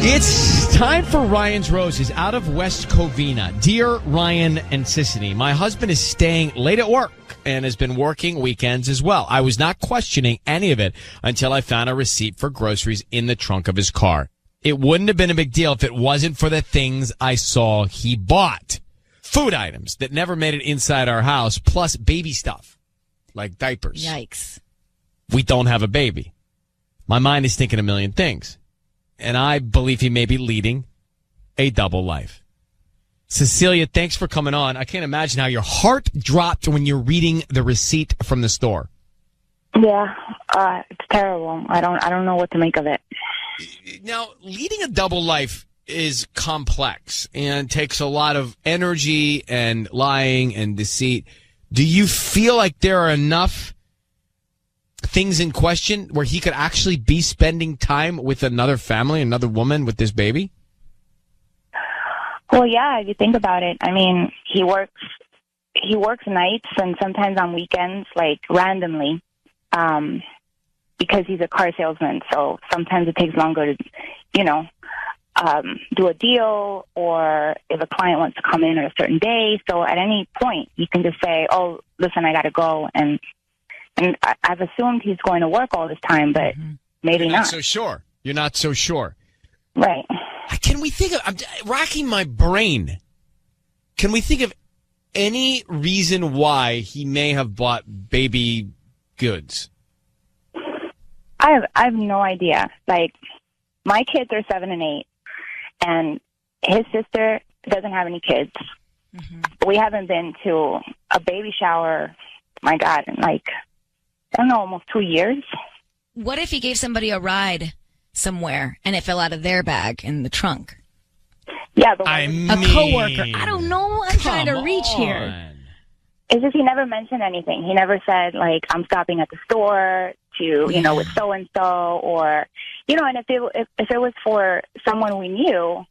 It's time for Ryan's Roses out of West Covina. Dear Ryan and Sissany, my husband is staying late at work and has been working weekends as well. I was not questioning any of it until I found a receipt for groceries in the trunk of his car. It wouldn't have been a big deal if it wasn't for the things I saw he bought. Food items that never made it inside our house, plus baby stuff, like diapers. Yikes. We don't have a baby. My mind is thinking a million things. And I believe he may be leading a double life. Cecilia, thanks for coming on. I can't imagine how your heart dropped when you're reading the receipt from the store. Yeah, it's terrible. I don't know what to make of it. Now, leading a double life is complex and takes a lot of energy and lying and deceit. Do you feel like there are enough things in question where he could actually be spending time with another family, another woman with this baby? Well, yeah, if you think about it, I mean, he works nights and sometimes on weekends, like randomly, because he's a car salesman. So sometimes it takes longer to, do a deal, or if a client wants to come in on a certain day. So at any point, you can just say, "Oh, listen, I got to go." And I've assumed he's going to work all this time, but maybe You're not. not so sure. You're not so sure. Right. Can we think of, I'm racking my brain. Can we think of any reason why he may have bought baby goods? I have no idea. Like, my kids are 7 and 8, and his sister doesn't have any kids. We haven't been to a baby shower, my God, in I don't know, almost 2 years. What if he gave somebody a ride somewhere and it fell out of their bag in the trunk? Yeah, a coworker. I don't know. I'm trying to reach here. It's just he never mentioned anything. He never said, I'm stopping at the store to, with so-and-so, or, and if it was for someone we knew,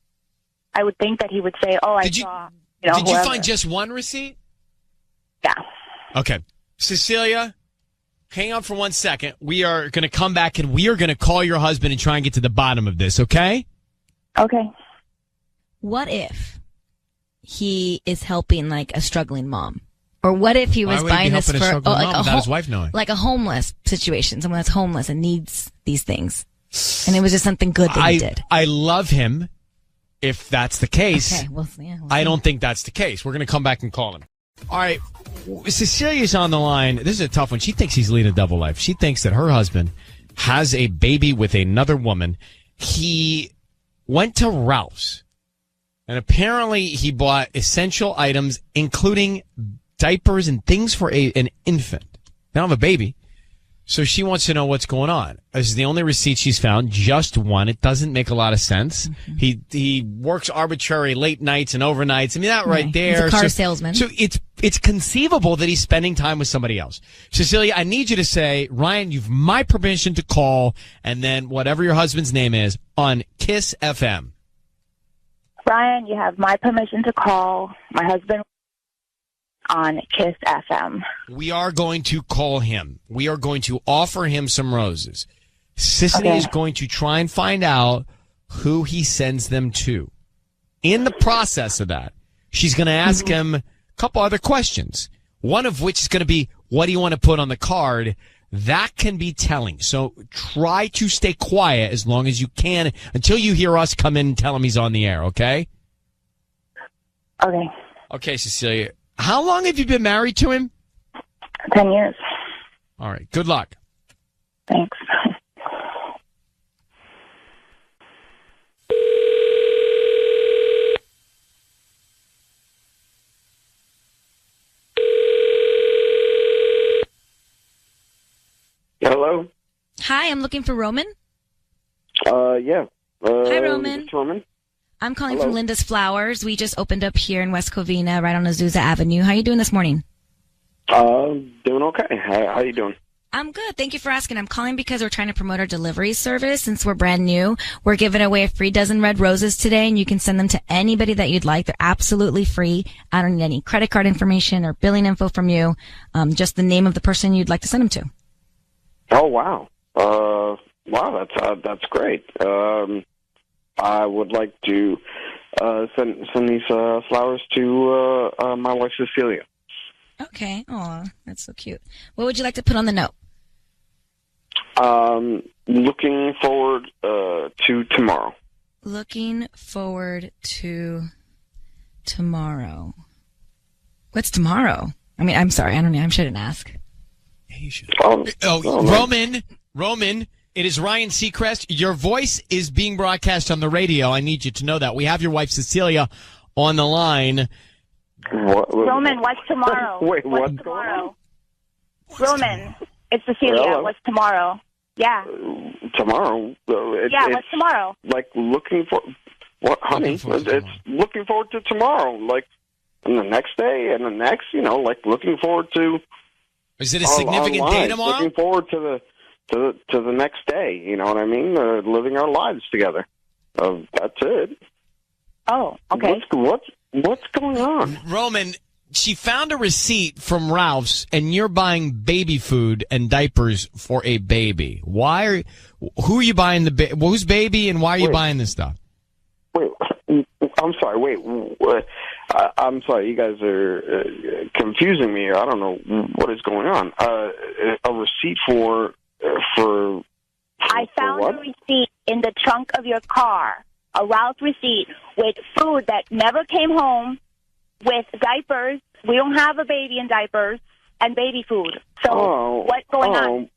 I would think that he would say, oh, I saw, Did you whoever. find just one receipt? Yeah. Okay. Cecilia, hang on for 1 second. We are going to come back and we are going to call your husband and try and get to the bottom of this, okay? Okay. What if he is helping a struggling mom? Or what if he was buying this for without his wife knowing? Like a homeless situation, someone that's homeless and needs these things. And it was just something good that he did. I love him if that's the case. Okay, we'll I don't think that's the case. We're going to come back and call him. All right. Cecilia's on the line. This is a tough one. She thinks he's leading a double life. She thinks that her husband has a baby with another woman. He went to Ralph's, and apparently he bought essential items, including diapers and things for an infant. They don't have a baby. So she wants to know what's going on. This is the only receipt she's found, just one. It doesn't make a lot of sense. He works arbitrary late nights and overnights. I mean, that right there. He's a car salesman. So it's conceivable that he's spending time with somebody else. Cecilia, I need you to say, Ryan, you've my permission to call, and then whatever your husband's name is, on Kiss FM. Ryan, you have my permission to call my husband on Kiss FM. We are going to call him. We are going to offer him some roses. Sissany is going to try and find out who he sends them to. In the process of that, she's going to ask him a couple other questions, one of which is going to be, what do you want to put on the card? That can be telling. So try to stay quiet as long as you can until you hear us come in and tell him he's on the air, okay? Okay. Okay, Cecilia. How long have you been married to him? 10 years. All right. Good luck. Thanks. Hello? Hi, I'm looking for Roman. Yeah. Hi, Roman. This is Roman. I'm calling from Linda's Flowers. We just opened up here in West Covina, right on Azusa Avenue. How are you doing this morning? Doing okay. How you doing? I'm good. Thank you for asking. I'm calling because we're trying to promote our delivery service since we're brand new. We're giving away a free dozen red roses today, and you can send them to anybody that you'd like. They're absolutely free. I don't need any credit card information or billing info from you. Just the name of the person you'd like to send them to. Oh, wow. Wow, that's great. I would like to send these flowers to my wife, Cecilia. Okay. Aw, that's so cute. What would you like to put on the note? Looking forward to tomorrow. Looking forward to tomorrow. What's tomorrow? I mean, I'm sorry. I don't know. I shouldn't ask. Yeah, you should. No. Roman, it is Ryan Seacrest. Your voice is being broadcast on the radio. I need you to know that. We have your wife, Cecilia, on the line. Roman, what's tomorrow? Wait, what's tomorrow? Roman, it's Cecilia. Hello? What's tomorrow? Yeah. Tomorrow? What's tomorrow? Like looking for... What, honey? It's looking forward to tomorrow. Like, and the next day, and the next, like looking forward to... Is it a significant day tomorrow? Looking forward to the next day, you know what I mean? Living our lives together. That's it. Oh, okay. What's going on? Roman, she found a receipt from Ralph's, and you're buying baby food and diapers for a baby. Who are you buying whose baby, and why are you buying this stuff? Wait, I'm sorry. What? I'm sorry. You guys are confusing me. I don't know what is going on. A receipt for I found what? a receipt in the trunk of your car. A Ralph receipt with food that never came home, with diapers. We don't have a baby in diapers, and baby food. So what's going on?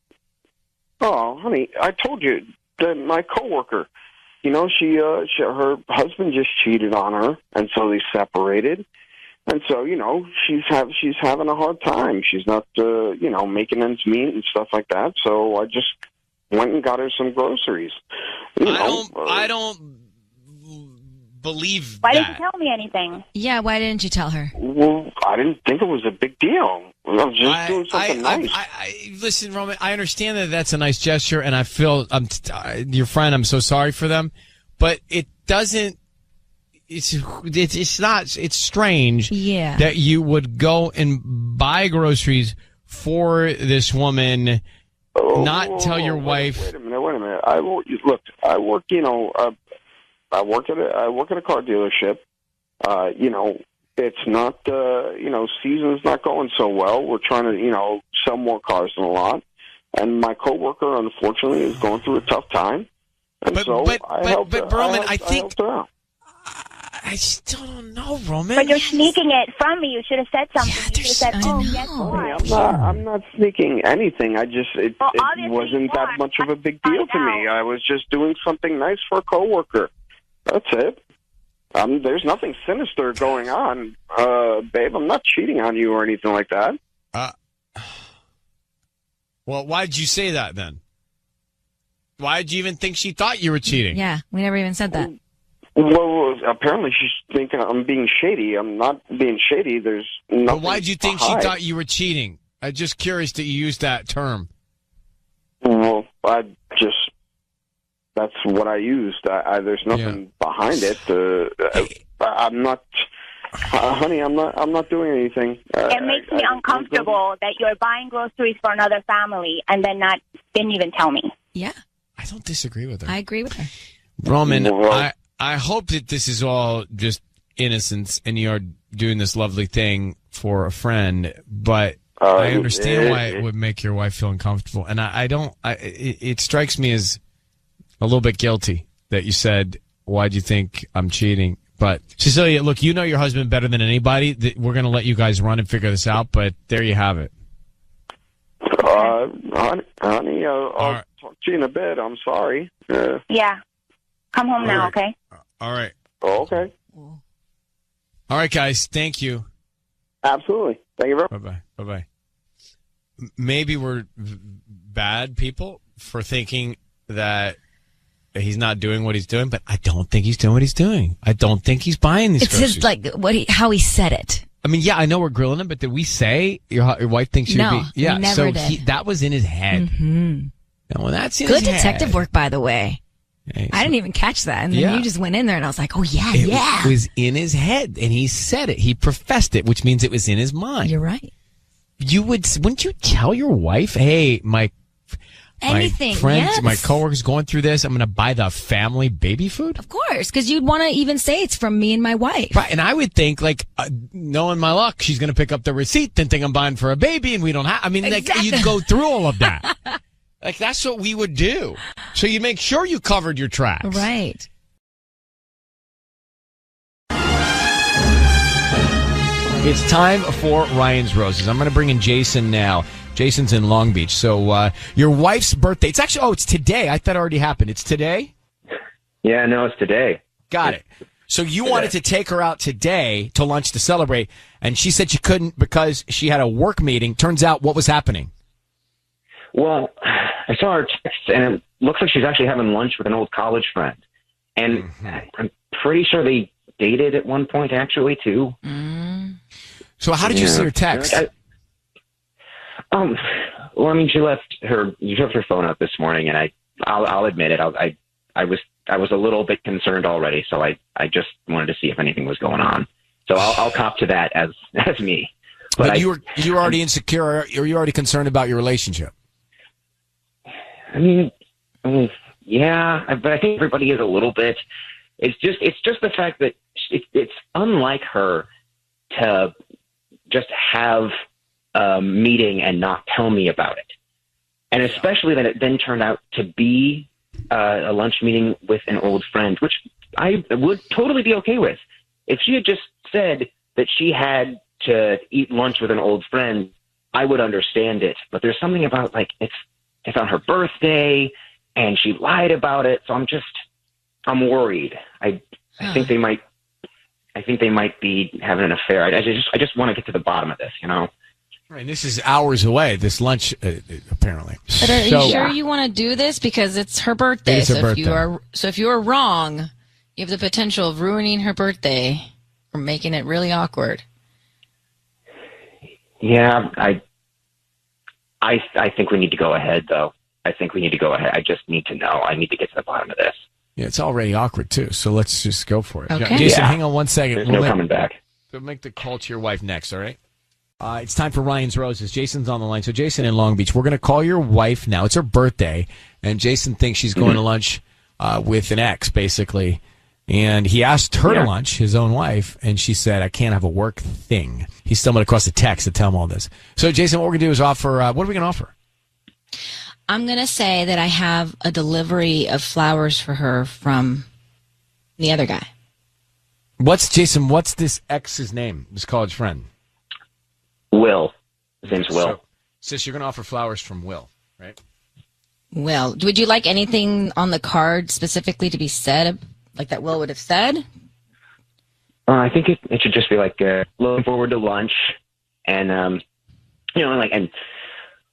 Oh, honey, I told you that my coworker, her husband just cheated on her, and so they separated. And so, she's having a hard time. She's not, making ends meet and stuff like that. So I just went and got her some groceries. I don't believe Why that. didn't you tell me anything? Yeah, why didn't you tell her? Well, I didn't think it was a big deal. I was just doing something nice. Listen, Roman, I understand that that's a nice gesture, and I feel your friend. I'm so sorry for them, but it doesn't. It's not. It's strange. Yeah. That you would go and buy groceries for this woman, not tell your wife. Wait a minute. I work. I work at a car dealership. It's not. Season's not going so well. We're trying to sell more cars in a lot, and my coworker unfortunately is going through a tough time. And I helped her out. I still don't know, Roman. But you're sneaking it from me. You should have said something. Yeah, you should have said, guess what? I'm not sneaking anything. It wasn't that much of a big deal to me. I was just doing something nice for a coworker. That's it. There's nothing sinister going on, babe. I'm not cheating on you or anything like that. Well, why did you say that then? Why did you even think she thought you were cheating? Yeah, we never even said that. Well, apparently she's thinking I'm being shady. I'm not being shady. There's nothing. But why did you think she thought you were cheating? I'm just curious that you used that term. Well, that's what I used. There's nothing behind it. I'm not, honey. I'm not doing anything. It makes me uncomfortable that you're buying groceries for another family and then didn't even tell me. Yeah, I don't disagree with her. I agree with her. Roman, I hope that this is all just innocence and you're doing this lovely thing for a friend, but I understand why it would make your wife feel uncomfortable. And it strikes me as a little bit guilty that you said, why'd you think I'm cheating? But Cecilia, look, you know your husband better than anybody. We're going to let you guys run and figure this out, but there you have it. Honey, I'll talk to you in a bit. I'm sorry. Yeah. Come home now, okay? All right. Oh, okay. All right, guys. Thank you. Absolutely. Thank you very much. Bye-bye. Bye-bye. Maybe we're bad people for thinking that he's not doing what he's doing, but I don't think he's doing what he's doing. I don't think he's buying these groceries. It's just how he said it. I mean, yeah, I know we're grilling him, but did we say your wife thinks you'd be? Yeah, we never did. That was in his head. Mm-hmm. And when that's in Good his detective head, work, by the way. Hey, I didn't even catch that. And then you just went in there and I was like, oh, yeah, It was in his head. And he said it. He professed it, which means it was in his mind. You're right. Wouldn't you tell your wife, hey, Anything, My friends, yes. my coworkers going through this. I'm going to buy the family baby food. Of course, because you'd want to even say it's from me and my wife. Right, and I would think, like, knowing my luck, she's going to pick up the receipt, then think I'm buying for a baby, and we don't have. I mean, like, you'd go through all of that. Like, that's what we would do. So you make sure you covered your tracks. Right. It's time for Ryan's Roses. I'm going to bring in Jason now. Jason's in Long Beach. So your wife's birthday. It's actually, it's today. I thought it already happened. It's today? Yeah, no, it's today. Got it. So you wanted to take her out today to lunch to celebrate, and she said she couldn't because she had a work meeting. Turns out, what was happening? Well, I saw her text, and it looks like she's actually having lunch with an old college friend. And I'm pretty sure they dated at one point, actually, too. So how did you see her text? Well, I mean, you left her phone out this morning, and I'll admit it. I was a little bit concerned already, so I just wanted to see if anything was going on. So I'll cop to that as me. But you were already insecure, or you already concerned about your relationship? I mean, yeah, but I think everybody is a little bit. It's just the fact that it's unlike her to just have a meeting and not tell me about it. And especially that it then turned out to be a lunch meeting with an old friend, which I would totally be okay with. If she had just said that she had to eat lunch with an old friend, I would understand it. But there's something about, like, it's on her birthday and she lied about it. So I'm worried. I think they might be having an affair. I just want to get to the bottom of this, you know? Right, and this is hours away, this lunch, apparently. But are you sure you want to do this? Because it's her birthday. It is her birthday. If you are wrong, you have the potential of ruining her birthday or making it really awkward. Yeah, I think we need to go ahead, though. I think we need to go ahead. I just need to know. I need to get to the bottom of this. Yeah, it's already awkward, too, so let's just go for it. Okay. Jason, hang on one second. There's no coming back. We'll make the call to your wife next, all right? It's time for Ryan's Roses. Jason's on the line. So, Jason in Long Beach, we're going to call your wife now. It's her birthday, and Jason thinks she's going to lunch with an ex, basically. And he asked her to lunch, his own wife, and she said, I can't have a work thing. He stumbled across a text to tell him all this. So, Jason, what we're going to do is offer, what are we going to offer? I'm going to say that I have a delivery of flowers for her from the other guy. What's this ex's name, this college friend? Will. His name's Will. So, sis, you're going to offer flowers from Will, right? Will, would you like anything on the card specifically to be said, like that Will would have said? I think it should just be like looking forward to lunch, and and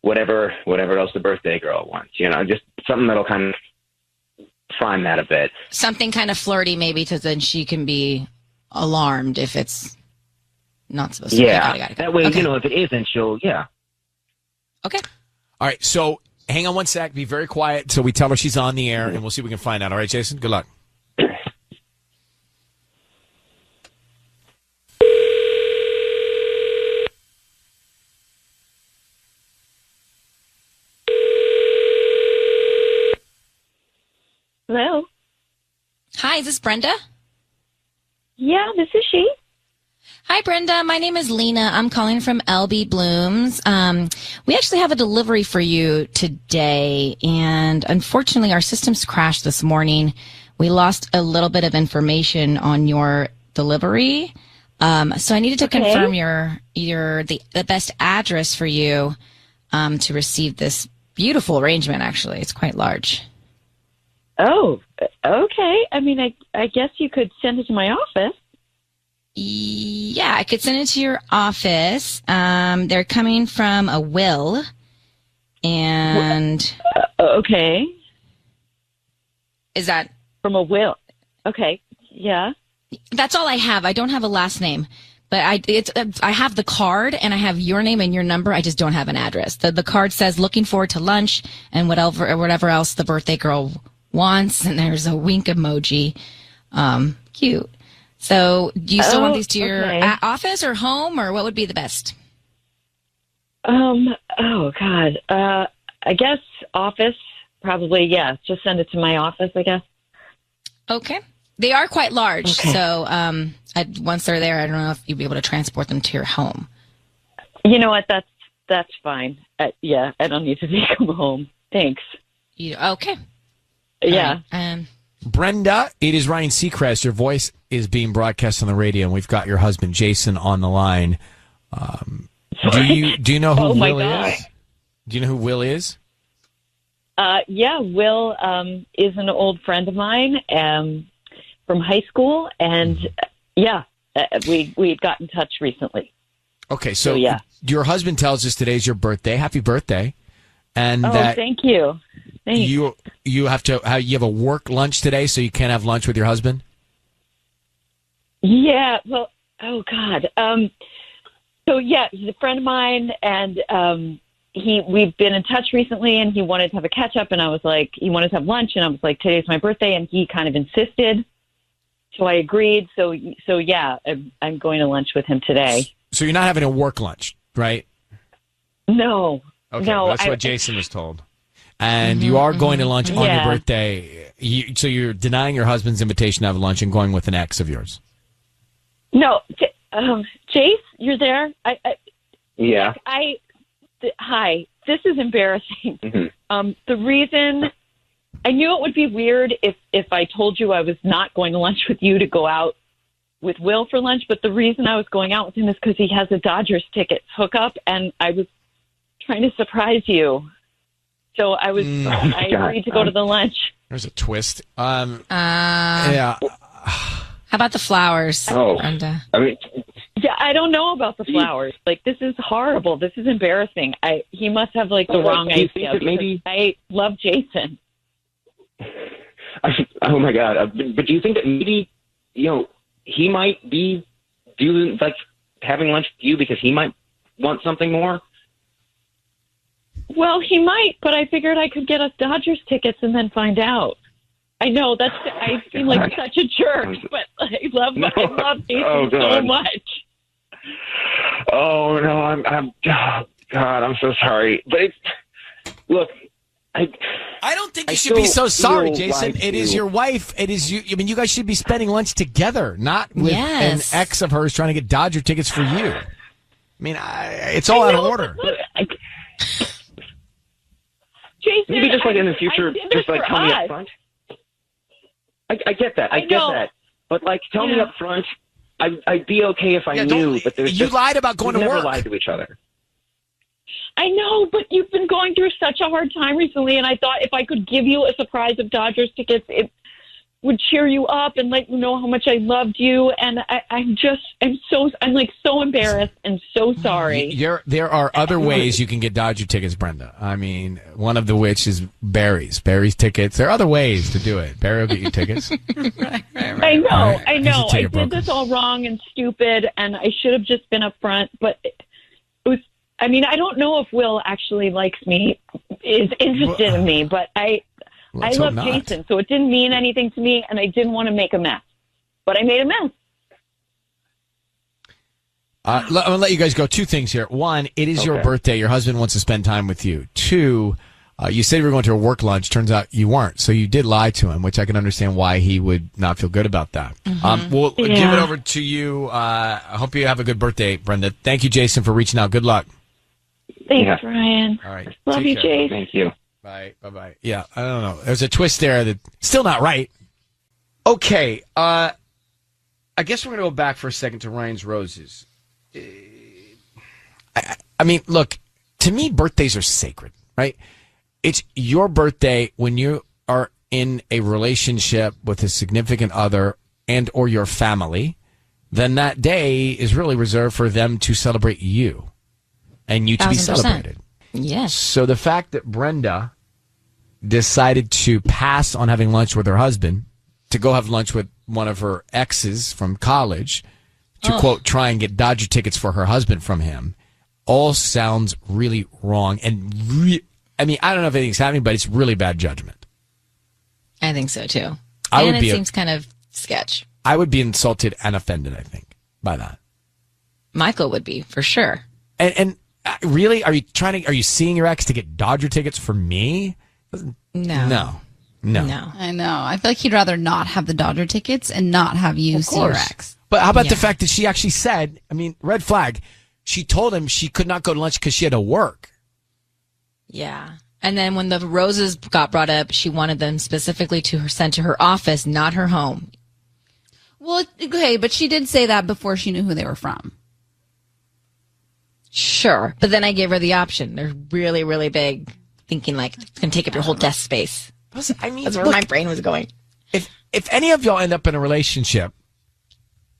whatever else the birthday girl wants. Just something that'll kind of prime that a bit. Something kind of flirty, maybe, so then she can be alarmed if it's not supposed to be. Got it. That way, if it isn't, she'll, Okay. All right, so hang on one sec. Be very quiet until we tell her she's on the air, and we'll see if we can find out. All right, Jason? Good luck. Hello? Hi, is this Brenda? Yeah, this is she. Hi, Brenda. My name is Lena. I'm calling from LB Blooms. We actually have a delivery for you today, and unfortunately, our systems crashed this morning. We lost a little bit of information on your delivery, so I needed to confirm the best address for you to receive this beautiful arrangement. Actually, it's quite large. Oh, okay. I mean, I guess you could send it to my office. Yeah, I could send it to your office. They're coming from a Will. And okay. Is that from a Will? Okay. Yeah. That's all I have. I don't have a last name. But I have the card and I have your name and your number. I just don't have an address. The card says looking forward to lunch and whatever else the birthday girl wants, and there's a wink emoji. Cute. So do you still want these to your office or home, or what would be the best? Oh God. I guess office, probably, yeah. Just send it to my office, I guess. Okay. They are quite large, Okay. so once they're there, I don't know if you'd be able to transport them to your home. You know what? That's fine. Yeah, I don't need to take them home. Thanks. Okay. Yeah. All right. Brenda, it is Ryan Seacrest. Your voice is being broadcast on the radio, and we've got your husband Jason on the line. Do you know who Oh, my Will God. is? Do you know who Will is? Yeah, Will is an old friend of mine from high school, and we had got in touch recently. Okay, so yeah. Your husband tells us today's your birthday. Happy birthday! And that thank you. Thanks. you have a work lunch today, so you can't have lunch with your husband. Yeah. Well. Oh God. So yeah, he's a friend of mine, and we've been in touch recently, and he wanted to have a catch up, and I was like, he wanted to have lunch, and I was like, today's my birthday, and he kind of insisted, so I agreed. So yeah, I'm going to lunch with him today. So you're not having a work lunch, right? No. Okay, no, well, that's what Jason was told. And you are going to lunch on your birthday. So you're denying your husband's invitation to have lunch and going with an ex of yours. No, Jace, you're there. Yeah. Hi. This is embarrassing. Mm-hmm. The reason I knew it would be weird if I told you I was not going to lunch with you to go out with Will for lunch, but the reason I was going out with him is because he has a Dodgers tickets hookup, and I was trying to surprise you. So I agreed to go to the lunch. There's a twist. Yeah. How about the flowers? Oh, Brenda? I mean, Yeah, I don't know about the flowers. Like, this is horrible. This is embarrassing. He must have the wrong do you idea. think that maybe I love Jason. Oh my God! But do you think that maybe he might be doing having lunch with you because he might want something more? Well, he might, but I figured I could get us Dodgers tickets and then find out. I know I seem like such a jerk, but I love Jason so much. Oh no, I'm oh, God, I'm so sorry. But look, I don't think you should be so sorry, Jason. It is your wife. It is you. I mean, you guys should be spending lunch together, not with an ex of hers trying to get Dodger tickets for you. I mean, it's all out of order. Jason, maybe just in the future, just tell me up front. I get that. I get that. But tell me up front. I'd be okay if I knew. But you lied about going to work. We never lied to each other. I know, but you've been going through such a hard time recently, and I thought if I could give you a surprise of Dodgers tickets, it would cheer you up and let you know how much I loved you. And I'm so embarrassed and so sorry. There are other ways you can get Dodger tickets, Brenda. I mean, one of the which is Barry's tickets. There are other ways to do it. Barry will get you tickets. Right. I know. I did this all wrong and stupid, and I should have just been upfront, but it was. I mean, I don't know if Will actually likes me, is interested in me, but I love Jason, so it didn't mean anything to me, and I didn't want to make a mess. But I made a mess. I'm going to let you guys go. Two things here. One, it is your birthday. Your husband wants to spend time with you. Two, you said you were going to a work lunch. Turns out you weren't. So you did lie to him, which I can understand why he would not feel good about that. We'll give it over to you. I hope you have a good birthday, Brenda. Thank you, Jason, for reaching out. Good luck. Thanks, Ryan. All right. Love you, Jason. Thank you. Bye-bye. Yeah, I don't know. There's a twist there that's still not right. Okay. I guess we're going to go back for a second to Ryan's Roses. I mean, look, to me, birthdays are sacred, right? It's your birthday when you are in a relationship with a significant other and or your family, then that day is really reserved for them to celebrate you and you to be 1000%. celebrated. Yes. So the fact that Brenda decided to pass on having lunch with her husband to go have lunch with one of her exes from college to, quote, try and get Dodger tickets for her husband from him all sounds really wrong. And I mean, I don't know if anything's happening, but it's really bad judgment. I think so, too. It seems kind of sketch. I would be insulted and offended, I think, by that. Michael would be, for sure. And Really? Are you seeing your ex to get Dodger tickets for me? No. I know. I feel like he'd rather not have the Dodger tickets and not have you see your ex. But how about the fact that she actually said, I mean, red flag, she told him she could not go to lunch because she had to work. Yeah. And then when the roses got brought up, she wanted them specifically sent to her office, not her home. Well, okay, but she did say that before she knew who they were from. Sure. But then I gave her the option. They're really, really big, thinking like it's going to take up your whole desk space. I mean, that's where my brain was going. If any of y'all end up in a relationship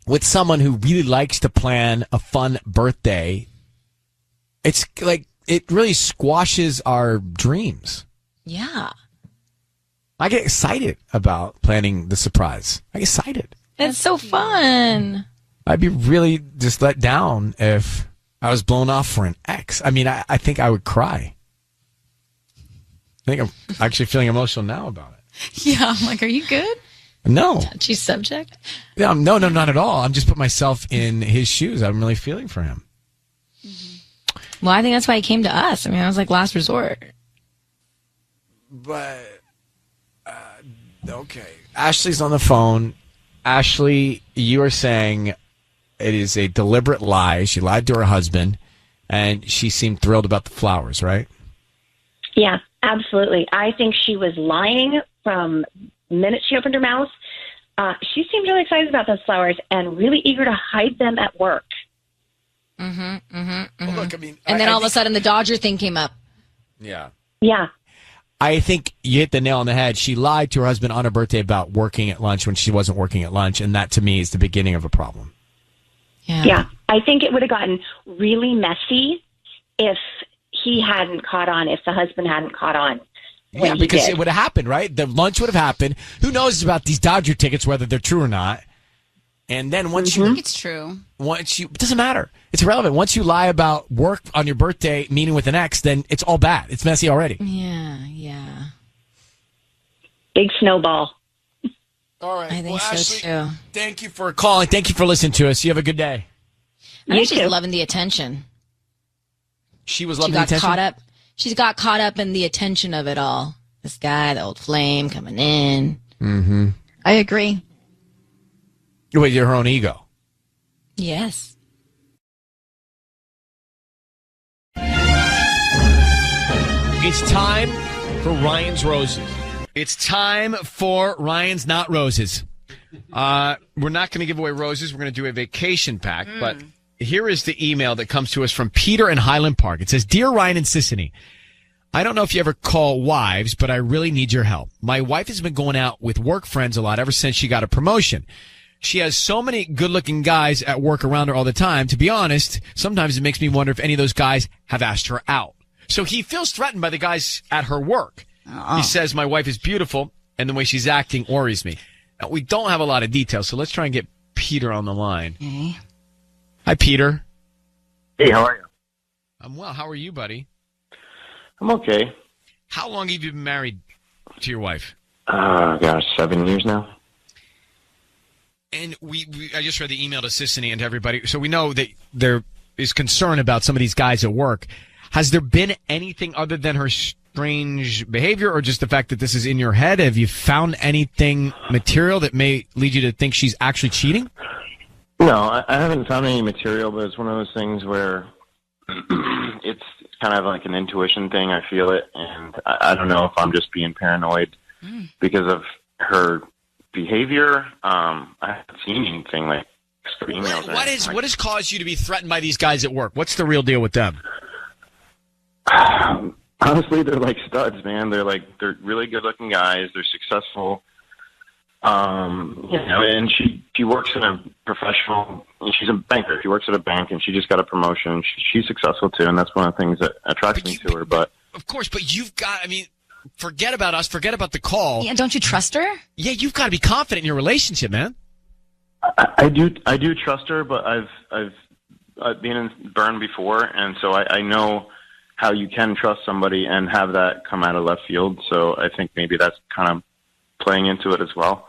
with someone who really likes to plan a fun birthday, it's like it really squashes our dreams. Yeah. I get excited about planning the surprise. I get excited. It's so fun. I'd be really just let down if I was blown off for an ex. I mean, I think I would cry. I think I'm actually feeling emotional now about it. Yeah, I'm like, are you good? No. Touchy subject? Yeah, no, not at all. I'm just putting myself in his shoes. I'm really feeling for him. Well, I think that's why he came to us. I mean, I was like last resort. But, okay. Ashley's on the phone. Ashley, you are saying it is a deliberate lie. She lied to her husband, and she seemed thrilled about the flowers, right? Yeah, absolutely. I think she was lying from the minute she opened her mouth. She seemed really excited about those flowers and really eager to hide them at work. Well, look, I mean, and then all of a sudden the Dodger thing came up. Yeah. Yeah. I think you hit the nail on the head. She lied to her husband on her birthday about working at lunch when she wasn't working at lunch, and that to me is the beginning of a problem. Yeah. I think it would have gotten really messy if he hadn't caught on, if the husband hadn't caught on. Yeah, because it would have happened, right? The lunch would have happened. Who knows about these Dodger tickets, whether they're true or not? And then once I think it's true. It doesn't matter. It's irrelevant. Once you lie about work on your birthday, meeting with an ex, then it's all bad. It's messy already. Yeah. Big snowball. All right. I think so, Ashley, too. thank you for calling. Thank you for listening to us. You have a good day. I think she's loving the attention. She was loving the attention? She got caught up in the attention of it all. This guy, the old flame coming in. Mm-hmm. I agree. Wait, her own ego. Yes. It's time for Ryan's Roses. It's time for Ryan's Not Roses. We're not going to give away roses. We're going to do a vacation pack. But here is the email that comes to us from Peter in Highland Park. It says, Dear Ryan and Sissany, I don't know if you ever call wives, but I really need your help. My wife has been going out with work friends a lot ever since she got a promotion. She has so many good-looking guys at work around her all the time. To be honest, sometimes it makes me wonder if any of those guys have asked her out. So he feels threatened by the guys at her work. He says, my wife is beautiful, and the way she's acting worries me. Now, we don't have a lot of details, so let's try and get Peter on the line. Okay. Hi, Peter. Hey, how are you? I'm well. How are you, buddy? I'm okay. How long have you been married to your wife? Gosh, 7 years now. And I just read the email to Sissany and to everybody, so we know that there is concern about some of these guys at work. Has there been anything other than her strange behavior or just the fact that this is in your head? Have you found anything material that may lead you to think she's actually cheating? No, I haven't found any material, but it's one of those things where it's kind of like an intuition thing. I feel it, and I don't know if I'm just being paranoid because of her behavior. I haven't seen anything like emails. What has caused you to be threatened by these guys at work? What's the real deal with them? Honestly, they're like studs, man. They're really good-looking guys. They're successful. And she works in a professional. She's a banker. She works at a bank, and she just got a promotion. She's successful too, and that's one of the things that attracts me to her. But of course, you've got. I mean, forget about us. Forget about the call. Yeah, don't you trust her? Yeah, you've got to be confident in your relationship, man. I do trust her, but I've been burned before, and so I know how you can trust somebody and have that come out of left field. So I think maybe that's kind of playing into it as well.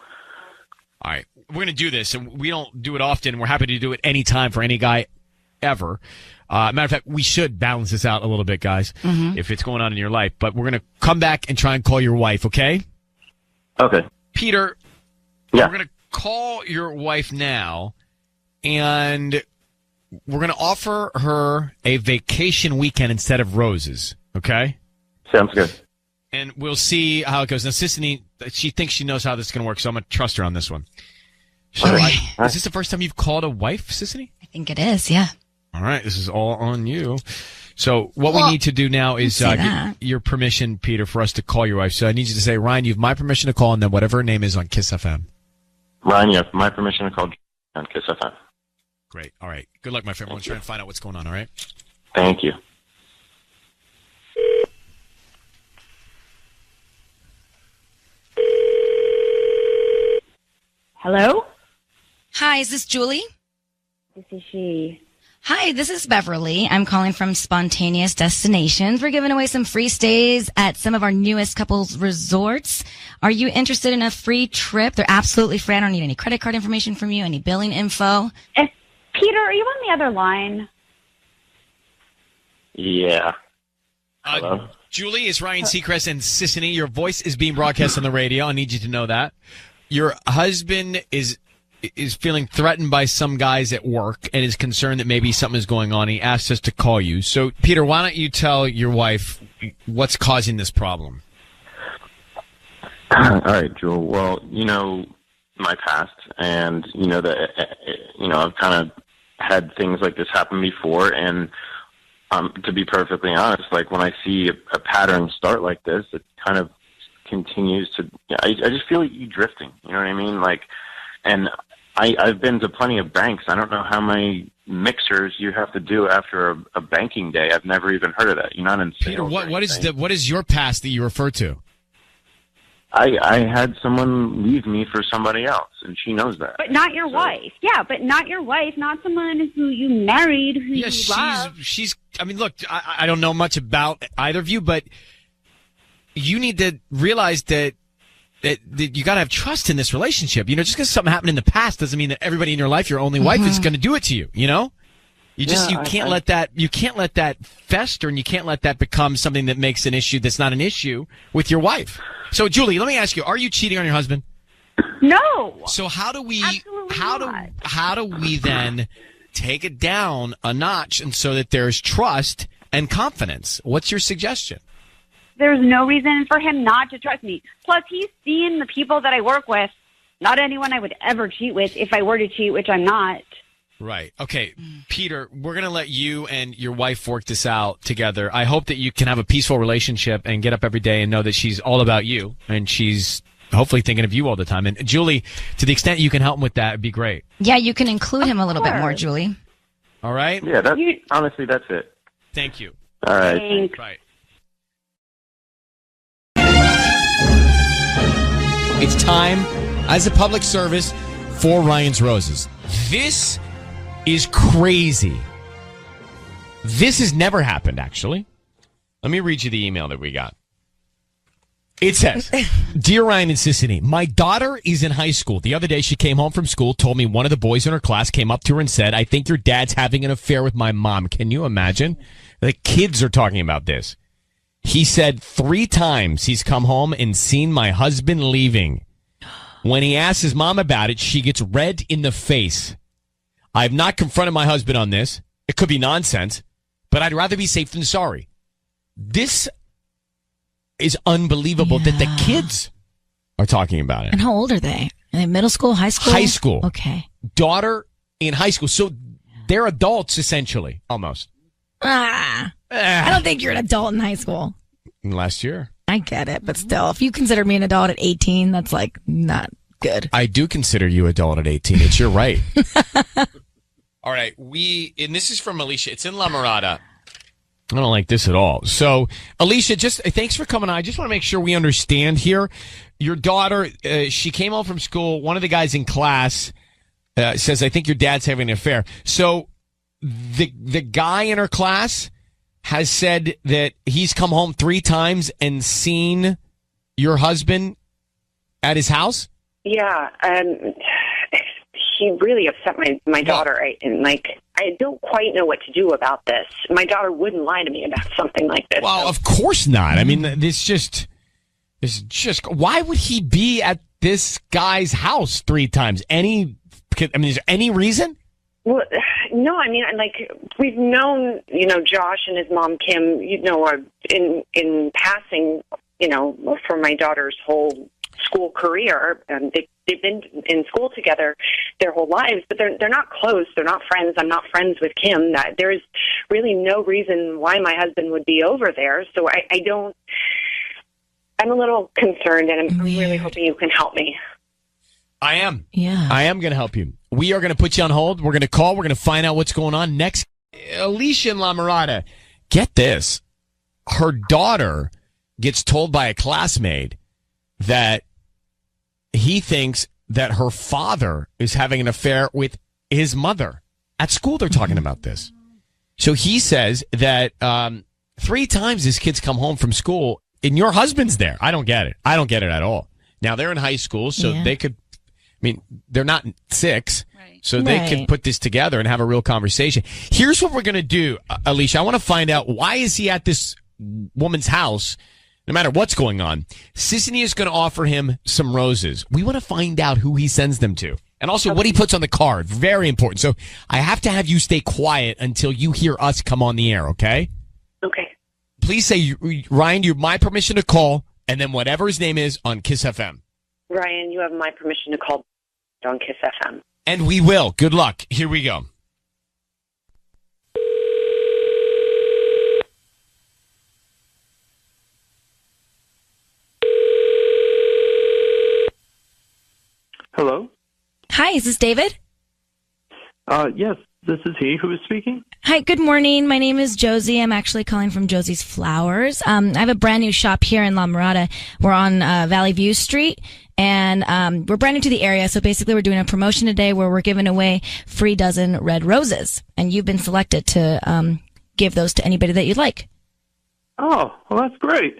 All right. We're going to do this, and we don't do it often. We're happy to do it anytime for any guy ever. Matter of fact, we should balance this out a little bit, guys, if it's going on in your life. But we're going to come back and try and call your wife, okay? Okay. Peter, Yeah. we're going to call your wife now, and we're going to offer her a vacation weekend instead of roses, okay? Sounds good. And we'll see how it goes. Now, Sissany, she thinks she knows how this is going to work, so I'm going to trust her on this one. So, is this the first time you've called a wife, Sissany? I think it is, yeah. All right, this is all on you. So what we need to do now is get your permission, Peter, for us to call your wife. So I need you to say, Ryan, you have my permission to call, and then whatever her name is on Kiss FM. Ryan, you have my permission to call on Kiss FM. Great. All right. Good luck, my friend. We'll try and find out what's going on, all right? Thank you. Hello? Hi, is this Julie? This is she. Hi, this is Beverly. I'm calling from Spontaneous Destinations. We're giving away some free stays at some of our newest couples resorts. Are you interested in a free trip? They're absolutely free. I don't need any credit card information from you, any billing info. Peter, are you on the other line? Yeah. Hello? Julie, it's Ryan Seacrest and Sissany. Your voice is being broadcast on the radio. I need you to know that. Your husband is feeling threatened by some guys at work and is concerned that maybe something is going on. He asked us to call you. So, Peter, why don't you tell your wife what's causing this problem? All right, Jewel. Well, you know my past, and you know that I've kind of had things like this happen before, and to be perfectly honest, like when I see a pattern start like this, it kind of continues to. I just feel like you drifting. You know what I mean? Like, and I've been to plenty of banks. I don't know how many mixers you have to do after a banking day. I've never even heard of that. You're not in sales. Peter, what is your past that you refer to? I had someone leave me for somebody else, and she knows that. But not your wife. Yeah, but not your wife, not someone who you married, who you love. I mean, look, I don't know much about either of you, but you need to realize that you got to have trust in this relationship. You know, just because something happened in the past doesn't mean that everybody in your life, your only wife, is going to do it to you. You know, you can't let that fester, and you can't let that become something that makes an issue that's not an issue with your wife. So, Julie, let me ask you: are you cheating on your husband? No. So how do we then take it down a notch, and so that there's trust and confidence? What's your suggestion? There's no reason for him not to trust me. Plus, he's seen the people that I work with. Not anyone I would ever cheat with if I were to cheat, which I'm not. Right. Okay, Peter, we're going to let you and your wife work this out together. I hope that you can have a peaceful relationship and get up every day and know that she's all about you, and she's hopefully thinking of you all the time. And Julie, to the extent you can help him with that, it'd be great. Yeah, you can include him a little bit more, Julie. All right? Yeah, honestly, that's it. Thank you. All right. Thanks. Right. It's time, as a public service, for Ryan's Roses. This is crazy. This has never happened, actually. Let me read you the email that we got. It says, Dear Ryan and Sissany, my daughter is in high school. The other day she came home from school, told me one of the boys in her class came up to her and said, I think your dad's having an affair with my mom. Can you imagine? The kids are talking about this. He said 3 times he's come home and seen my husband leaving. When he asks his mom about it, she gets red in the face. I have not confronted my husband on this. It could be nonsense, but I'd rather be safe than sorry. This is unbelievable that the kids are talking about it. And how old are they? Are they middle school, high school? High school. Okay. Daughter in high school. So they're adults, essentially, almost. I don't think you're an adult in high school. Last year. I get it, but still, if you consider me an adult at 18, that's like not good. I do consider you adult at 18. It's your right. All right. And this is from Alicia. It's in La Mirada. I don't like this at all. So, Alicia, just thanks for coming on. I just want to make sure we understand here. Your daughter, she came home from school. One of the guys in class says, I think your dad's having an affair. So the guy in her class has said that he's come home 3 times and seen your husband at his house? Yeah, he really upset my daughter. And I don't quite know what to do about this. My daughter wouldn't lie to me about something like this. Well, of course not. I mean, this just, why would he be at this guy's house 3 times? Is there any reason? Well, no, I mean, like, we've known, Josh and his mom, Kim, in passing, for my daughter's whole school career. And they've been in school together their whole lives, but they're not close. They're not friends. I'm not friends with Kim. There is really no reason why my husband would be over there. So I'm a little concerned, and I'm really hoping you can help me. I am. Yeah. I am going to help you. We are going to put you on hold. We're going to call. We're going to find out what's going on. Next, Alicia in La Mirada. Get this. Her daughter gets told by a classmate that he thinks that her father is having an affair with his mother. At school, they're talking about this. So he says that 3 times his kids come home from school and your husband's there. I don't get it. I don't get it at all. Now, they're in high school, so they could, they're not 6, so they could put this together and have a real conversation. Here's what we're going to do, Alicia. I want to find out, why is he at this woman's house, no matter what's going on? Sissany is going to offer him some roses. We want to find out who he sends them to. And also what he puts on the card. Very important. So I have to have you stay quiet until you hear us come on the air, okay? Okay. Please say, Ryan, you have my permission to call, and then whatever his name is on Kiss FM. Ryan, you have my permission to call on Kiss FM. And we will. Good luck. Here we go. Hello? Hi, is this David? Yes, this is he. Who is speaking? Hi, good morning. My name is Josie. I'm actually calling from Josie's Flowers. I have a brand new shop here in La Mirada. We're on Valley View Street, and we're brand new to the area. So basically, we're doing a promotion today where we're giving away free dozen red roses, and you've been selected to give those to anybody that you'd like. Oh, well, that's great.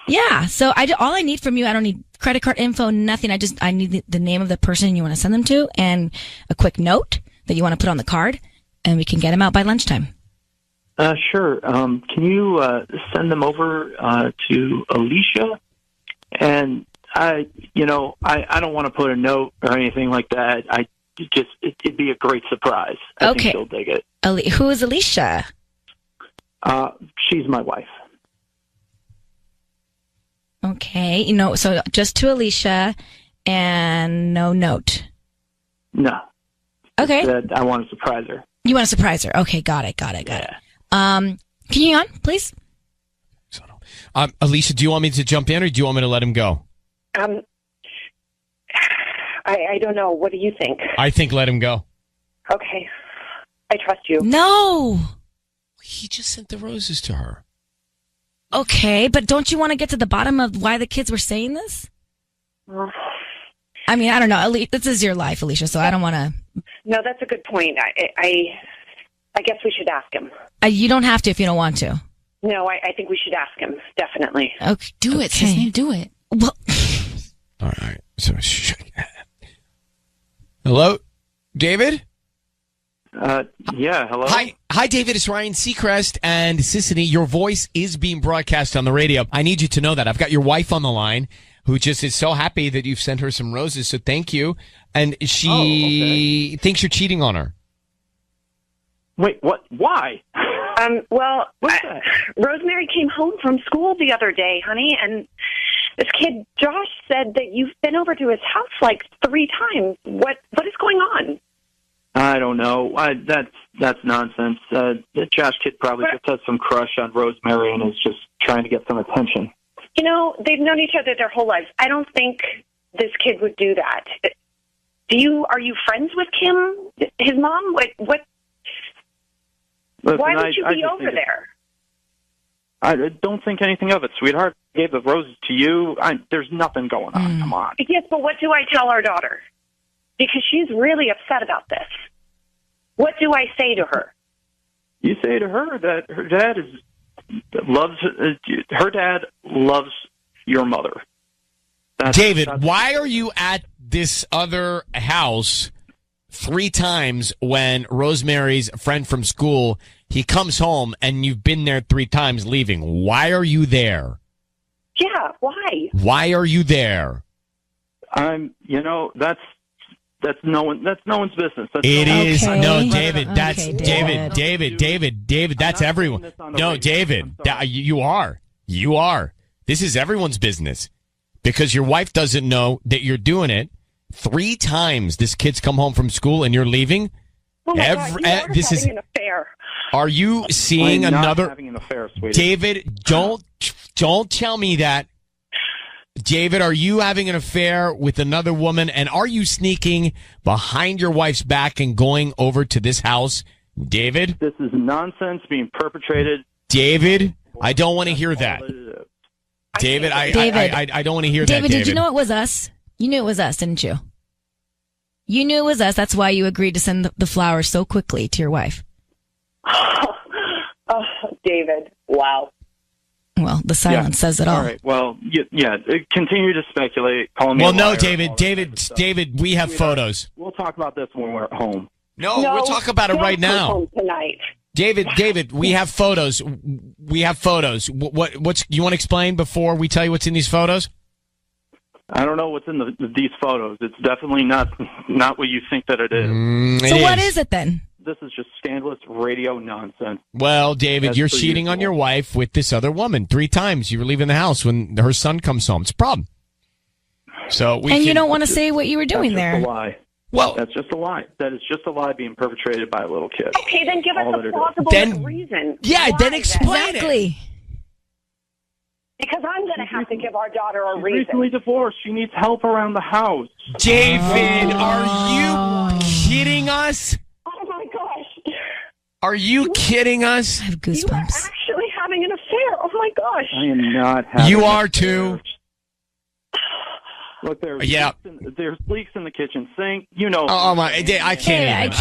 Yeah. So all I need from you, I don't need credit card info, nothing. I need the name of the person you want to send them to and a quick note that you want to put on the card, and we can get them out by lunchtime. Sure. Can you send them over to Alicia? And I don't want to put a note or anything like that. It'd be a great surprise. I think she'll dig it. Who is Alicia? She's my wife. Okay. So just to Alicia and no note. No. Okay. I want to surprise her. You want to surprise her? Okay, got it. Can you hang on, please? Alicia, do you want me to jump in or do you want me to let him go? I don't know. What do you think? I think let him go. Okay. I trust you. No. He just sent the roses to her. Okay, but don't you want to get to the bottom of why the kids were saying this? I don't know. This is your life, Alicia, so I don't want to... No, that's a good point. I guess we should ask him. You don't have to if you don't want to. No, I think we should ask him, definitely. Okay, do it, Sissany, do it. Well, all right. So, hello, David? Yeah, hello? Hi, David. It's Ryan Seacrest and Sissany. Your voice is being broadcast on the radio. I need you to know that. I've got your wife on the line who just is so happy that you've sent her some roses, so thank you. And she thinks you're cheating on her. Wait, what? Why? Well, Rosemary came home from school the other day, honey, and this kid, Josh, said that you've been over to his house like 3 times. What is going on? I don't know. That's nonsense. The Josh kid probably just has some crush on Rosemary and is just trying to get some attention. They've known each other their whole lives. I don't think this kid would do that. Are you friends with Kim, his mom? What? Listen, why would you be over there? I don't think anything of it, sweetheart. I gave the roses to you. There's nothing going on. Come on. Yes, but what do I tell our daughter? Because she's really upset about this. What do I say to her? You say to her that her dad loves your mother. David, why are you at this other house 3 times when Rosemary's friend from school, he comes home and you've been there 3 times leaving. Why are you there? Yeah, why? Why are you there? That's no one's business. It is. Okay. No, David, that's Okay, David, that's everyone. No, David, you are. This is everyone's business because your wife doesn't know that you're doing it. 3 times this kid's come home from school and you're leaving. Oh my God, you are having an affair. Are you seeing I'm another? Not having an affair, sweetie. David, don't tell me that. David, are you having an affair with another woman? And are you sneaking behind your wife's back and going over to this house? David? This is nonsense being perpetrated. David, I don't want to hear that. David, I don't want to hear that, David. Did you know it was us? You knew it was us, didn't you? You knew it was us. That's why you agreed to send the flowers so quickly to your wife. Oh, David, wow. Well, the silence says it all. All right. Well, continue to speculate. Call me. Well, a no, liar, David, we have photos. We'll talk about this when we're at home. No, we'll talk about it right now. Home tonight. David, we have photos. We have photos. What's you want to explain before we tell you what's in these photos? I don't know what's in these photos. It's definitely not what you think that it is. What is it then? This is just scandalous radio nonsense. Well, David, you're cheating on your wife with this other woman 3 times. You were leaving the house when her son comes home. It's a problem. So you don't want to say what you were doing there. That's a lie. Well, that's just a lie. That is just a lie being perpetrated by a little kid. Okay, then give us a plausible reason. Yeah, then explain it. Because I'm going to have to give our daughter a She's reason. recently divorced. She needs help around the house. David, are you kidding us? Oh my gosh. Are you kidding us? I have goosebumps. You are actually having an affair. Oh my gosh. I am not having You an are affair. too. Look, there's leaks in the kitchen sink. You know. Oh my! I can't.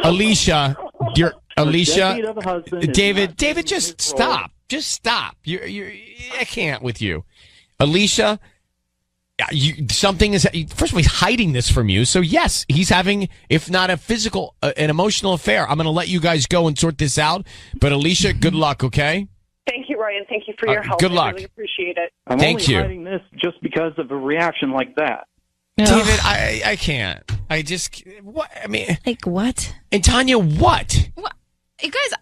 Alicia, dear Alicia, David, just stop. Just stop. I can't with you, Alicia. Something is. First of all, he's hiding this from you. So yes, he's having, if not a physical, an emotional affair. I'm going to let you guys go and sort this out. But Alicia, good luck. Okay. Thank you, Ryan. Thank you for your help. Good luck. I really appreciate it. I'm only hiding this just because of a reaction like that. David, I can't. I just, what? I mean, like what? And Tanya, what? What? You guys,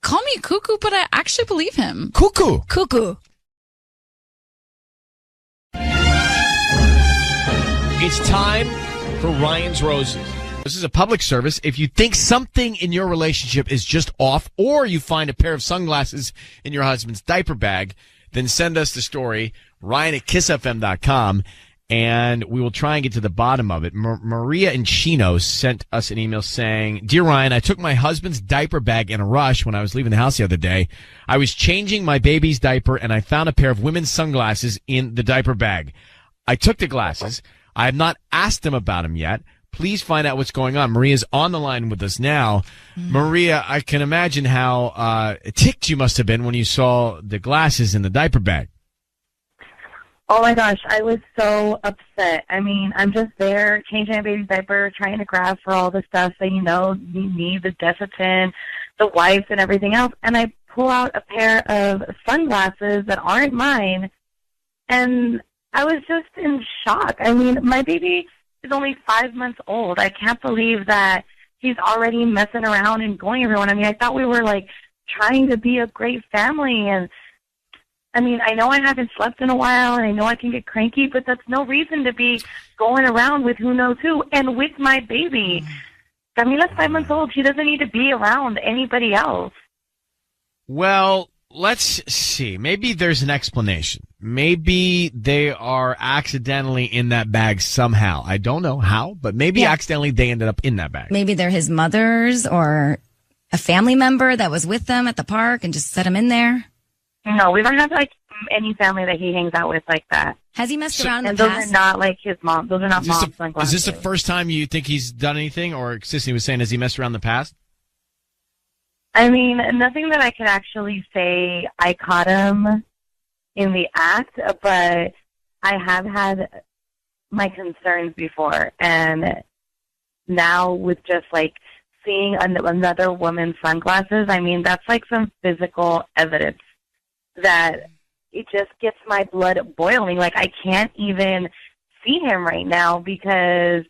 call me cuckoo, but I actually believe him. Cuckoo. It's time for Ryan's Roses. This is a public service. If you think something in your relationship is just off, or you find a pair of sunglasses in your husband's diaper bag, then send us the story, Ryan@kissfm.com, and we will try and get to the bottom of it. Maria in Chino sent us an email saying, Dear Ryan, I took my husband's diaper bag in a rush when I was leaving the house the other day. I was changing my baby's diaper, and I found a pair of women's sunglasses in the diaper bag. I took the glasses. I have not asked them about them yet. Please find out what's going on. Maria's on the line with us now. Maria, I can imagine how ticked you must have been when you saw the glasses in the diaper bag. Oh, my gosh. I was so upset. I mean, I'm just there changing my baby's diaper, trying to grab for all the stuff that, you need, the Desitin, the wipes, and everything else. And I pull out a pair of sunglasses that aren't mine, and I was just in shock. I mean, my baby is only 5 months old. I can't believe that he's already messing around and going everyone. I mean, I thought we were, trying to be a great family. And, I mean, I know I haven't slept in a while, and I know I can get cranky, but that's no reason to be going around with who knows who and with my baby. Camila's 5 months old. She doesn't need to be around anybody else. Well, let's see. Maybe there's an explanation. Maybe they are accidentally in that bag somehow. I don't know how, but maybe accidentally they ended up in that bag. Maybe they're his mother's or a family member that was with them at the park and just set them in there. No, we don't have any family that he hangs out with like that. Has he messed around in and the those past? are not like his mom. Those are not mom's sunglasses. Is this the first time you think he's done anything, or Sissy was saying, has he messed around in the past? I mean, nothing that I could actually say I caught him in the act, but I have had my concerns before, and now with just like seeing another woman's sunglasses, I mean, that's like some physical evidence that it just gets my blood boiling. Like, I can't even see him right now because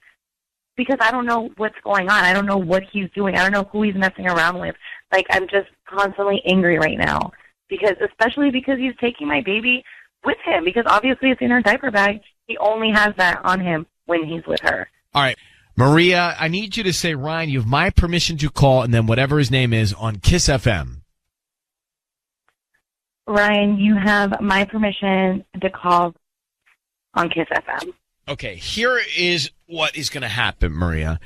I don't know what's going on. I don't know what he's doing. I don't know who he's messing around with. Like, I'm just constantly angry right now especially because he's taking my baby with him, because obviously it's in her diaper bag. He only has that on him when he's with her. All right. Maria, I need you to say, Ryan, you have my permission to call, and then whatever his name is on Kiss FM. Ryan, you have my permission to call on Kiss FM. Okay, here is what is going to happen, Maria.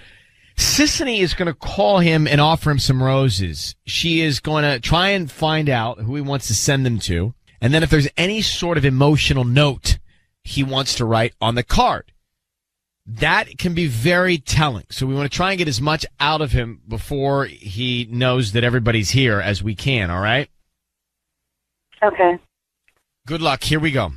Sissany is going to call him and offer him some roses. She is going to try and find out who he wants to send them to, and then if there's any sort of emotional note he wants to write on the card. That can be very telling. So we want to try and get as much out of him before he knows that everybody's here as we can, all right? Okay. Good luck. Here we go.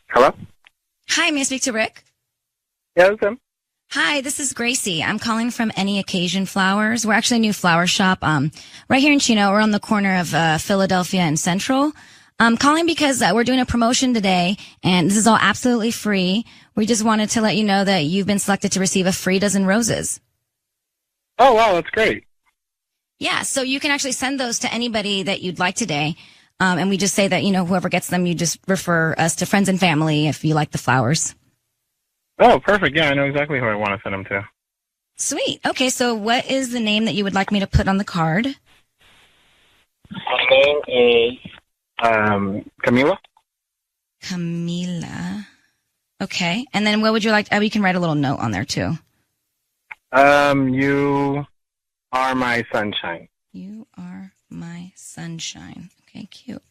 Hello? Hi, may I speak to Rick? Yeah, it's him. Hi, this is Gracie. I'm calling from Any Occasion Flowers. We're actually a new flower shop right here in Chino. We're on the corner of Philadelphia and Central. I'm calling because we're doing a promotion today, and this is all absolutely free. We just wanted to let you know that you've been selected to receive a free dozen roses. Oh, wow, that's great. Yeah, so you can actually send those to anybody that you'd like today. And we just say that, whoever gets them, you just refer us to friends and family if you like the flowers. Oh, perfect. Yeah, I know exactly who I want to send them to. Sweet. Okay, so what is the name that you would like me to put on the card? My name is Camila. Camila. Okay, and then what would you like? You can write a little note on there, too. You are my sunshine. You are my sunshine. Okay, cute.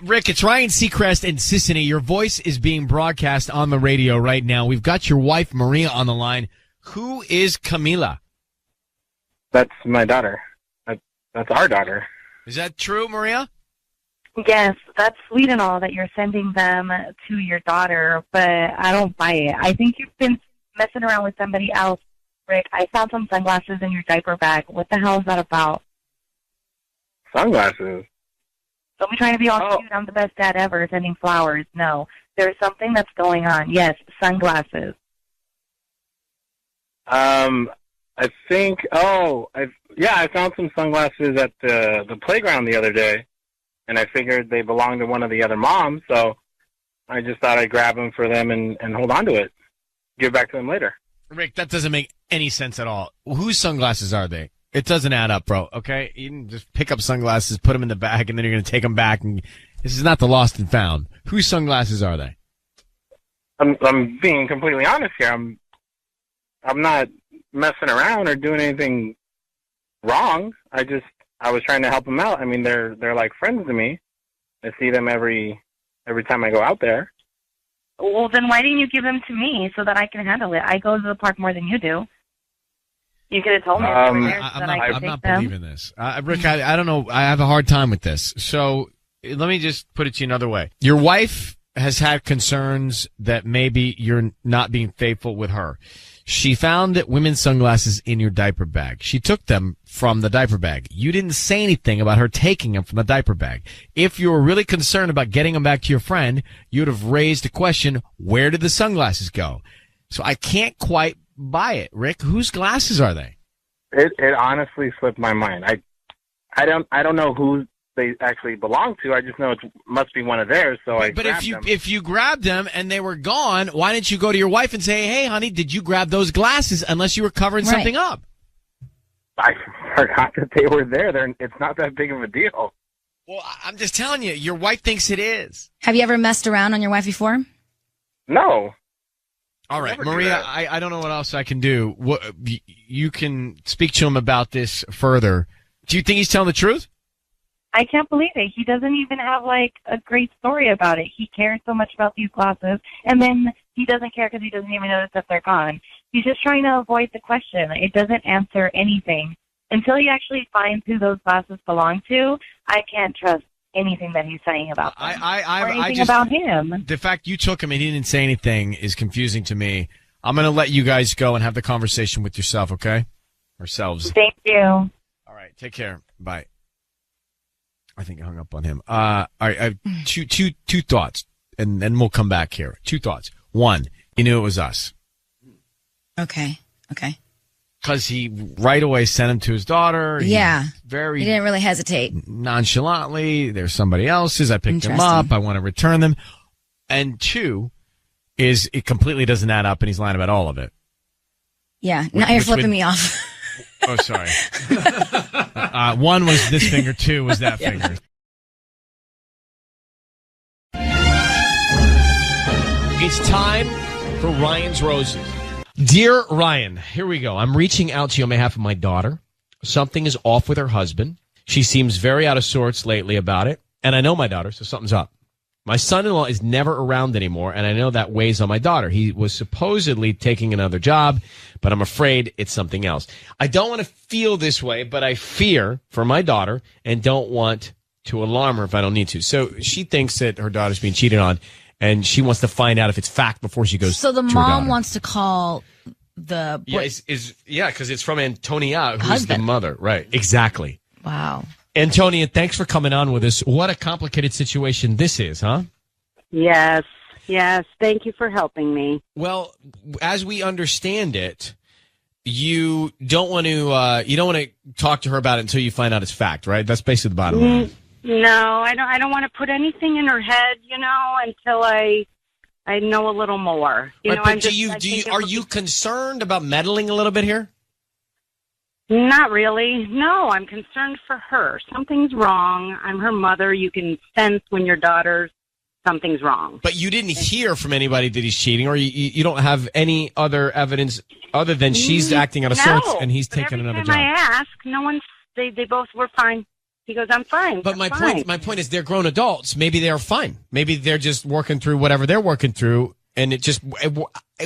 Rick, it's Ryan Seacrest and Sissany. Your voice is being broadcast on the radio right now. We've got your wife, Maria, on the line. Who is Camila? That's my daughter. That's our daughter. Is that true, Maria? Yes, that's sweet and all that you're sending them to your daughter, but I don't buy it. I think you've been messing around with somebody else, Rick. I found some sunglasses in your diaper bag. What the hell is that about? Sunglasses? Don't be trying to be all cute. I'm the best dad ever sending flowers. No, there's something that's going on. Yes, sunglasses. I think. I found some sunglasses at the playground the other day, and I figured they belonged to one of the other moms, so I just thought I'd grab them for them and hold on to it. Give it back to them later. Rick, that doesn't make any sense at all. Whose sunglasses are they? It doesn't add up, bro, okay? You can just pick up sunglasses, put them in the bag, and then you're going to take them back. And this is not the lost and found. Whose sunglasses are they? I'm being completely honest here. I'm not messing around or doing anything wrong. I was trying to help them out. I mean, they're like friends to me. I see them every time I go out there. Well, then why didn't you give them to me so that I can handle it? I go to the park more than you do. You could have told me. I'm not believing this. Rick, I don't know. I have a hard time with this. So let me just put it to you another way. Your wife has had concerns that maybe you're not being faithful with her. She found women's sunglasses in your diaper bag. She took them from the diaper bag. You didn't say anything about her taking them from the diaper bag. If you were really concerned about getting them back to your friend, you'd have raised the question, where did the sunglasses go? So I can't quite buy it. Rick, whose glasses are they? It honestly slipped my mind. I don't know who they actually belong to. I just know it must be one of theirs. So But if you grabbed them and they were gone, why didn't you go to your wife and say, "Hey, honey, did you grab those glasses?" Unless you were covering something up. I forgot that they were there. It's not that big of a deal. Well, I'm just telling you, your wife thinks it is. Have you ever messed around on your wife before? No. All right, Maria, I don't know what else I can do. You can speak to him about this further. Do you think he's telling the truth? I can't believe it. He doesn't even have, like, a great story about it. He cares so much about these glasses, and then he doesn't care because he doesn't even notice that they're gone. He's just trying to avoid the question. It doesn't answer anything. Until he actually finds who those glasses belong to, I can't trust anything that he's saying about them or anything about him. The fact you took him and he didn't say anything is confusing to me. I'm going to let you guys go and have the conversation with yourself, okay? Ourselves. Thank you. All right. Take care. Bye. I think I hung up on him. All right. I have two thoughts, and then we'll come back here. Two thoughts. One, he knew it was us. Okay. Because he right away sent him to his daughter. He didn't really hesitate. Nonchalantly, there's somebody else's. I picked them up. I want to return them. And two is it completely doesn't add up, and he's lying about all of it. Yeah, now you're flipping me off. Oh, sorry. One was this finger, two was that finger. It's time for Ryan's Roses. Dear Ryan, here we go. I'm reaching out to you on behalf of my daughter. Something is off with her husband. She seems very out of sorts lately about it. And I know my daughter, so something's up. My son-in-law is never around anymore, and I know that weighs on my daughter. He was supposedly taking another job, but I'm afraid it's something else. I don't want to feel this way, but I fear for my daughter and don't want to alarm her if I don't need to. So she thinks that her daughter's being cheated on, and she wants to find out if it's fact before she goes to her daughter. So the mom wants to call the boy. Yeah, because it's from Antonia, who's the mother. Right, exactly. Wow. Antonia, thanks for coming on with us. What a complicated situation this is, huh? Yes. Thank you for helping me. Well, as we understand it, you don't want to talk to her about it until you find out it's fact, right? That's basically the bottom line. No, I don't want to put anything in her head, until I know a little more. Are you concerned about meddling a little bit here? Not really. No, I'm concerned for her. Something's wrong. I'm her mother. You can sense when your daughter's something's wrong. But you didn't hear from anybody that he's cheating, or you don't have any other evidence other than she's acting out of sorts and he's taking another job. I ask, no one. They both were fine. He goes, I'm fine. But my point is, they're grown adults. Maybe they're fine. Maybe they're just working through whatever they're working through, and it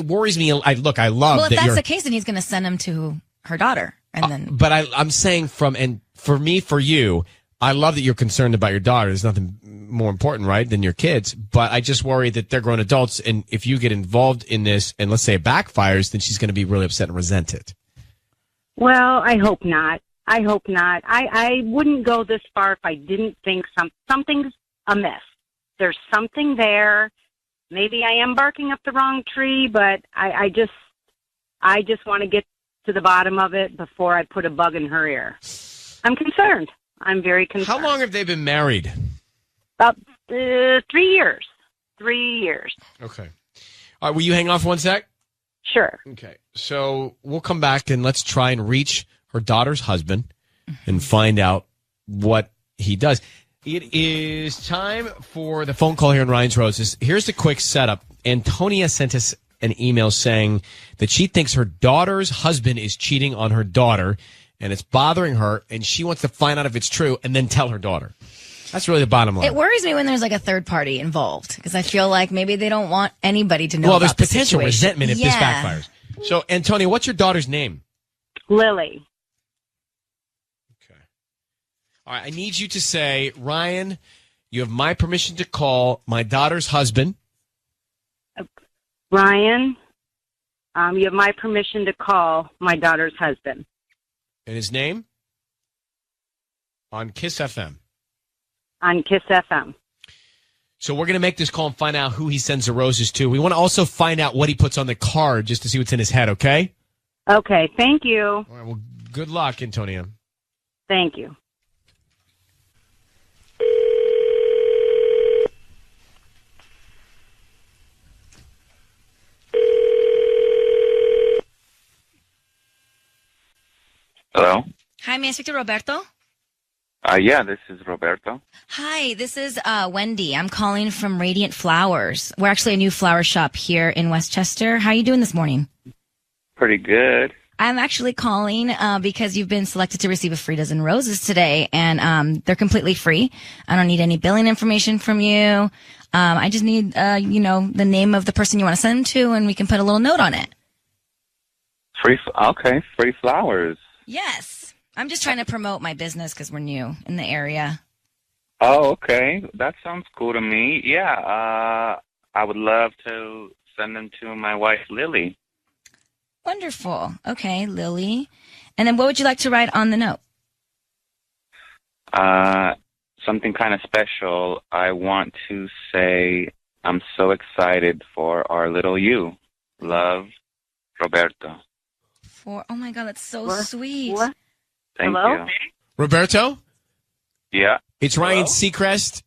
worries me. I love. Well, if that's the case, then he's going to send him to her daughter. And then, but I'm saying for you, I love that you're concerned about your daughter. There's nothing more important, right, than your kids. But I just worry that they're grown adults, and if you get involved in this, and let's say it backfires, then she's going to be really upset and resent it. Well, I hope not. I wouldn't go this far if I didn't think something's amiss. There's something there. Maybe I am barking up the wrong tree, but I just want to get to the bottom of it before I put a bug in her ear. I'm concerned. I'm very concerned. How long have they been married? About 3 years. 3 years. Okay. All right, will you hang off 1 sec? Sure. Okay. So we'll come back and let's try and reach her daughter's husband and find out what he does. It is time for the phone call here in Ryan's Roses. Here's the quick setup. Antonia sent us an email saying that she thinks her daughter's husband is cheating on her daughter, and it's bothering her, and she wants to find out if it's true and then tell her daughter. That's really the bottom line. It worries me when there's like a third party involved, because I feel like maybe they don't want anybody to know about the situation. Well, there's potential resentment if this backfires. So, Antonia, what's your daughter's name? Lily. Okay. All right, I need you to say, Ryan, you have my permission to call my daughter's husband. Ryan, you have my permission to call my daughter's husband. And his name? On Kiss FM. On Kiss FM. So we're going to make this call and find out who he sends the roses to. We want to also find out what he puts on the card just to see what's in his head, okay? Okay, thank you. All right, well, good luck, Antonia. Thank you. Hello? Hi, may I speak to Roberto? Yeah, this is Roberto. Hi, this is Wendy. I'm calling from Radiant Flowers. We're actually a new flower shop here in Westchester. How are you doing this morning? Pretty good. I'm actually calling because you've been selected to receive a free dozen roses today, and they're completely free. I don't need any billing information from you. I just need, the name of the person you want to send them to, and we can put a little note on it. Free flowers. Yes. I'm just trying to promote my business because we're new in the area. Oh, okay. That sounds cool to me. Yeah, I would love to send them to my wife, Lily. Wonderful. Okay, Lily. And then what would you like to write on the note? Something kind of special. I want to say I'm so excited for our little you. Love, Roberto. Oh my God, that's so sweet. Thank you. Roberto? Yeah. It's Ryan Seacrest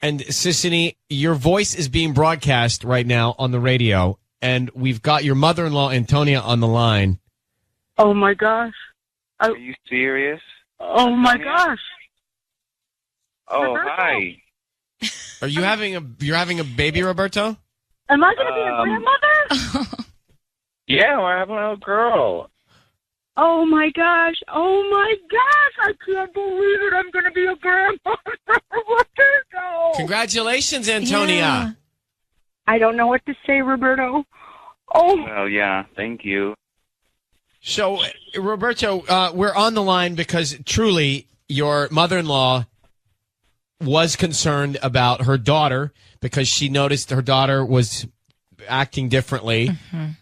and Sissany. Your voice is being broadcast right now on the radio, and we've got your mother-in-law, Antonia, on the line. Oh, my gosh. Are you serious? Oh, my gosh. Oh, Roberto? hi. Are you having a baby, Roberto? Am I going to be a grandmother? Yeah, we're having a little girl. Oh, my gosh. Oh, my gosh. I can't believe it. I'm going to be a grandmother. Roberto. Congratulations, Antonia. Yeah. I don't know what to say, Roberto. Oh. Well, yeah, thank you. So, Roberto, we're on the line because truly your mother-in-law was concerned about her daughter because she noticed her daughter was acting differently,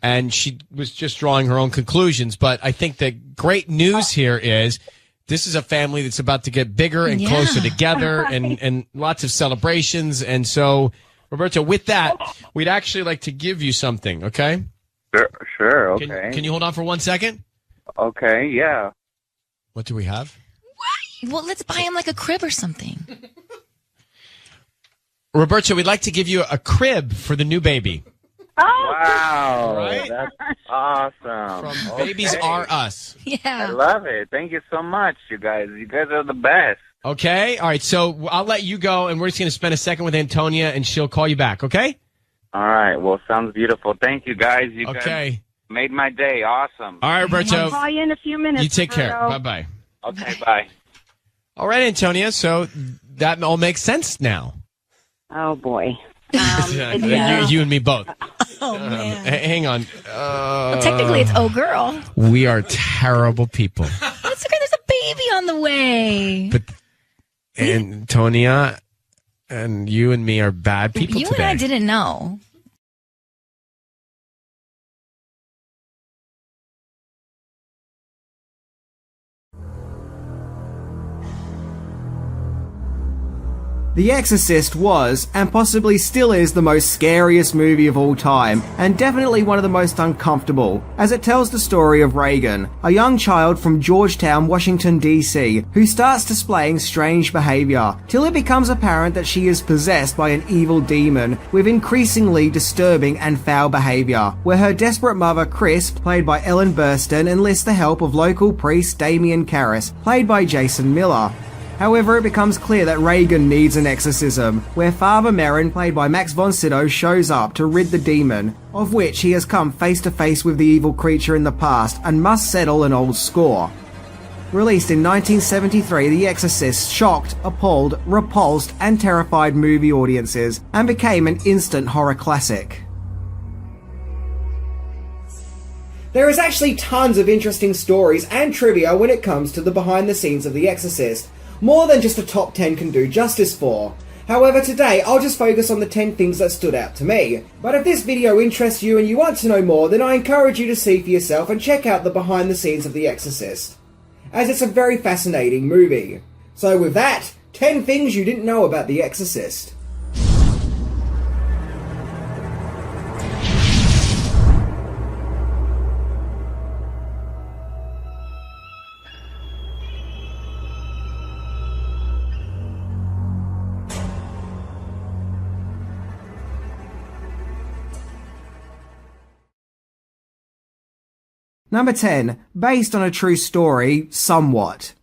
and she was just drawing her own conclusions. But I think the great news here is this is a family that's about to get bigger and closer together, and lots of celebrations. And so, Roberto, with that, we'd actually like to give you something, okay? Sure, okay. Can you hold on for 1 second? Okay, yeah. What do we have? Well, let's buy him like a crib or something. Roberto, we'd like to give you a crib for the new baby. Wow, Right? that's awesome. From Babies Are Us. Yeah. I love it. Thank you so much, you guys. You guys are the best. Okay, all right, so I'll let you go, and we're just going to spend a second with Antonia, and she'll call you back, okay? All right, well, sounds beautiful. Thank you, guys. You guys made my day. Awesome. All right, Roberto. I'll call you in a few minutes. You take care. Roberto. Bye-bye. Okay, bye. All right, Antonia, so that all makes sense now. Oh, boy. You and me both. Oh, man. Hang on. Well, technically, it's oh girl. We are terrible people. That's okay. There's a baby on the way. But Antonia and you and me are bad people You today. and I didn't know. The Exorcist was, and possibly still is, the most scariest movie of all time, and definitely one of the most uncomfortable, as it tells the story of Reagan, a young child from Georgetown, Washington DC, who starts displaying strange behavior, till it becomes apparent that she is possessed by an evil demon, with increasingly disturbing and foul behavior, where her desperate mother, Chris, played by Ellen Burstyn, enlists the help of local priest Damian Karras, played by Jason Miller. However, it becomes clear that Reagan needs an exorcism, where Father Merrin, played by Max von Sydow, shows up to rid the demon, of which he has come face to face with the evil creature in the past and must settle an old score. Released in 1973, The Exorcist shocked, appalled, repulsed, and terrified movie audiences, and became an instant horror classic. There is actually tons of interesting stories and trivia when it comes to the behind the scenes of The Exorcist, more than just a top 10 can do justice for. However, today I'll just focus on the 10 things that stood out to me. But if this video interests you and you want to know more, then I encourage you to see for yourself and check out the behind the scenes of The Exorcist, as it's a very fascinating movie. So with that, 10 things you didn't know about The Exorcist. Number 10. Based on a true story, somewhat.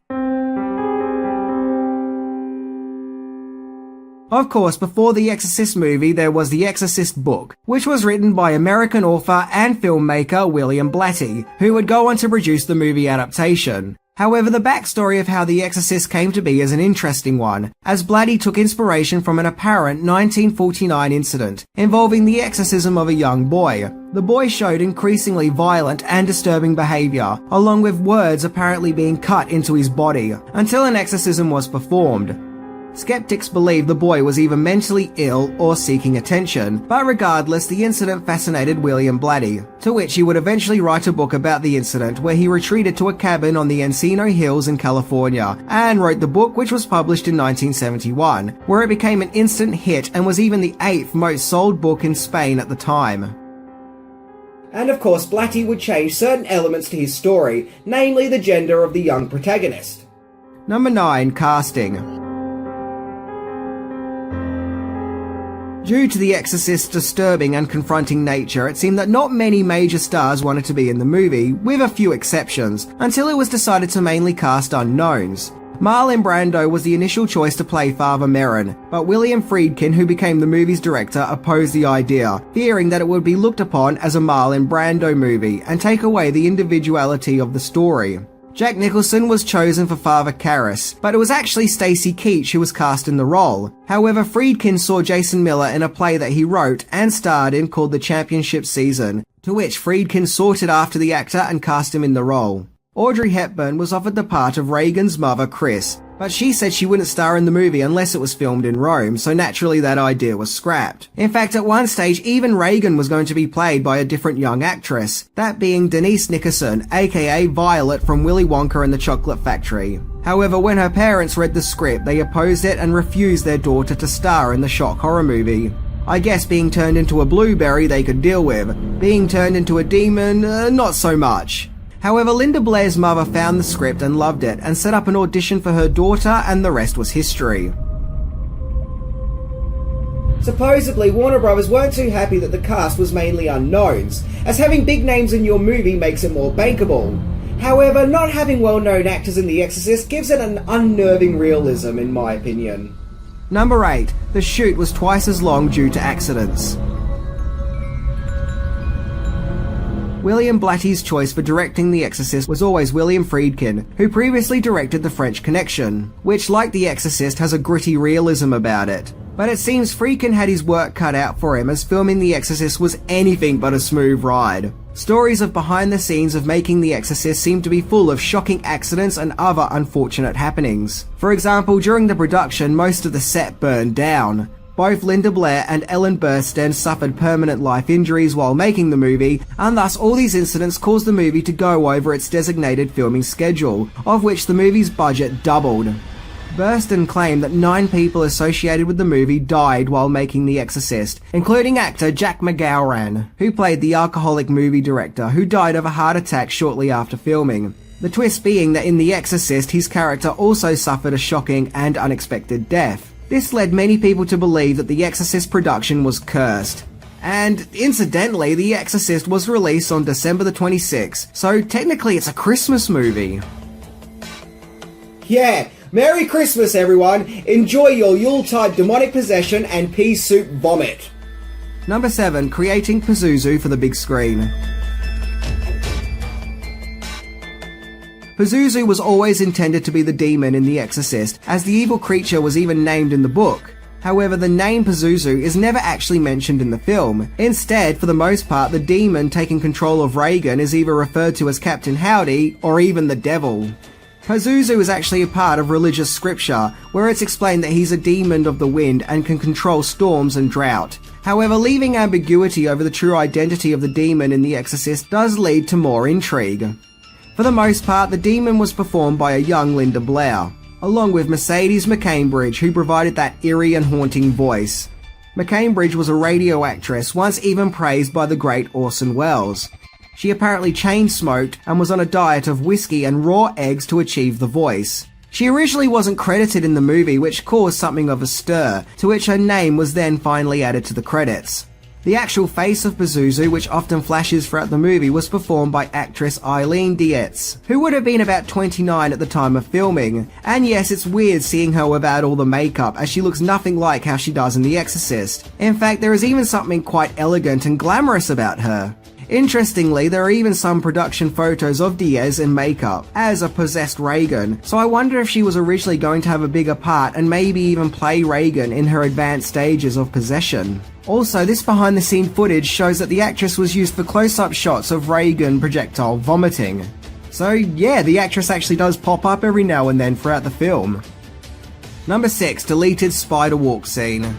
Of course, before the Exorcist movie, there was the Exorcist book, which was written by American author and filmmaker William Blatty, who would go on to produce the movie adaptation. However, the backstory of how The Exorcist came to be is an interesting one, as Blatty took inspiration from an apparent 1949 incident involving the exorcism of a young boy. The boy showed increasingly violent and disturbing behavior, along with words apparently being cut into his body, until an exorcism was performed. Skeptics believe the boy was either mentally ill or seeking attention, but regardless, the incident fascinated William Blatty, to which he would eventually write a book about the incident where he retreated to a cabin on the Encino Hills in California, and wrote the book, which was published in 1971, where it became an instant hit and was even the 8th most sold book in Spain at the time. And of course, Blatty would change certain elements to his story, namely the gender of the young protagonist. Number 9. Casting. Due to The Exorcist's disturbing and confronting nature, it seemed that not many major stars wanted to be in the movie, with a few exceptions, until it was decided to mainly cast unknowns. Marlon Brando was the initial choice to play Father Merrin, but William Friedkin, who became the movie's director, opposed the idea, fearing that it would be looked upon as a Marlon Brando movie and take away the individuality of the story. Jack Nicholson was chosen for Father Karras, but it was actually Stacy Keach who was cast in the role. However, Friedkin saw Jason Miller in a play that he wrote and starred in called The Championship Season, to which Friedkin sought after the actor and cast him in the role. Audrey Hepburn was offered the part of Reagan's mother, Chris, but she said she wouldn't star in the movie unless it was filmed in Rome, so naturally that idea was scrapped. In fact, at one stage, even Reagan was going to be played by a different young actress, that being Denise Nickerson, aka Violet from Willy Wonka and the Chocolate Factory. However, when her parents read the script, they opposed it and refused their daughter to star in the shock horror movie. I guess being turned into a blueberry they could deal with, being turned into a demon, not so much. However, Linda Blair's mother found the script and loved it and set up an audition for her daughter, and the rest was history. Supposedly, Warner Brothers weren't too happy that the cast was mainly unknowns, as having big names in your movie makes it more bankable. However, not having well-known actors in The Exorcist gives it an unnerving realism, in my opinion. Number 8. The shoot was twice as long due to accidents. William Blatty's choice for directing The Exorcist was always William Friedkin, who previously directed The French Connection, which, like The Exorcist, has a gritty realism about it. But it seems Friedkin had his work cut out for him, as filming The Exorcist was anything but a smooth ride. Stories of behind the scenes of making The Exorcist seem to be full of shocking accidents and other unfortunate happenings. For example, during the production, most of the set burned down. Both Linda Blair and Ellen Burstyn suffered permanent life injuries while making the movie, and thus all these incidents caused the movie to go over its designated filming schedule, of which the movie's budget doubled. Burstyn claimed that 9 people associated with the movie died while making The Exorcist, including actor Jack McGowran, who played the alcoholic movie director who died of a heart attack shortly after filming. The twist being that in The Exorcist, his character also suffered a shocking and unexpected death. This led many people to believe that The Exorcist production was cursed. And incidentally, The Exorcist was released on December the 26th, so technically it's a Christmas movie. Yeah, Merry Christmas everyone! Enjoy your Yuletide demonic possession and pea soup vomit! Number 7. Creating Pazuzu for the big screen. Pazuzu was always intended to be the demon in The Exorcist, as the evil creature was even named in the book. However, the name Pazuzu is never actually mentioned in the film. Instead, for the most part, the demon taking control of Reagan is either referred to as Captain Howdy or even the devil. Pazuzu is actually a part of religious scripture, where it's explained that he's a demon of the wind and can control storms and drought. However, leaving ambiguity over the true identity of the demon in The Exorcist does lead to more intrigue. For the most part, the demon was performed by a young Linda Blair, along with Mercedes McCambridge, who provided that eerie and haunting voice. McCambridge was a radio actress, once even praised by the great Orson Welles. She apparently chain-smoked and was on a diet of whiskey and raw eggs to achieve the voice. She originally wasn't credited in the movie, which caused something of a stir, to which her name was then finally added to the credits. The actual face of Pazuzu, which often flashes throughout the movie, was performed by actress Eileen Dietz, who would have been about 29 at the time of filming. And yes, it's weird seeing her without all the makeup, as she looks nothing like how she does in The Exorcist. In fact, there is even something quite elegant and glamorous about her. Interestingly, there are even some production photos of Diaz in makeup as a possessed Reagan, so I wonder if she was originally going to have a bigger part and maybe even play Reagan in her advanced stages of possession. Also, this behind the scene footage shows that the actress was used for close-up shots of Reagan projectile vomiting. So yeah, the actress actually does pop up every now and then throughout the film. Number 6. Deleted spider walk scene.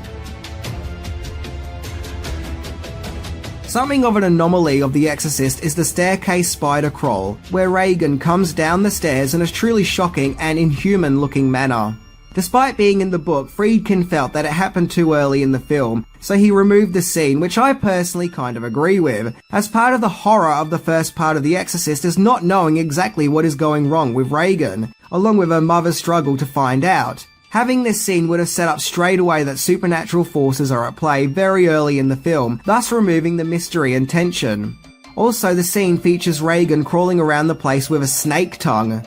Something of an anomaly of The Exorcist is the staircase spider crawl, where Reagan comes down the stairs in a truly shocking and inhuman looking manner. Despite being in the book, Friedkin felt that it happened too early in the film, so he removed the scene, which I personally kind of agree with, as part of the horror of the first part of The Exorcist is not knowing exactly what is going wrong with Reagan, along with her mother's struggle to find out. Having this scene would have set up straight away that supernatural forces are at play very early in the film, thus removing the mystery and tension. Also, the scene features Reagan crawling around the place with a snake tongue.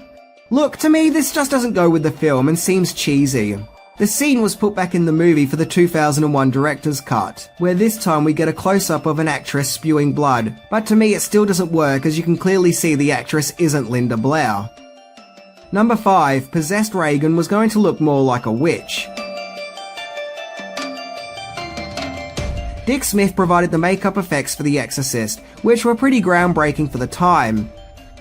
Look, to me this just doesn't go with the film and seems cheesy. The scene was put back in the movie for the 2001 director's cut, where this time we get a close-up of an actress spewing blood, but to me it still doesn't work as you can clearly see the actress isn't Linda Blair. Number 5. Possessed Reagan was going to look more like a witch. Dick Smith provided the makeup effects for The Exorcist, which were pretty groundbreaking for the time.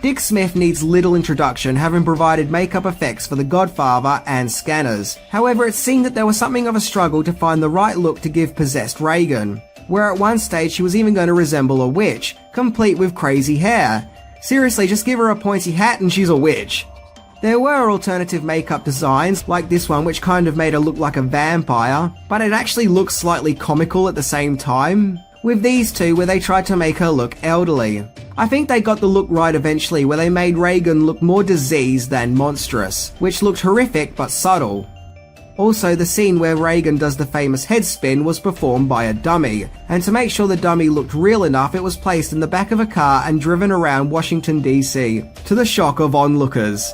Dick Smith needs little introduction, having provided makeup effects for The Godfather and Scanners. However, it seemed that there was something of a struggle to find the right look to give possessed Reagan, where at one stage she was even going to resemble a witch, complete with crazy hair. Seriously, just give her a pointy hat and she's a witch. There were alternative makeup designs, like this one which kind of made her look like a vampire, but it actually looks slightly comical at the same time. With these two, where they tried to make her look elderly. I think they got the look right eventually, where they made Reagan look more diseased than monstrous, which looked horrific but subtle. Also, the scene where Reagan does the famous head spin was performed by a dummy, and to make sure the dummy looked real enough, it was placed in the back of a car and driven around Washington DC, to the shock of onlookers.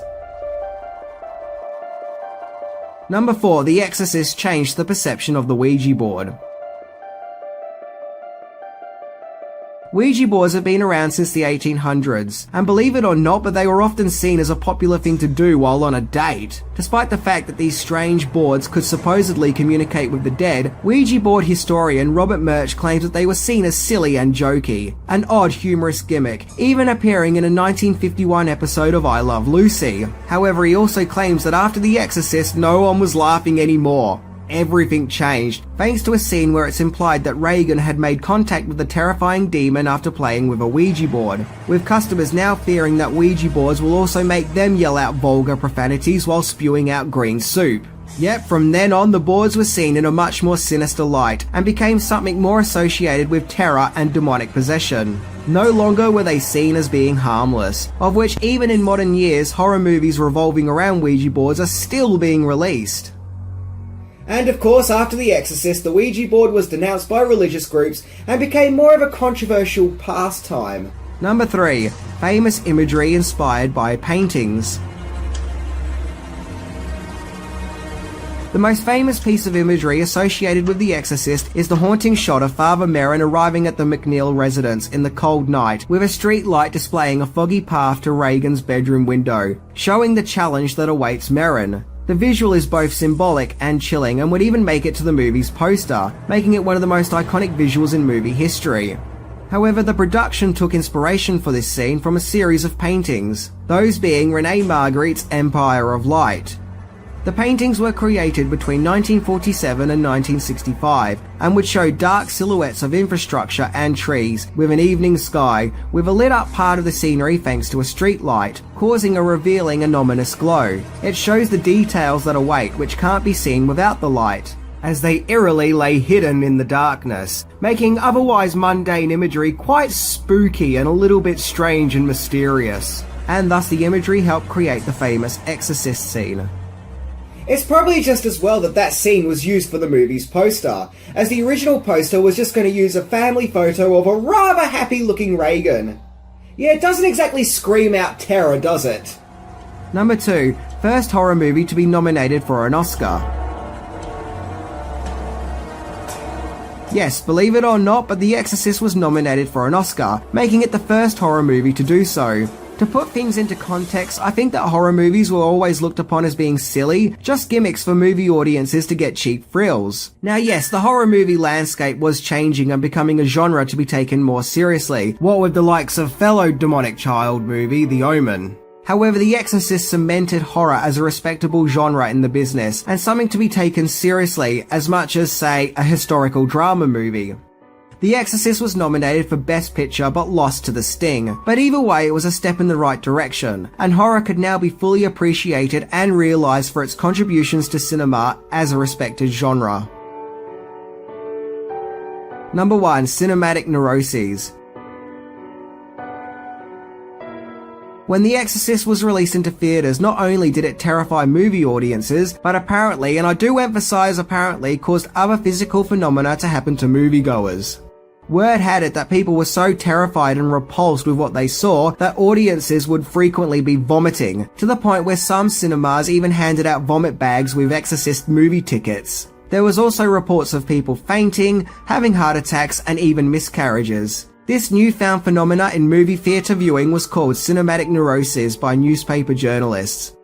Number 4. The Exorcist changed the perception of the Ouija board. Ouija boards have been around since the 1800s, and believe it or not, but they were often seen as a popular thing to do while on a date. Despite the fact that these strange boards could supposedly communicate with the dead, Ouija board historian Robert Murch claims that they were seen as silly and jokey, an odd humorous gimmick, even appearing in a 1951 episode of I Love Lucy. However, he also claims that after The Exorcist, no one was laughing anymore. Everything changed, thanks to a scene where it's implied that Reagan had made contact with the terrifying demon after playing with a Ouija board, with customers now fearing that Ouija boards will also make them yell out vulgar profanities while spewing out green soup. Yet, from then on, the boards were seen in a much more sinister light, and became something more associated with terror and demonic possession. No longer were they seen as being harmless, of which even in modern years, horror movies revolving around Ouija boards are still being released. And of course, after The Exorcist, the Ouija board was denounced by religious groups and became more of a controversial pastime. Number 3. Famous imagery inspired by paintings. The most famous piece of imagery associated with The Exorcist is the haunting shot of Father Merrin arriving at the McNeil residence in the cold night, with a street light displaying a foggy path to Reagan's bedroom window, showing the challenge that awaits Merrin. The visual is both symbolic and chilling, and would even make it to the movie's poster, making it one of the most iconic visuals in movie history. However, the production took inspiration for this scene from a series of paintings, those being René Magritte's Empire of Light. The paintings were created between 1947 and 1965, and would show dark silhouettes of infrastructure and trees, with an evening sky, with a lit up part of the scenery thanks to a street light, causing a revealing and ominous glow. It shows the details that await, which can't be seen without the light, as they eerily lay hidden in the darkness, making otherwise mundane imagery quite spooky and a little bit strange and mysterious. And thus the imagery helped create the famous Exorcist scene. It's probably just as well that that scene was used for the movie's poster, as the original poster was just going to use a family photo of a rather happy-looking Reagan. Yeah, it doesn't exactly scream out terror, does it? Number 2. First horror movie to be nominated for an Oscar. Yes, believe it or not, but The Exorcist was nominated for an Oscar, making it the first horror movie to do so. To put things into context, I think that horror movies were always looked upon as being silly, just gimmicks for movie audiences to get cheap thrills. Now yes, the horror movie landscape was changing and becoming a genre to be taken more seriously, what with the likes of fellow demonic child movie, The Omen. However, The Exorcist cemented horror as a respectable genre in the business, and something to be taken seriously as much as, say, a historical drama movie. The Exorcist was nominated for Best Picture but lost to The Sting, but either way it was a step in the right direction, and horror could now be fully appreciated and realised for its contributions to cinema as a respected genre. Number 1. Cinematic Neuroses. When The Exorcist was released into theatres, not only did it terrify movie audiences, but apparently, and I do emphasise apparently, caused other physical phenomena to happen to moviegoers. Word had it that people were so terrified and repulsed with what they saw that audiences would frequently be vomiting, to the point where some cinemas even handed out vomit bags with Exorcist movie tickets. There was also reports of people fainting, having heart attacks, and even miscarriages. This newfound phenomena in movie theatre viewing was called cinematic neuroses by newspaper journalists.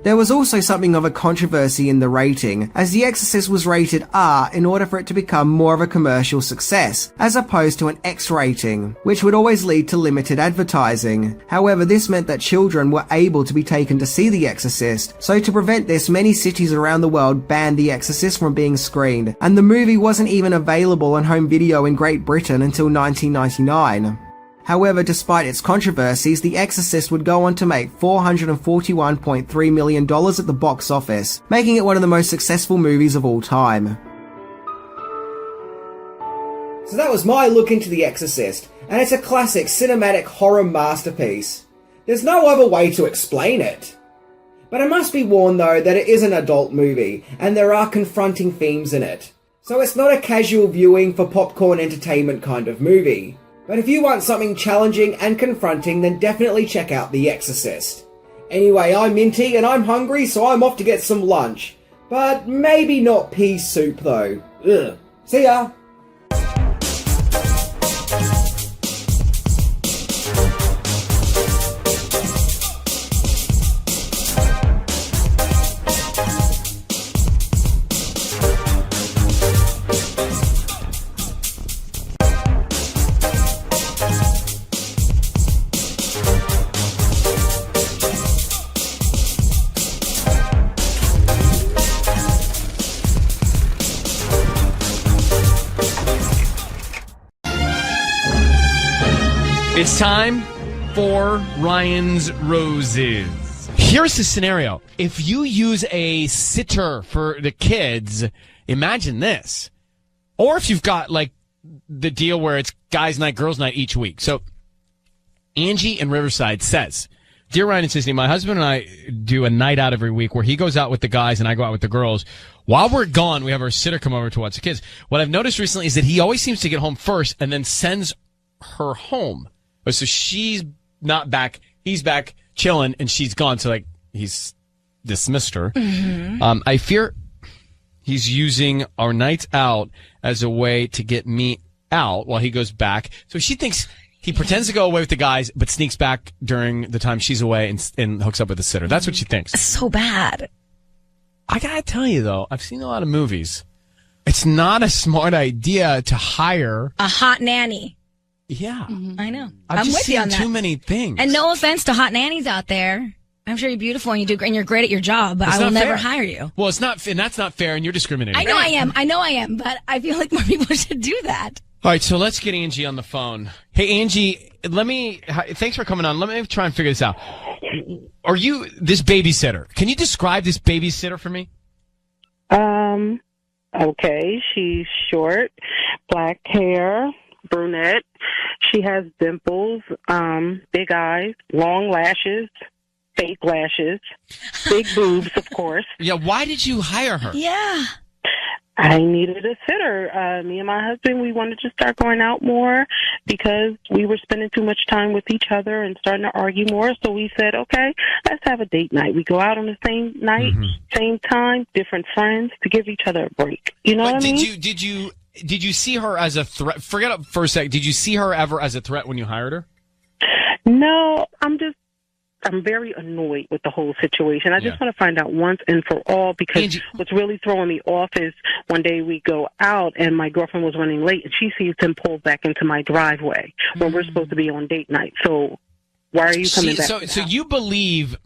There was also something of a controversy in the rating, as The Exorcist was rated R in order for it to become more of a commercial success, as opposed to an X rating, which would always lead to limited advertising. However, this meant that children were able to be taken to see The Exorcist, so to prevent this, many cities around the world banned The Exorcist from being screened, and the movie wasn't even available on home video in Great Britain until 1999. However, despite its controversies, The Exorcist would go on to make $441.3 million at the box office, making it one of the most successful movies of all time. So that was my look into The Exorcist, and it's a classic cinematic horror masterpiece. There's no other way to explain it. But I must be warned though that it is an adult movie, and there are confronting themes in it. So it's not a casual viewing for popcorn entertainment kind of movie. But if you want something challenging and confronting, then definitely check out The Exorcist. Anyway, I'm Minty and I'm hungry, so I'm off to get some lunch. But maybe not pea soup though. Ugh. See ya! It's time for Ryan's Roses. Here's the scenario. If you use a sitter for the kids, imagine this. Or if you've got, like, the deal where it's guys' night, girls' night each week. So, Angie in Riverside says, Dear Ryan and Sisney, my husband and I do a night out every week where he goes out with the guys and I go out with the girls. While we're gone, we have our sitter come over to watch the kids. What I've noticed recently is that he always seems to get home first and then sends her home. So she's not back, he's back chilling, and she's gone. So, like, he's dismissed her. Mm-hmm. I fear he's using our nights out as a way to get me out while he goes back. So she thinks he pretends to go away with the guys, but sneaks back during the time she's away and hooks up with the sitter. That's what she thinks. So bad. I gotta tell you, though, I've seen a lot of movies. It's not a smart idea to hire a hot nanny. Yeah. Mm-hmm. I know. I'm just with you seeing on that. too many things. And no offense to hot nannies out there. I'm sure you're beautiful and you're great at your job, but I will never hire you. Well, it's not, and that's not fair, and you're discriminating. I know I am, but I feel like more people should do that. All right, so let's get Angie on the phone. Hey, Angie, thanks for coming on. Let me try and figure this out. Are you this babysitter? Can you describe this babysitter for me? Okay, she's short, black hair, brunette. She has dimples, big eyes, long lashes, fake lashes, big boobs, of course. Yeah, why did you hire her? Yeah. I needed a sitter. Me and my husband, we wanted to start going out more because we were spending too much time with each other and starting to argue more. So we said, okay, let's have a date night. We go out on the same night, same time, different friends to give each other a break. You know what I mean? did you see her as a threat? Forget it for a sec. Did you see her ever as a threat when you hired her? No, I'm very annoyed with the whole situation. I just want to find out once and for all, because what's really throwing me off is one day we go out and my girlfriend was running late and she sees him pull back into my driveway when we're supposed to be on date night. So why are you coming back? So you believe,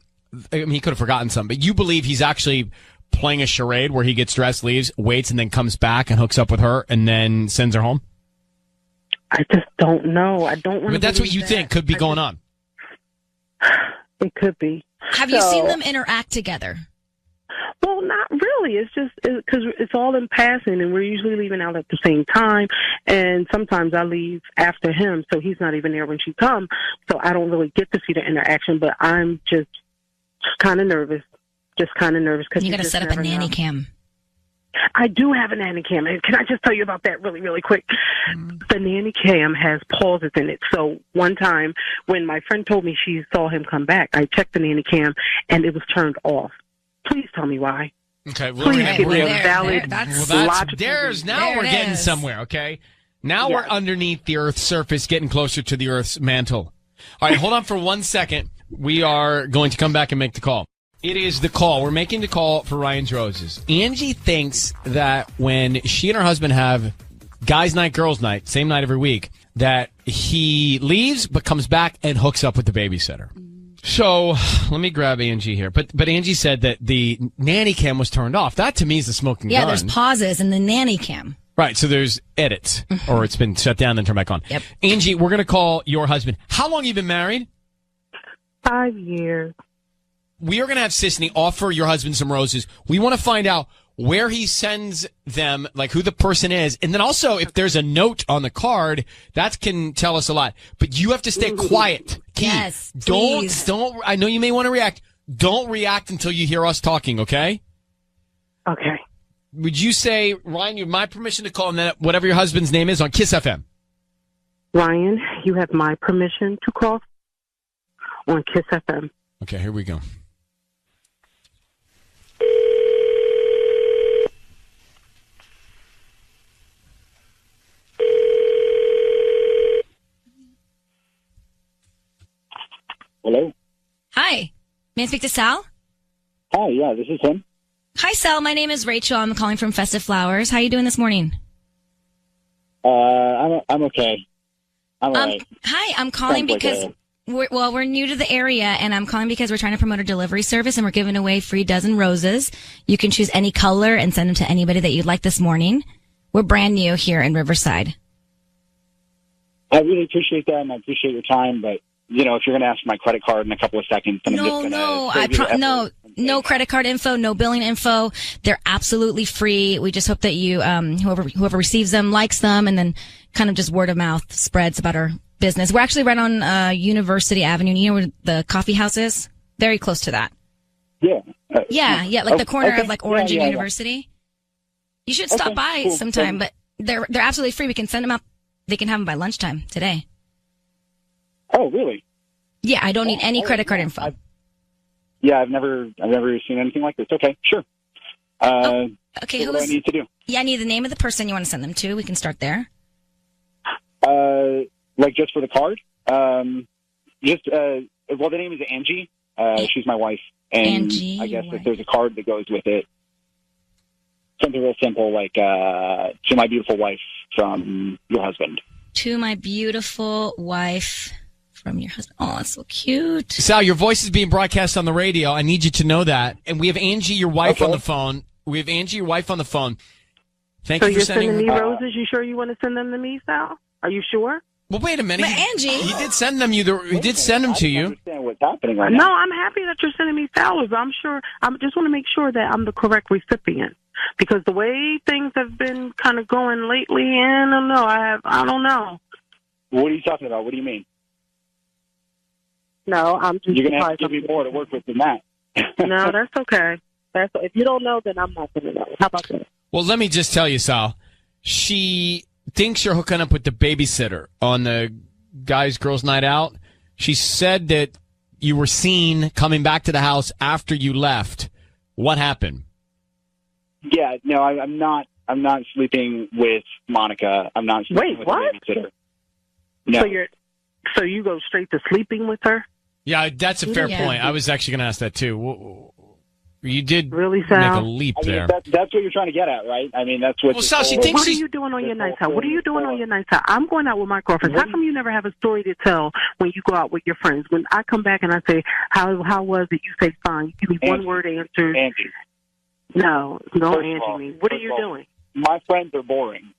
I mean, he could have forgotten something, but you believe he's actually playing a charade where he gets dressed, leaves, waits, and then comes back and hooks up with her and then sends her home? I just don't know. I don't want to. But that's what you think could be going on. It could be. Have you seen them interact together? Well, not really. It's just because it's all in passing, and we're usually leaving out at the same time. And sometimes I leave after him, so he's not even there when she comes. So I don't really get to see the interaction. But I'm just kind of nervous. Just kind of nervous because you got to set up a nanny cam. I do have a nanny cam. And can I just tell you about that really, really quick? The nanny cam has pauses in it. So one time when my friend told me she saw him come back, I checked the nanny cam and it was turned off. Please tell me why. Okay, well, please give me a valid, logical reason. Now we're getting somewhere, okay? Now we're underneath the Earth's surface, getting closer to the Earth's mantle. All right, hold on for 1 second. We are going to come back and make the call. It is the call. We're making the call for Ryan's Roses. Angie thinks that when she and her husband have guys' night, girls' night, same night every week, that he leaves but comes back and hooks up with the babysitter. So let me grab Angie here. But Angie said that the nanny cam was turned off. That to me is the smoking gun. Yeah, there's pauses in the nanny cam. Right, so there's edits, or it's been shut down and turned back on. Yep. Angie, we're going to call your husband. How long have you been married? 5 years. We are going to have Sisney offer your husband some roses. We want to find out where he sends them, like who the person is. And then also, if there's a note on the card, that can tell us a lot. But you have to stay quiet. Key. Yes, please. Don't, I know you may want to react. Don't react until you hear us talking, okay? Okay. Would you say, Ryan, you have my permission to call him that, whatever your husband's name is, on Kiss FM? Ryan, you have my permission to call on Kiss FM. Okay, here we go. Hello? Hi. May I speak to Sal? Hi, yeah, this is him. Hi, Sal. My name is Rachel. I'm calling from Festive Flowers. How are you doing this morning? I'm okay. I'm all right. Hi, I'm calling because we're new to the area, and I'm calling because we're trying to promote a delivery service, and we're giving away free dozen roses. You can choose any color and send them to anybody that you'd like this morning. We're brand new here in Riverside. I really appreciate that, and I appreciate your time, but you know, if you're going to ask for my credit card in a couple of seconds, then I'm just going to no credit card info, no billing info. They're absolutely free. We just hope that you, whoever receives them likes them, and then kind of just word of mouth spreads about our business. We're actually right on University Avenue. You know where the coffee house is? Very close to that. Yeah. Yeah, like the corner okay. of like Orange and Yeah. University. You should stop by cool. sometime, but they're absolutely free. We can send them out. They can have them by lunchtime today. Oh, really? Yeah, I don't need any credit card info. I've never seen anything like this. Okay, sure. Okay, what do I need to do? Yeah, I need the name of the person you want to send them to. We can start there. Like just for the card? Well, the name is Angie. She's my wife, and Angie, I guess if there's a card that goes with it, something real simple like to my beautiful wife from your husband. To my beautiful wife from your husband. Oh, that's so cute. Sal, your voice is being broadcast on the radio. I need you to know that. And we have Angie, your wife, on the phone. Thank you for sending me roses. You sure you want to send them to me, Sal? Are you sure? Well, wait a minute. But Angie, he did send them. He did send them to you. Understand what's happening right No, now? I'm happy that you're sending me flowers. I'm sure. I just want to make sure that I'm the correct recipient, because the way things have been kind of going lately, I don't know. I don't know. What are you talking about? What do you mean? No, I'm just. You're going to have to give me more to work with than that. No, that's okay. If you don't know, then I'm not going to know. How about that? Well, let me just tell you, Sal. She thinks you're hooking up with the babysitter on the guys' girls' night out. She said that you were seen coming back to the house after you left. What happened? Yeah, no, I'm not I'm not sleeping with Monica. I'm not sleeping with what? a babysitter. No. So you go straight to sleeping with her? Yeah, that's a fair point. I was actually going to ask that too. You did really, make Sal? a leap I mean, there. That's what you're trying to get at, right? I mean, that's what. Well, Sal, she thinks what are you doing on your nights out? What are you doing on your nights out? I'm going out with my girlfriends. How come you never have a story to tell when you go out with your friends? When I come back and I say, how was it? You say, fine. You give me one word answer. Angie. No, First of Angie all- me. What are first you of all, doing? My friends are boring.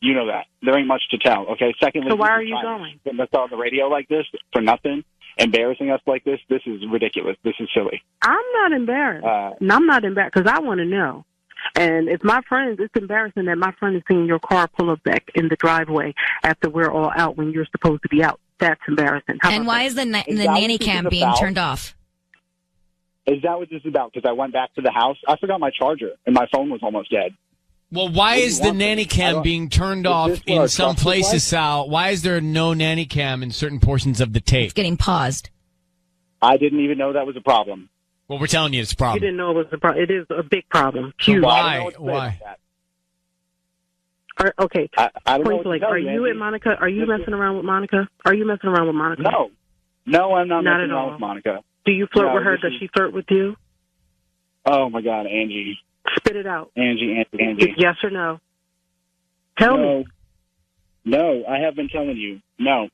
You know that. There ain't much to tell, okay? Secondly, So why this are is you fine. going? Putting us on the radio like this for nothing, embarrassing us like this is ridiculous. This is silly. I'm not embarrassed. And I'm not embarrassed because I want to know. And if my friends, it's embarrassing that my friend is seeing your car pull up back in the driveway after we're all out when you're supposed to be out. That's embarrassing. How And about why that? is the Is that nanny what this cam is being about? turned off? Is that what this is about? Because I went back to the house. I forgot my charger, and my phone was almost dead. Well, why What do is you the want from nanny me? I cam don't- being turned Is off this what in our some trust is places, like? Sal? Why is there no nanny cam in certain portions of the tape? It's getting paused. I didn't even know that was a problem. Well, we're telling you it's a You problem. didn't know it was a problem. It is a big problem. So Huge. why? Why? Okay. I don't know Point what to blank. tell Are you, you Angie. and Monica? Are you messing around with Monica? Are you messing around with Monica? No, I'm not Not messing at around all. with Monica. Do you flirt No, with her? this Does is- she flirt with you? Oh my God, Angie, Spit it out. Angie. Yes or no? Tell no. me. No, I have been telling you. No.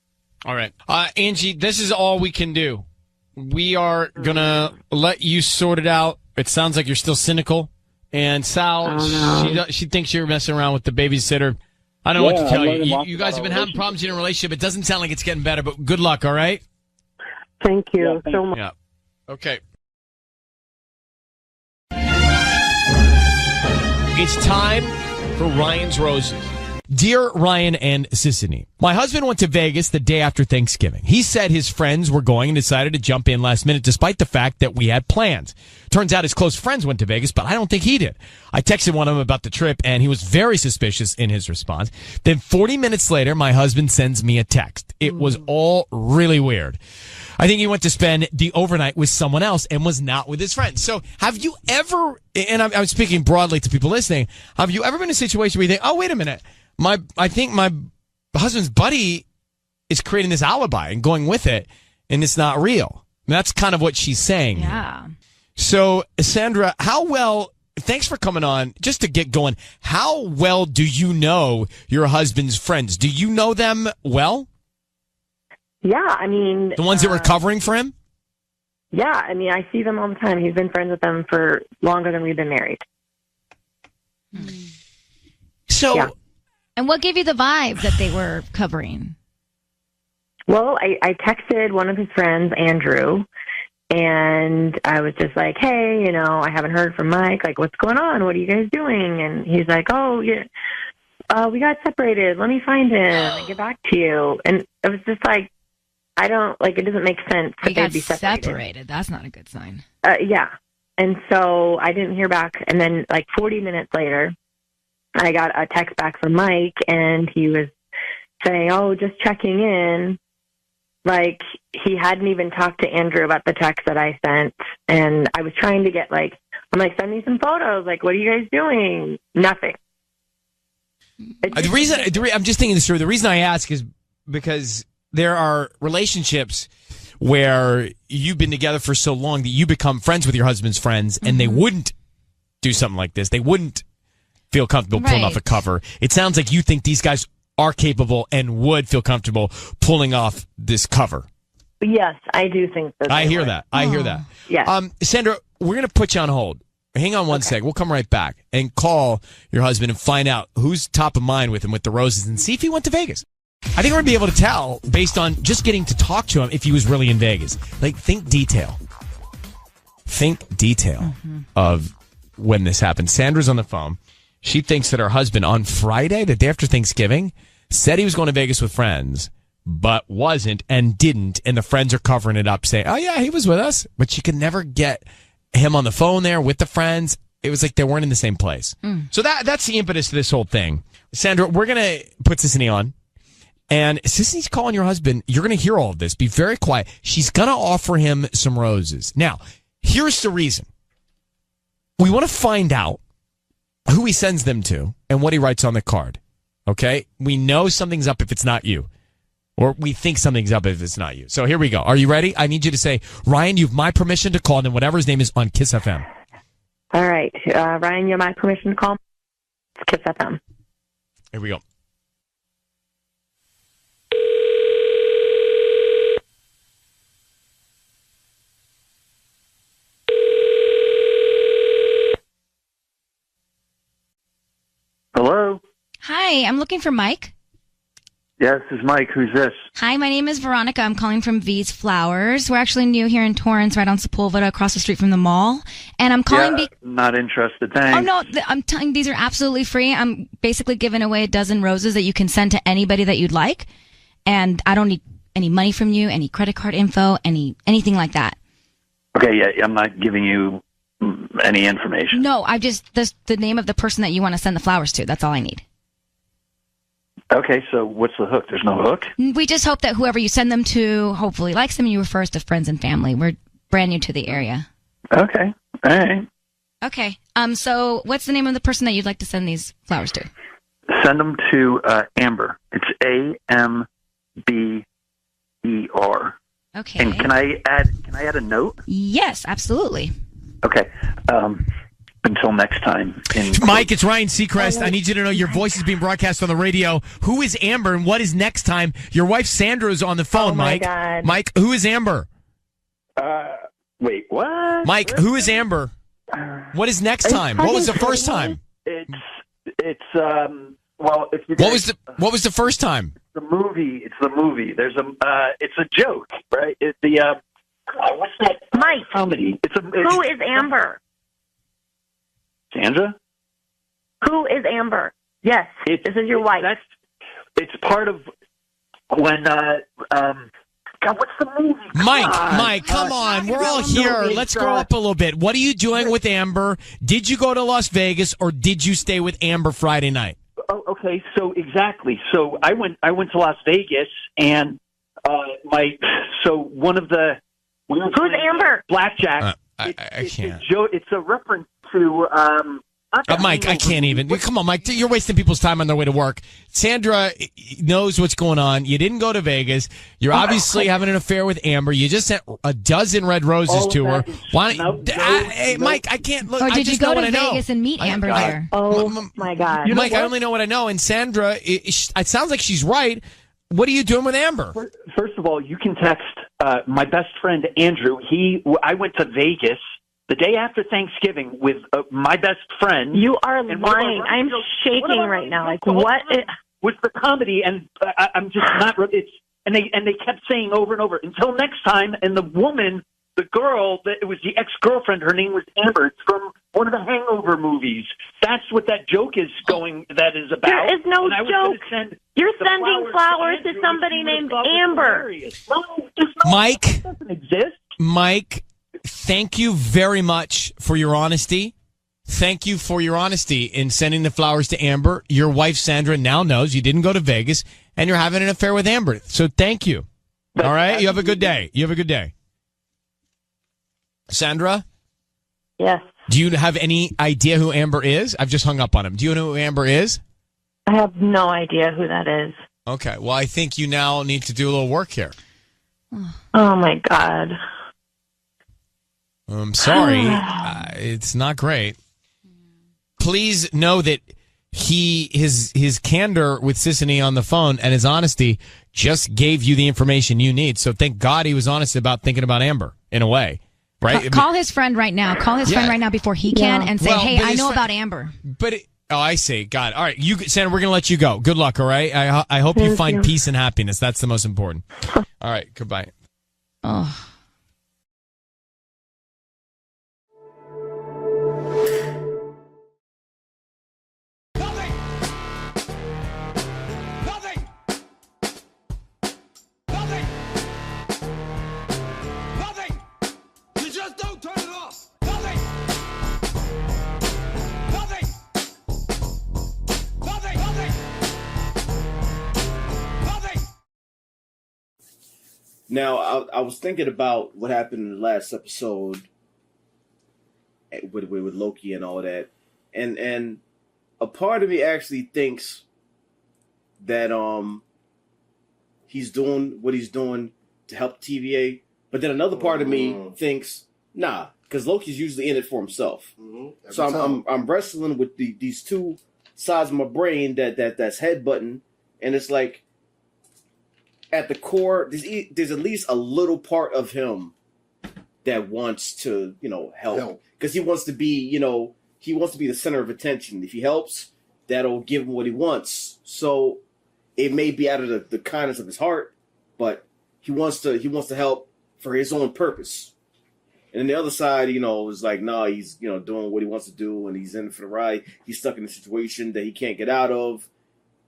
All right. Angie, this is all we can do. We are going to let you sort it out. It sounds like you're still cynical. And Sal, she thinks you're messing around with the babysitter. I don't know what to Yeah, tell I'm you. learning You, lots you guys about have been our having problems in a relationship. It doesn't sound like it's getting better, but good luck, all right? Thank you so much. Yeah. Okay. It's time for Ryan's Roses. Dear Ryan and Sissany, my husband went to Vegas the day after Thanksgiving. He said his friends were going and decided to jump in last minute despite the fact that we had plans. Turns out his close friends went to Vegas, but I don't think he did. I texted one of them about the trip and he was very suspicious in his response. Then 40 minutes later, my husband sends me a text. It was all really weird. I think he went to spend the overnight with someone else and was not with his friends. So have you ever, and I'm speaking broadly to people listening, have you ever been in a situation where you think, oh, wait a minute, I think my husband's buddy is creating this alibi and going with it, and it's not real. And that's kind of what she's saying. Yeah. So, Sandra, how well, thanks for coming on. Just to get going, how well do you know your husband's friends? Do you know them well? Yeah, I mean... The ones that were covering for him? Yeah, I mean, I see them all the time. He's been friends with them for longer than we've been married. So... Yeah. And what gave you the vibe that they were covering? Well, I texted one of his friends, Andrew, and I was just like, hey, I haven't heard from Mike. Like, what's going on? What are you guys doing? And he's like, oh, yeah, we got separated. Let me find him and get back to you. And it was just like, it doesn't make sense that You got they'd be separated. separated. That's not a good sign. Yeah. And so I didn't hear back. And then 40 minutes later, I got a text back from Mike, and he was saying, oh, just checking in. Like, he hadn't even talked to Andrew about the text that I sent. And I was trying to get, send me some photos. Like, what are you guys doing? Nothing. I'm just thinking this through. The reason I ask is because there are relationships where you've been together for so long that you become friends with your husband's friends, and they wouldn't do something like this. They wouldn't feel comfortable pulling off a cover. It sounds like you think these guys are capable and would feel comfortable pulling off this cover. Yes, I do think that. I hear that. I hear that. Yeah. Sandra, we're going to put you on hold. Hang on one sec. We'll come right back and call your husband and find out who's top of mind with him with the roses and see if he went to Vegas. I think we're going to be able to tell based on just getting to talk to him if he was really in Vegas. Think detail. Think detail of when this happened. Sandra's on the phone. She thinks that her husband on Friday, the day after Thanksgiving, said he was going to Vegas with friends, but wasn't and didn't. And the friends are covering it up saying, oh, yeah, he was with us. But she could never get him on the phone there with the friends. It was like they weren't in the same place. So that's the impetus to this whole thing. Sandra, we're going to put Sissany on. And Sissy's calling your husband. You're going to hear all of this. Be very quiet. She's going to offer him some roses. Now, here's the reason. We want to find out who he sends them to and what he writes on the card. Okay? We know something's up if it's not you. Or we think something's up if it's not you. So here we go. Are you ready? I need you to say, Ryan, you have my permission to call, and then whatever his name is on Kiss FM. All right. Ryan, you have my permission to call? It's Kiss FM. Here we go. Hello? Hi, I'm looking for Mike. Yes, this is Mike. Who's this? Hi, my name is Veronica. I'm calling from V's Flowers. We're actually new here in Torrance, right on Sepulveda, across the street from the mall. And I'm calling Not interested, thanks. Oh, no, I'm telling you, these are absolutely free. I'm basically giving away a dozen roses that you can send to anybody that you'd like. And I don't need any money from you, any credit card info, anything like that. Okay, yeah, I'm not giving you any information. No, the name of the person that you want to send the flowers to. That's all I need. Okay, so what's the hook? There's no hook? We just hope that whoever you send them to hopefully likes them and you refer us to friends and family. We're brand new to the area. Okay, all right. Okay, so what's the name of the person that you'd like to send these flowers to? Send them to Amber. It's AMBER. Okay. And can I add a note? Yes, absolutely. Okay. Until next time. Mike, it's Ryan Seacrest. I need you to know your voice is being broadcast on the radio. Who is Amber and what is next time? Your wife Sandra is on the phone, Mike. God. Mike, who is Amber? Wait, what? Mike, who is Amber? What is next time? What was the first time? Well, if you guys, What was the first time? The movie. It's the movie. There's it's a joke, right? It's what's that? Mike. Comedy. Who is Amber? Sandra? Who is Amber? Yes, this is your wife. It's part of when, God, what's the movie? Mike, come on. We're all here. Let's grow up a little bit. What are you doing with Amber? Did you go to Las Vegas or did you stay with Amber Friday night? Oh, okay. So exactly. So I went to Las Vegas and, one of the, who's Amber? Blackjack. I can't. It's a reference to, Mike, I can't even. Come on, Mike. You're wasting people's time on their way to work. Sandra knows what's going on. You didn't go to Vegas. You're obviously having an affair with Amber. You just sent a dozen red roses to her. Why? Hey, Mike, I can't look. Or did you go to Vegas Vegas and meet Amber there? Oh my God, Mike! I only know what I know. And Sandra, it sounds like she's right. What are you doing with Amber? First of all, you can text my best friend Andrew. I went to Vegas the day after Thanksgiving with my best friend. You are lying. I'm shaking right now. Like what? Was the comedy, and I'm just not. And they kept saying over and over until next time. And the woman, the girl, it was the ex-girlfriend. Her name was Amber. It's from one of the Hangover movies. That's what that joke is going. That is about. There is no joke. You're sending flowers to somebody named Amber. Mike, it doesn't exist. Mike, thank you very much for your honesty. Thank you for your honesty in sending the flowers to Amber. Your wife, Sandra, now knows you didn't go to Vegas and you're having an affair with Amber. So thank you. All right? You have a good day. You have a good day. Sandra? Yes. Do you have any idea who Amber is? I've just hung up on him. Do you know who Amber is? I have no idea who that is. Okay. Well, I think you now need to do a little work here. Oh, my God. I'm sorry. It's not great. Please know that his candor with Sissany on the phone and his honesty just gave you the information you need. So thank God he was honest about thinking about Amber in a way, right? Call his friend right now. Call his friend right now before he can and say, hey, I know about Amber. But I see. God. All right. Sandra, we're going to let you go. Good luck. All right. I hope you find peace and happiness. That's the most important. All right. Goodbye. Oh. Now, I was thinking about what happened in the last episode with Loki and all that, and a part of me actually thinks that he's doing what he's doing to help TVA, but then another part of me thinks nah, because Loki's usually in it for himself. So I'm wrestling with these two sides of my brain that's headbutting, and it's like at the core there's at least a little part of him that wants to help because he wants to be the center of attention. If he helps, that'll give him what he wants. So it may be out of the kindness of his heart, but he wants to help for his own purpose. And then the other side, is like, nah, he's doing what he wants to do, and he's in for the ride. He's stuck in a situation that he can't get out of.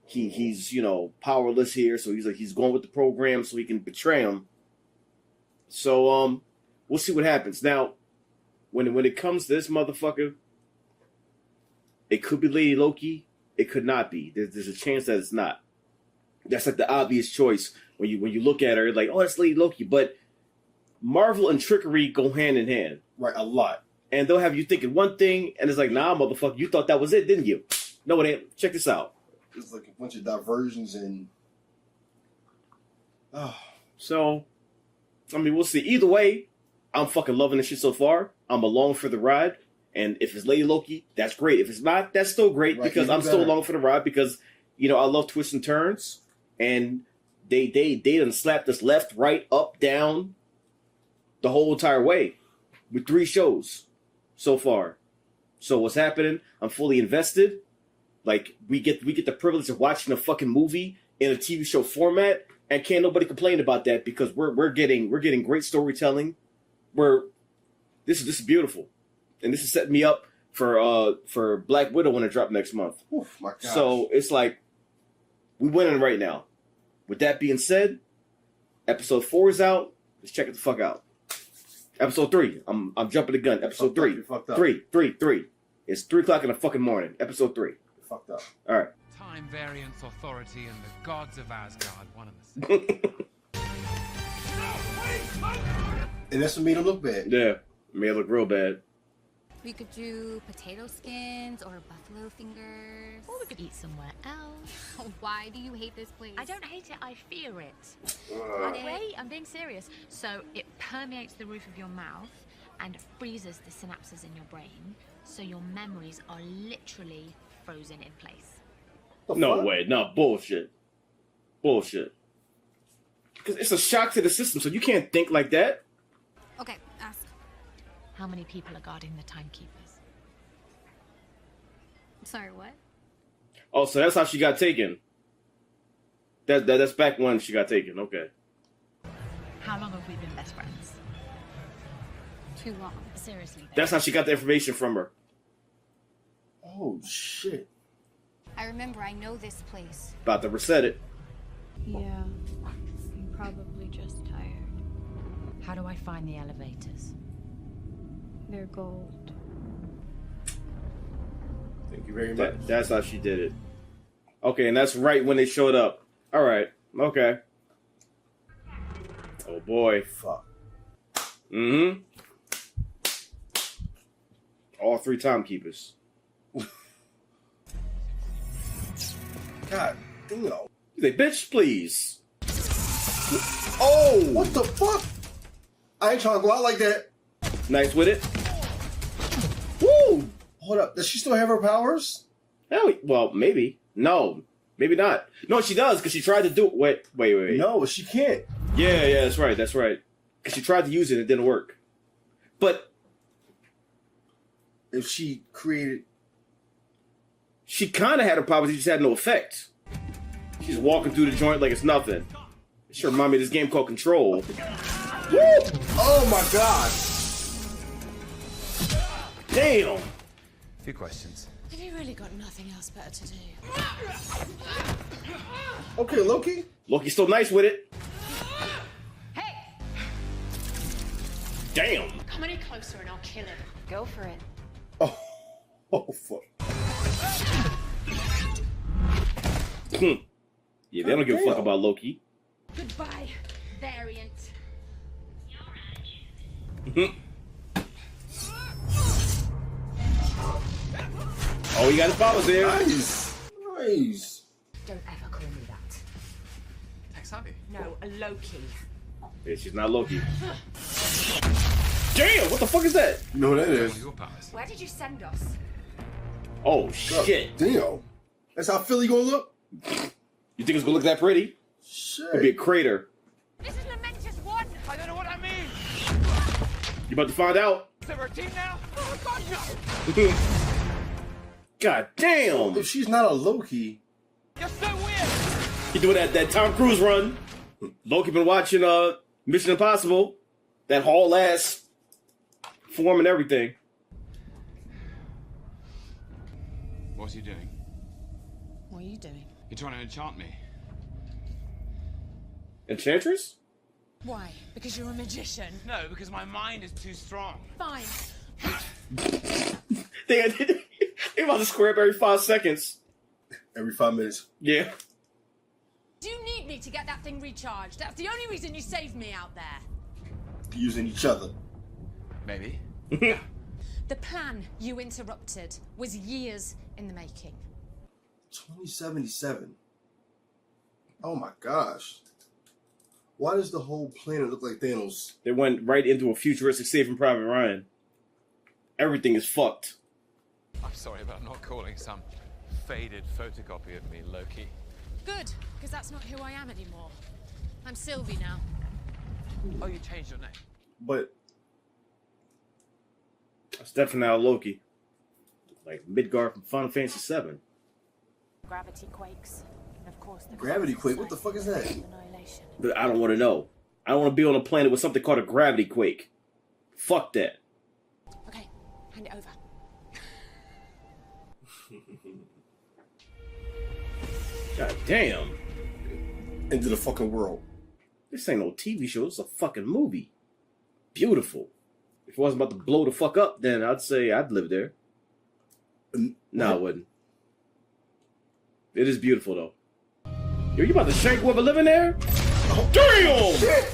He's powerless here, so he's going with the program so he can betray him. So we'll see what happens. Now, when it comes to this motherfucker, it could be Lady Loki. It could not be. There's a chance that it's not. That's like the obvious choice when you look at her, like, oh, that's Lady Loki. But Marvel and trickery go hand in hand. Right, a lot. And they'll have you thinking one thing, and it's like, nah, motherfucker, you thought that was it, didn't you? No, it ain't. Check this out. It's like a bunch of diversions and... So, I mean, we'll see. Either way, I'm fucking loving this shit so far. I'm along for the ride. And if it's Lady Loki, that's great. If it's not, that's still great because I'm still along for the ride because, I love twists and turns. And they done slapped us left, right, up, down the whole entire way with 3 shows so far. So what's happening? I'm fully invested. Like we get the privilege of watching a fucking movie in a TV show format, and can't nobody complain about that because we're getting great storytelling. This is beautiful, and this is setting me up for Black Widow when it drops next month. Oof, my gosh. So it's like we winning right now. With that being said, episode 4 is out. Let's check it the fuck out. Episode 3. I'm jumping the gun. Episode 3. 3. It's 3 o'clock in the fucking morning. Episode 3. You're fucked up. All right. Time variance authority and the gods of Asgard. One of us. And that's what made him look bad. Yeah, made it look real bad. We could do potato skins or buffalo fingers. Or we could eat somewhere else. Why do you hate this place? I don't hate it, I fear it. Wait, I'm being serious. So it permeates the roof of your mouth and freezes the synapses in your brain, so your memories are literally frozen in place. No way. No, bullshit. Bullshit. Because it's a shock to the system, so you can't think like that. Okay, ask. How many people are guarding the timekeepers? Sorry, what? Oh, so that's how she got taken. That's back when she got taken. Okay. How long have we been best friends? Too long. Seriously. Babe. That's how she got the information from her. Oh, shit. I remember, I know this place. About to reset it. Yeah, I'm probably just tired. How do I find the elevators? They're gold. Thank you very much. That's how she did it. Okay, and that's right when they showed up. All right. Okay. Oh boy. Fuck. Mm-hmm. All 3 timekeepers. God damn. They bitch, please. Oh, what the fuck? I ain't trying to go out like that. Nice with it. Woo! Hold up. Does she still have her powers? Well, maybe. No, maybe not. No, she does because she tried to do. Wait. No, she can't. Yeah, that's right. Because she tried to use it, it didn't work. But if she created, she kind of had her powers. She just had no effect. She's walking through the joint like it's nothing. It sure remind me of this game called Control. Woo! Oh my god! Damn! A few questions. Have you really got nothing else better to do? Okay, Loki. Loki's still nice with it. Damn! Come any closer and I'll kill him. Go for it. Oh fuck. Yeah, they don't give a fuck about Loki. Goodbye, variant. Oh, he got his powers there. Nice. Don't ever call me that. Texani. No, a Loki. Yeah, she's not Loki. Damn, what the fuck is that? You know who that is? Where did you send us? Oh, shit. Damn. That's how Philly gonna look? You think it's gonna look that pretty? Shit. It'll be a crater. This is the momentous one. I don't know what I mean. You about to find out? Is it our team now? Oh, God, no. God damn. If she's not a Loki. You're so weird. You doing that Tom Cruise run. Loki been watching Mission Impossible. That whole ass form and everything. What are you doing? What are you doing? You're trying to enchant me. Enchantress? Why? Because you're a magician. No, because my mind is too strong. Fine. They about to square up every 5 seconds. Every 5 minutes. Yeah. Do you need me to get that thing recharged? That's the only reason you saved me out there. Using each other. Maybe. The plan you interrupted was years in the making. 2077. Oh my gosh. Why does the whole planet look like Thanos? They went right into a futuristic Saving Private Ryan. Everything is fucked. I'm sorry about not calling some faded photocopy of me, Loki. Good, because that's not who I am anymore. I'm Sylvie now. Oh, you changed your name. But That's definitely not Loki. Like Midgard from Final Fantasy VII. Gravity quakes. And of course, the gravity quake, what the fuck is that? annihilation. But I don't want to know. I don't want to be on a planet with something called a gravity quake. Fuck that. Okay, hand it over. God damn. Into the fucking world. This ain't no TV show. It's a fucking movie. Beautiful. If it wasn't about to blow the fuck up, then I'd say I'd live there. No, I wouldn't. It is beautiful, though. Yo, you about to shank whoever living there? Oh, damn! Shit.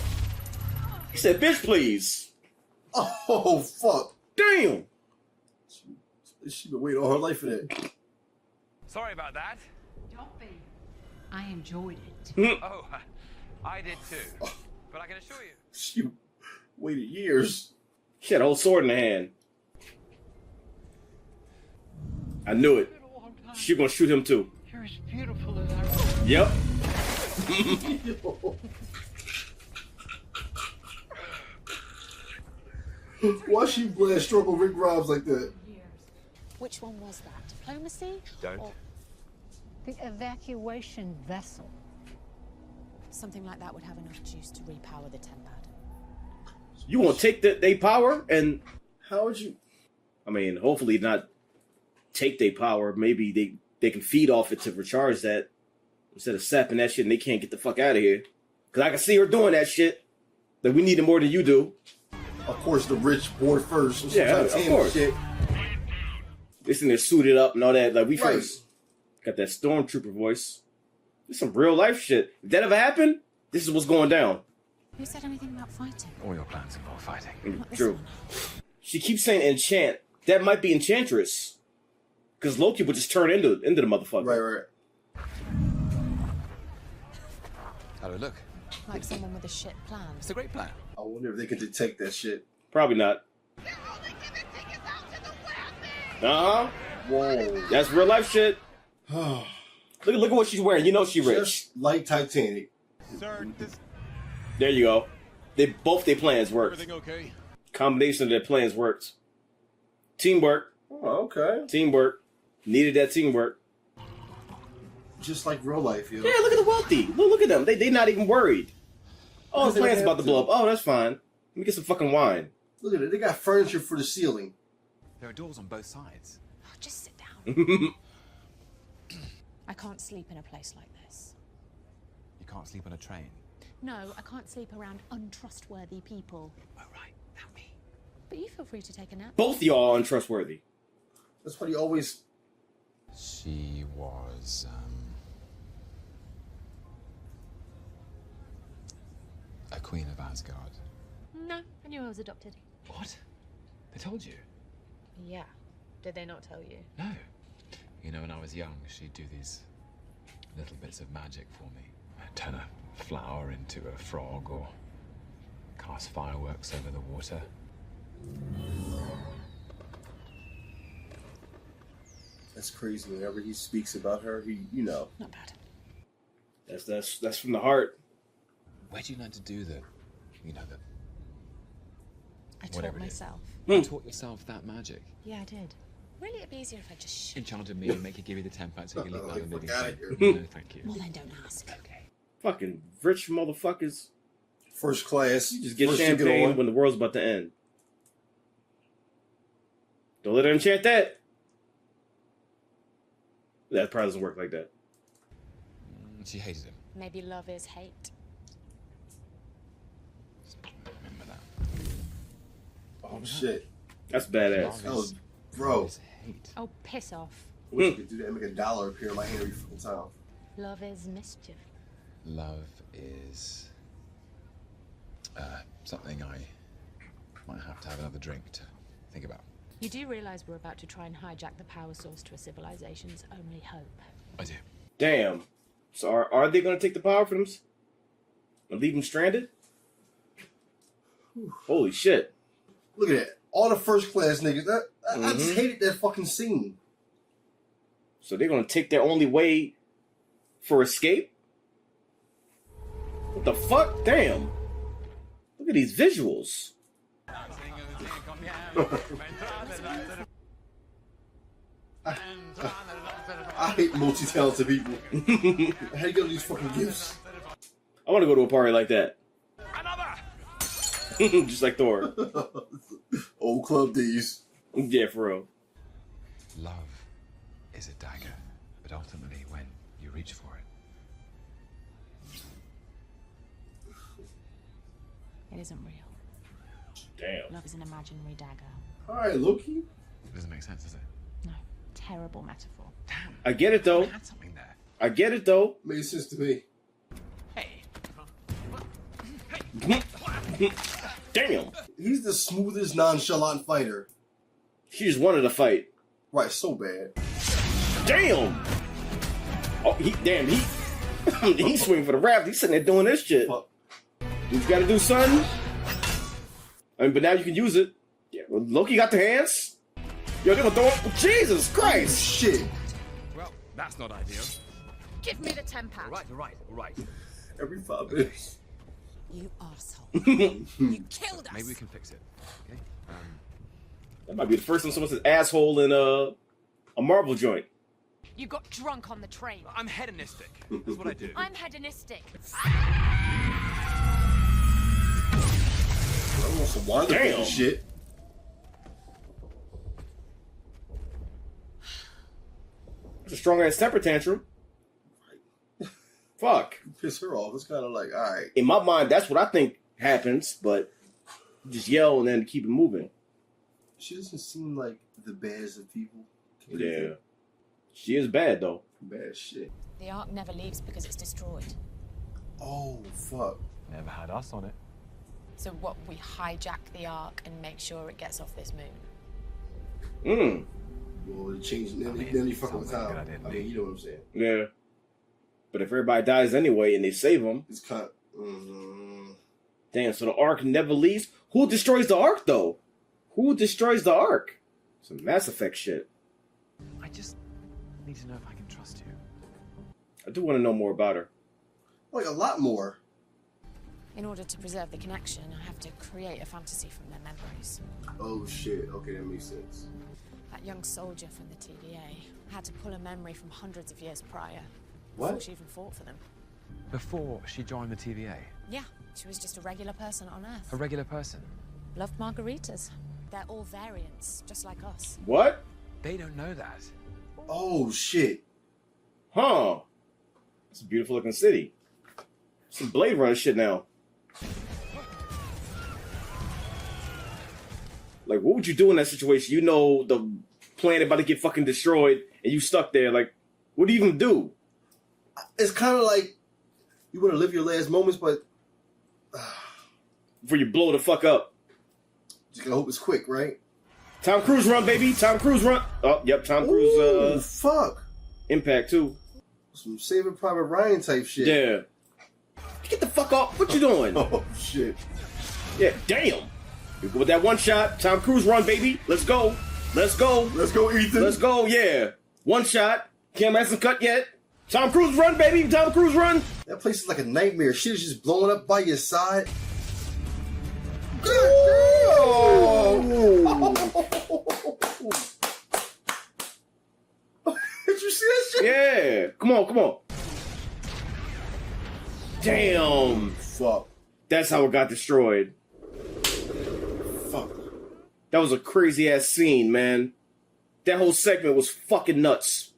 He said, bitch, please. Oh, fuck. Damn! She been waiting all her life for that. Sorry about that. Don't be. I enjoyed it. Oh, I did too. But I can assure you. She waited years. She had a whole sword in her hand. I knew it. She gonna shoot him too. You're as beautiful as I. Yep. Why she blast struggle Rick Robs like that? Which one was that? Diplomacy? Don't. Or The evacuation vessel. something like that would have enough juice to repower the Tempad. You want to take their power and how would you? I mean, hopefully not take their power. Maybe they can feed off it to recharge that instead of sapping that shit and they can't get the fuck out of here. Because I can see her doing that shit. Like, we need it more than you do. Of course, the rich board first. Yeah, of course. Shit. This thing is suited up and all that. Like, we Right. first got that stormtrooper voice. This is some real life shit. If that ever happened, this is what's going down. Who said anything about fighting? All your plans involve fighting. True. She keeps saying enchant. That might be enchantress. Because Loki would just turn into the motherfucker. Right. Hello, look. Like someone with a shit plan. It's a great plan. I wonder if they can detect that shit. Probably not. Uh-huh. Whoa. That's real life shit. Look at what she's wearing. You know she rich. Just like Titanic. Sir, this... There you go. Both their plans worked. Everything okay? Combination of their plans worked. Teamwork. Oh, okay. Teamwork. Needed that teamwork. Just like real life, yo. Yeah, look at the wealthy. Look at them. They not even worried. Oh, his Because they plan's have about to blow up. Oh, that's fine. Let me get some fucking wine. Look at it. They got furniture for the ceiling. There are doors on both sides. Oh, just sit down. I can't sleep in a place like this. You can't sleep on a train. No, I can't sleep around untrustworthy people. Oh, right. Not me. But you feel free to take a nap. Both of y'all are untrustworthy. That's what he always... She was, a queen of Asgard. No, I knew I was adopted. What? They told you? Yeah. Did they not tell you? No. You know, when I was young, she'd do these little bits of magic for me. Turn a flower into a frog or cast fireworks over the water. That's crazy. Whenever he speaks about her, he, Not bad. That's from the heart. Where do you learn to do the I taught whatever it is? myself. You taught yourself that magic? Yeah, I did. Really, it'd be easier if I just Enchanted me and make it give you the 10 packs so you can leave out the living Got it. No, thank you. Well, then don't ask. Okay. Fucking rich motherfuckers. First class. You just get First champagne on. when the world's about to end. Don't let her enchant that. That probably doesn't work like that. She hated him. Maybe love is hate. Remember that. Oh shit. That's badass. That was, bro. Oh, piss off. I wish I could do that and make $1 appear in my hand every fucking time. Love is mischief. Love is something I might have to have another drink to think about. You do realize we're about to try and hijack the power source to a civilization's only hope. I do. Damn. So are they going to take the power from them and leave them stranded? Holy shit. Look at that. All the first class niggas. I just hated that fucking scene. So they're going to take their only way for escape? What the fuck? Damn. Look at these visuals. I hate multi-talented people. How you get these fucking gifts? I want to go to a party like that. Just like Thor. Old club days. Yeah, for real. Love is a dagger, but ultimately when you reach for it. It isn't real. Damn. Love is an imaginary dagger. Alright, Loki. It doesn't make sense, does it? No. Terrible metaphor. Damn. I get it though. I had something there. I get it though. Made sense to me. Damn. He's the smoothest, nonchalant fighter. She just wanted to fight. Right, so bad. Damn. Oh, he's swinging for the raft. He's sitting there doing this shit. Fuck. You gotta do something. I mean, but now you can use it. Yeah, well, Loki got the hands. Yo, they're gonna throw it. Jesus Christ. Shit. Well, that's not ideal. Give me the 10 pack. All right. Every 5 minutes. You arsehole. You killed us. Maybe we can fix it. Okay. That might be the first time someone says asshole in a Marvel joint. You got drunk on the train. I'm hedonistic. That's what I do. I'm hedonistic. I want some wine and shit. That's a strong ass temper tantrum. Fuck. Piss her off. It's kind of like, alright. In my mind, that's what I think happens, but just yell and then keep it moving. She doesn't seem like the baddest of people. Yeah. She is bad, though. Bad shit. The Ark never leaves because it's destroyed. Oh, fuck. Never had us on it. So what, we hijack the Ark and make sure it gets off this moon? Well, it changed. Then you fucking with time. I mean, you know what I'm saying. Yeah. But if everybody dies anyway and they save them... It's kind of... Damn, so the Ark never leaves? Who destroys the Ark, though? Who destroys the Ark? Some Mass Effect shit. I just need to know if I can trust you. I do want to know more about her. Like, a lot more. In order to preserve the connection, I have to create a fantasy from their memories. Oh, shit. Okay, that makes sense. That young soldier from the TVA had to pull a memory from hundreds of years prior. What? Before she even fought for them. Before she joined the TVA? Yeah, she was just a regular person on Earth. A regular person? Loved margaritas. They're all variants, just like us. What? They don't know that. Oh, shit. Huh. It's a beautiful looking city. Some Blade Runner shit now. Like, what would you do in that situation? You know the planet about to get fucking destroyed, and you stuck there. Like, what do you even do? It's kind of like you want to live your last moments, but before you blow the fuck up. Just gotta hope it's quick, right? Tom Cruise run, baby. Tom Cruise run. Oh, yep. Tom Cruise. Ooh, fuck. Impact too. Some Saving Private Ryan type shit. Yeah. Get the fuck off. What you doing? Oh shit. Yeah. Damn. You go with that one shot. Tom Cruise run, baby. Let's go. Let's go. Let's go, Ethan. Let's go. Yeah. One shot. Cam hasn't cut yet. Tom Cruise run, baby. Tom Cruise run. That place is like a nightmare. Shit is just blowing up by your side. Did you see that shit? Yeah. Come on, come on. Damn. Fuck. That's how it got destroyed. Fuck. That was a crazy ass scene, man. That whole segment was fucking nuts.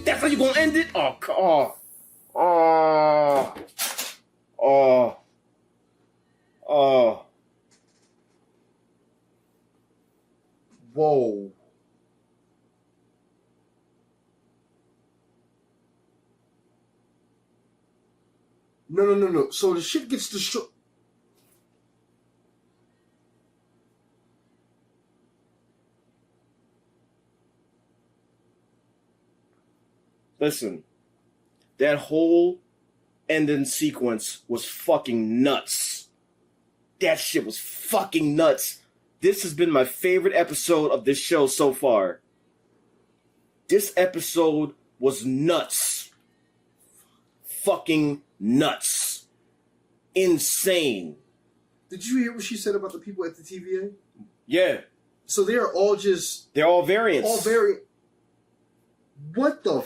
That's how you gonna end it? Oh, oh, oh, oh, oh. Whoa. No. So the shit gets destroyed. Listen, that whole ending sequence was fucking nuts. That shit was fucking nuts. This has been my favorite episode of this show so far. This episode was nuts. Fucking nuts. Insane. Did you hear what she said about the people at the TVA? Yeah. So they're all just... They're all variants. All variant. What the...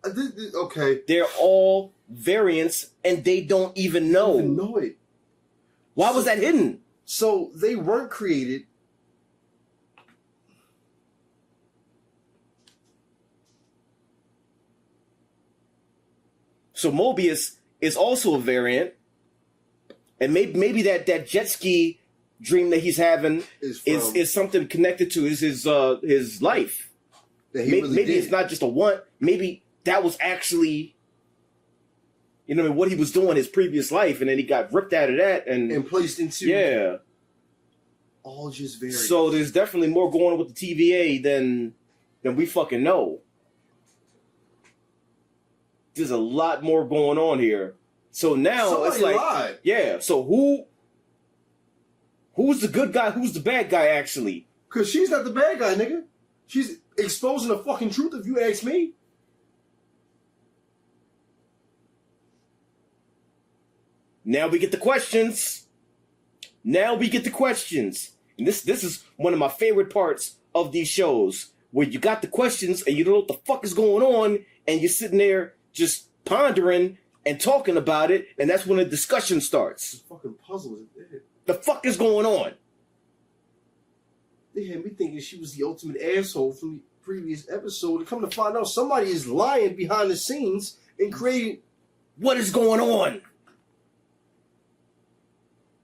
Okay. They're all variants, and they don't even know. They don't even know it. Why was that hidden? So they weren't created. So Mobius is also a variant, and maybe that jet ski dream that he's having is something connected to his life. Maybe it's not just a want. Maybe that was actually, what he was doing his previous life, and then he got ripped out of that and placed into all just variants. So there's definitely more going on with the TVA than we fucking know. There's a lot more going on here. So now it's like, lied. Yeah. So who's the good guy? Who's the bad guy? Actually, because she's not the bad guy, nigga. She's exposing the fucking truth. If you ask me. Now we get the questions. And this is one of my favorite parts of these shows, where you got the questions and you don't know what the fuck is going on, and you're sitting there just pondering and talking about it, and that's when the discussion starts. The fucking puzzle. The fuck is going on? They had me thinking she was the ultimate asshole from the previous episode, and come to find out somebody is lying behind the scenes and creating... What is going on?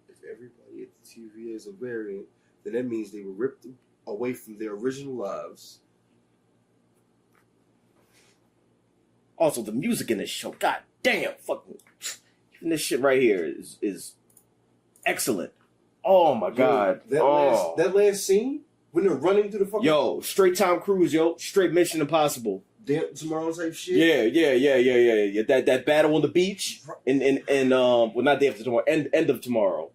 If everybody at the TVA is a variant, then that means they were ripped away from their original lives. Also, the music in this show, god damn, fucking this shit right here is excellent. Oh my god. That last scene when they're running through the fucking straight Tom Cruise, straight Mission Impossible. Day Tomorrow type shit. Yeah. That battle on the beach and well, not Day After Tomorrow, end of Tomorrow,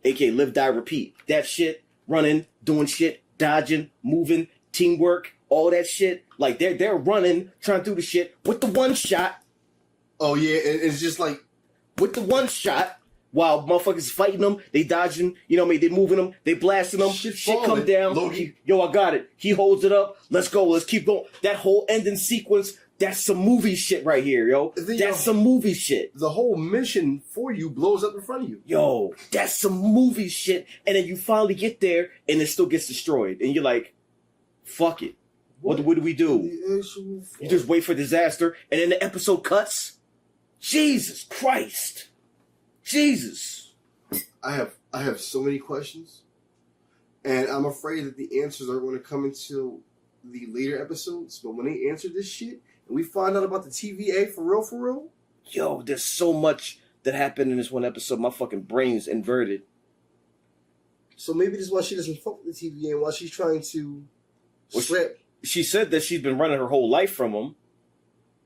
aka Live Die Repeat. That shit, running, doing shit, dodging, moving, teamwork. All that shit, like they're running, trying to do the shit with the one shot. Oh yeah, it's just like with the one shot while motherfuckers fighting them, they dodging. They moving them, they blasting them. Shit come down. I got it. He holds it up. Let's go. Let's keep going. That whole ending sequence. That's some movie shit right here, yo. That's some movie shit. The whole mission for you blows up in front of you. Yo, that's some movie shit. And then you finally get there, and it still gets destroyed, and you're like, fuck it. What do we do? You just wait for disaster, and then the episode cuts? Jesus Christ. Jesus. I have so many questions, and I'm afraid that the answers are going to come until the later episodes, but when they answer this shit, and we find out about the TVA for real, yo, there's so much that happened in this one episode, my fucking brain's inverted. So maybe this is why she doesn't fuck with the TVA and why she's trying to slip. She said that she's been running her whole life from him.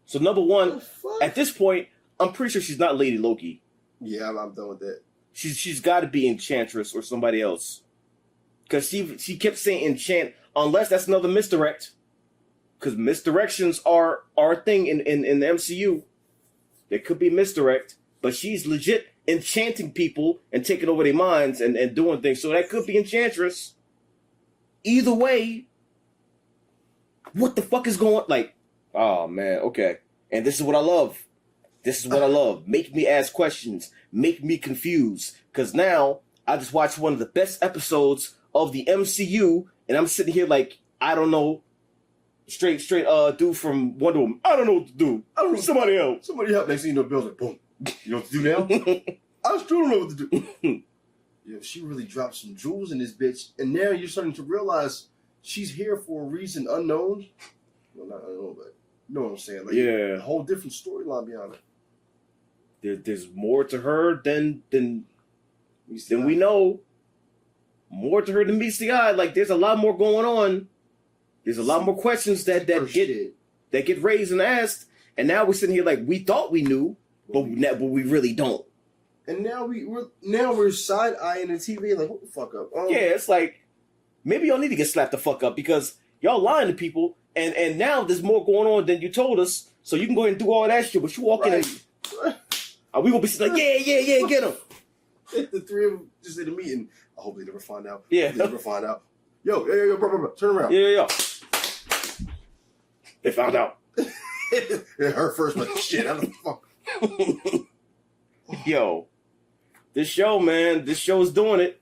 So number one, at this point, I'm pretty sure she's not Lady Loki. Yeah, I'm done with that. She's got to be Enchantress or somebody else. Because she kept saying enchant, unless that's another misdirect. Because misdirections are a thing in the MCU. There could be misdirect, but she's legit enchanting people and taking over their minds and doing things. So that could be Enchantress. Either way, what the fuck is going? Like, oh man, okay. And this is what I love. This is what I love. Make me ask questions. Make me confused. Because now I just watched one of the best episodes of the MCU, and I'm sitting here like, I don't know. Straight dude from Wonder Woman. I don't know what to do. I don't know. Somebody help. Somebody help. Next thing you know, Bill's like, boom. You know what to do now? I still don't know what to do. Yeah, she really dropped some jewels in this bitch. And now you're starting to realize she's here for a reason unknown. Well, not unknown, but you know what I'm saying? Like, yeah. A whole different storyline behind it. There's more to her than we know. More to her than meets the eye. Like, there's a lot more going on. There's a lot more questions that get raised and asked. And now we're sitting here like, we thought we knew, but we really don't. And now we're side eyeing the TV like, what the fuck up? Yeah, it's like, maybe y'all need to get slapped the fuck up because y'all lying to people, and now there's more going on than you told us, so you can go ahead and do all that shit, but you walk in and we gonna be sitting like, yeah, get him. The three of them just in a meeting. I hope they never find out. Yeah. They never find out. Yo, bro, turn around. Yeah. They found out. Her first, but shit, how the fuck? Yo, this show, man, this show is doing it.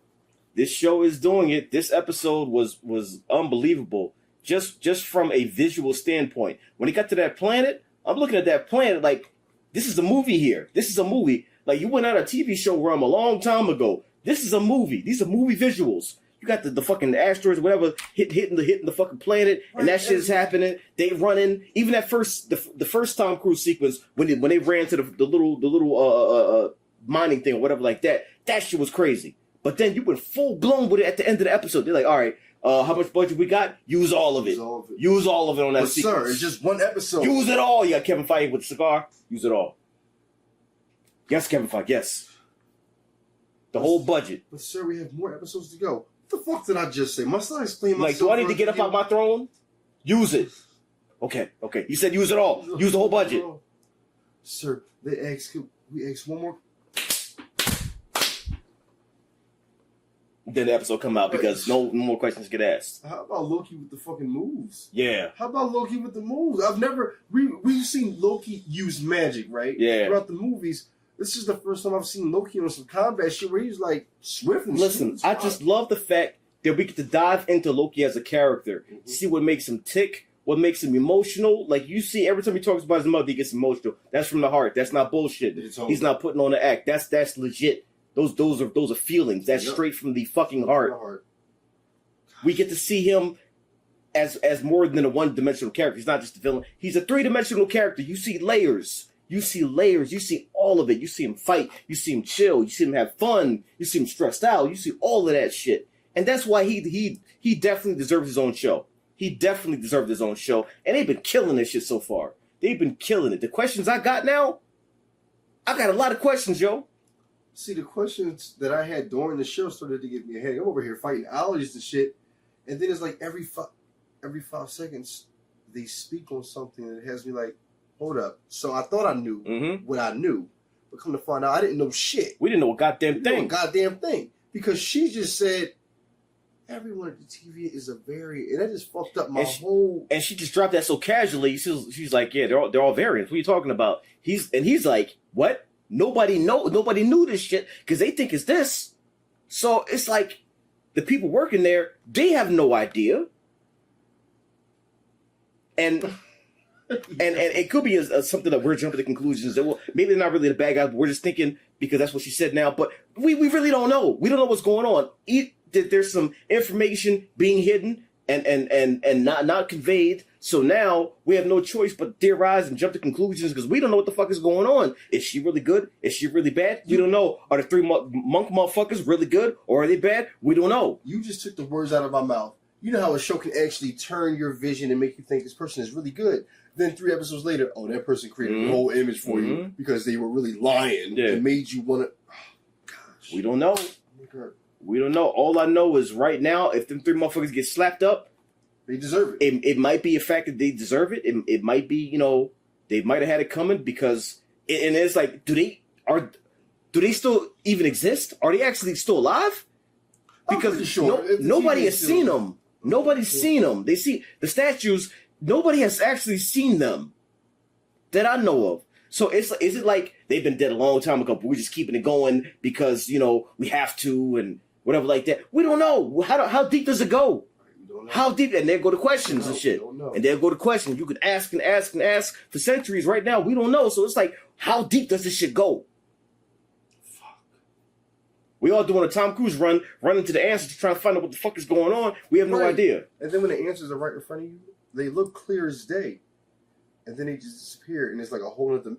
This show is doing it. This episode was unbelievable. Just from a visual standpoint. When he got to that planet, I'm looking at that planet like, this is a movie here. This is a movie. Like, you went out a TV show realm a long time ago. This is a movie. These are movie visuals. You got the fucking asteroids, whatever, hitting the fucking planet, and that shit is happening. They running. Even that the first Tom Cruise sequence when they ran to the little mining thing or whatever like that. That shit was crazy. But then you went full blown with it at the end of the episode. They're like, all right, how much budget we got? Use all of it. Use all of it on that sequence. Sir, it's just one episode. Use it all. You got Kevin Feige with the cigar. Use it all. Yes, Kevin Feige. Yes. The whole budget. But sir, we have more episodes to go. What the fuck did I just say? Must I explain myself? Like, do I need to get up out my throne? Use it. Okay. You said use it all. Use the whole budget. Sir, we asked one more. Then the episode come out because no more questions get asked. How about Loki with the fucking moves? Yeah. How about Loki with the moves? We've seen Loki use magic, right? Yeah. Throughout the movies. This is the first time I've seen Loki on some combat shit where he's like swift and listen, I just love the fact that we get to dive into Loki as a character, see what makes him tick, what makes him emotional. Like, you see every time he talks about his mother, he gets emotional. That's from the heart. That's not bullshit. He's not putting on an act. That's legit. Those are feelings. That's straight from the fucking heart. We get to see him as more than a one-dimensional character. He's not just a villain. He's a three-dimensional character. You see layers. You see layers. You see all of it. You see him fight. You see him chill. You see him have fun. You see him stressed out. You see all of that shit. And that's why he definitely deserves his own show. He definitely deserved his own show. And they've been killing this shit so far. They've been killing it. The questions I got now, I got a lot of questions, yo. See, the questions that I had during the show started to give me a headache. I'm over here fighting allergies and shit. And then it's like every 5 seconds, they speak on something that has me like, hold up. So I thought I knew what I knew. But come to find out, I didn't know shit. We didn't know a goddamn thing. Because she just said, everyone at the TV is a variant. And that just fucked up my whole... And she just dropped that so casually. She's like, yeah, they're all variants. What are you talking about? He's like, what? Nobody knew this shit because they think it's this. So it's like the people working there, they have no idea. And it could be something that we're jumping to conclusions that, well, maybe they're not really the bad guys, but we're just thinking because that's what she said now. But we really don't know. We don't know what's going on. There's some information being hidden and not conveyed So now we have no choice but theorize and jump to conclusions because we don't know what the fuck is going on. Is she really good? Is she really bad? We don't know. Are the three monk motherfuckers really good or are they bad? We don't know. You just took the words out of my mouth. You know how a show can actually turn your vision and make you think this person is really good. Then 3 episodes later, that person created a whole image for you because they were really lying and made you want to. Oh, gosh. We don't know. We don't know. All I know is right now, if them 3 motherfuckers get slapped up, they deserve it. It might be a fact that they deserve it. It might be, they might have had it coming because, and it's like, do they still even exist? Are they actually still alive? Because nobody has seen them. Nobody's seen them. They see the statues. Nobody has actually seen them that I know of. So is it like they've been dead a long time ago, but we're just keeping it going because, we have to and whatever like that? We don't know. How deep does it go? How deep? And there go the questions and shit. And there go the questions. You could ask and ask and ask for centuries. Right now, we don't know. So it's like, how deep does this shit go? Fuck. We all doing a Tom Cruise run into the answers to try to find out what the fuck is going on. We have no idea. And then when the answers are right in front of you, they look clear as day. And then they just disappear. And it's like a whole other...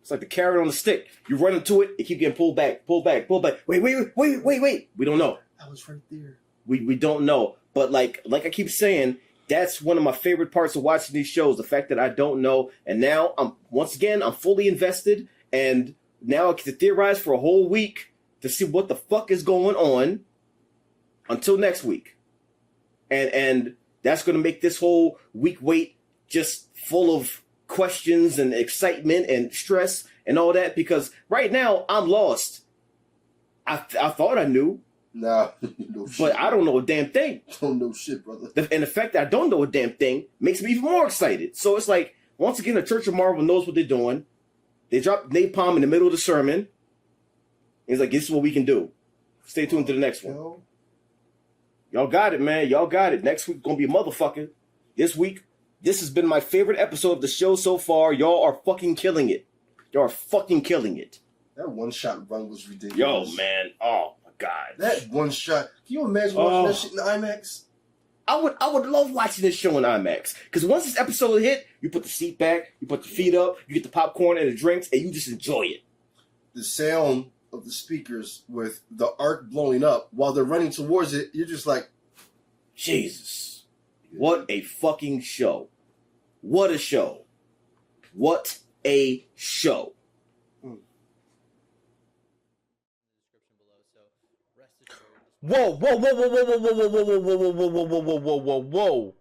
It's like the carrot on the stick. You run into it, it keep getting pulled back. Wait. We don't know. That was right there. We don't know. But like I keep saying, that's one of my favorite parts of watching these shows, the fact that I don't know. And now I'm fully invested, and now I get to theorize for a whole week to see what the fuck is going on until next week. And that's gonna make this whole week wait just full of questions and excitement and stress and all that, because right now I'm lost. I thought I knew. Nah, no shit. But I don't know a damn thing. Don't know shit, brother. And the fact that I don't know a damn thing makes me even more excited. So it's like, once again, the Church of Marvel knows what they're doing. They dropped napalm in the middle of the sermon. It's like, this is what we can do. Stay tuned to the next one. Y'all got it, man. Y'all got it. Next week gonna be a motherfucker. This week, this has been my favorite episode of the show so far. Y'all are fucking killing it. Y'all are fucking killing it. That one-shot run was ridiculous. Yo, man. Oh, my God. That one shot. Can you imagine watching that shit in IMAX? I would love watching this show in IMAX. Because once this episode hit, you put the seat back, you put the feet up, you get the popcorn and the drinks, and you just enjoy it. The sound of the speakers with the arc blowing up while they're running towards it, you're just like, Jesus. What a fucking show. What a show. What a show. Whoa, whoa, whoa, whoa, whoa, whoa, whoa, whoa, whoa, whoa, whoa, whoa, whoa, whoa, whoa, whoa, whoa.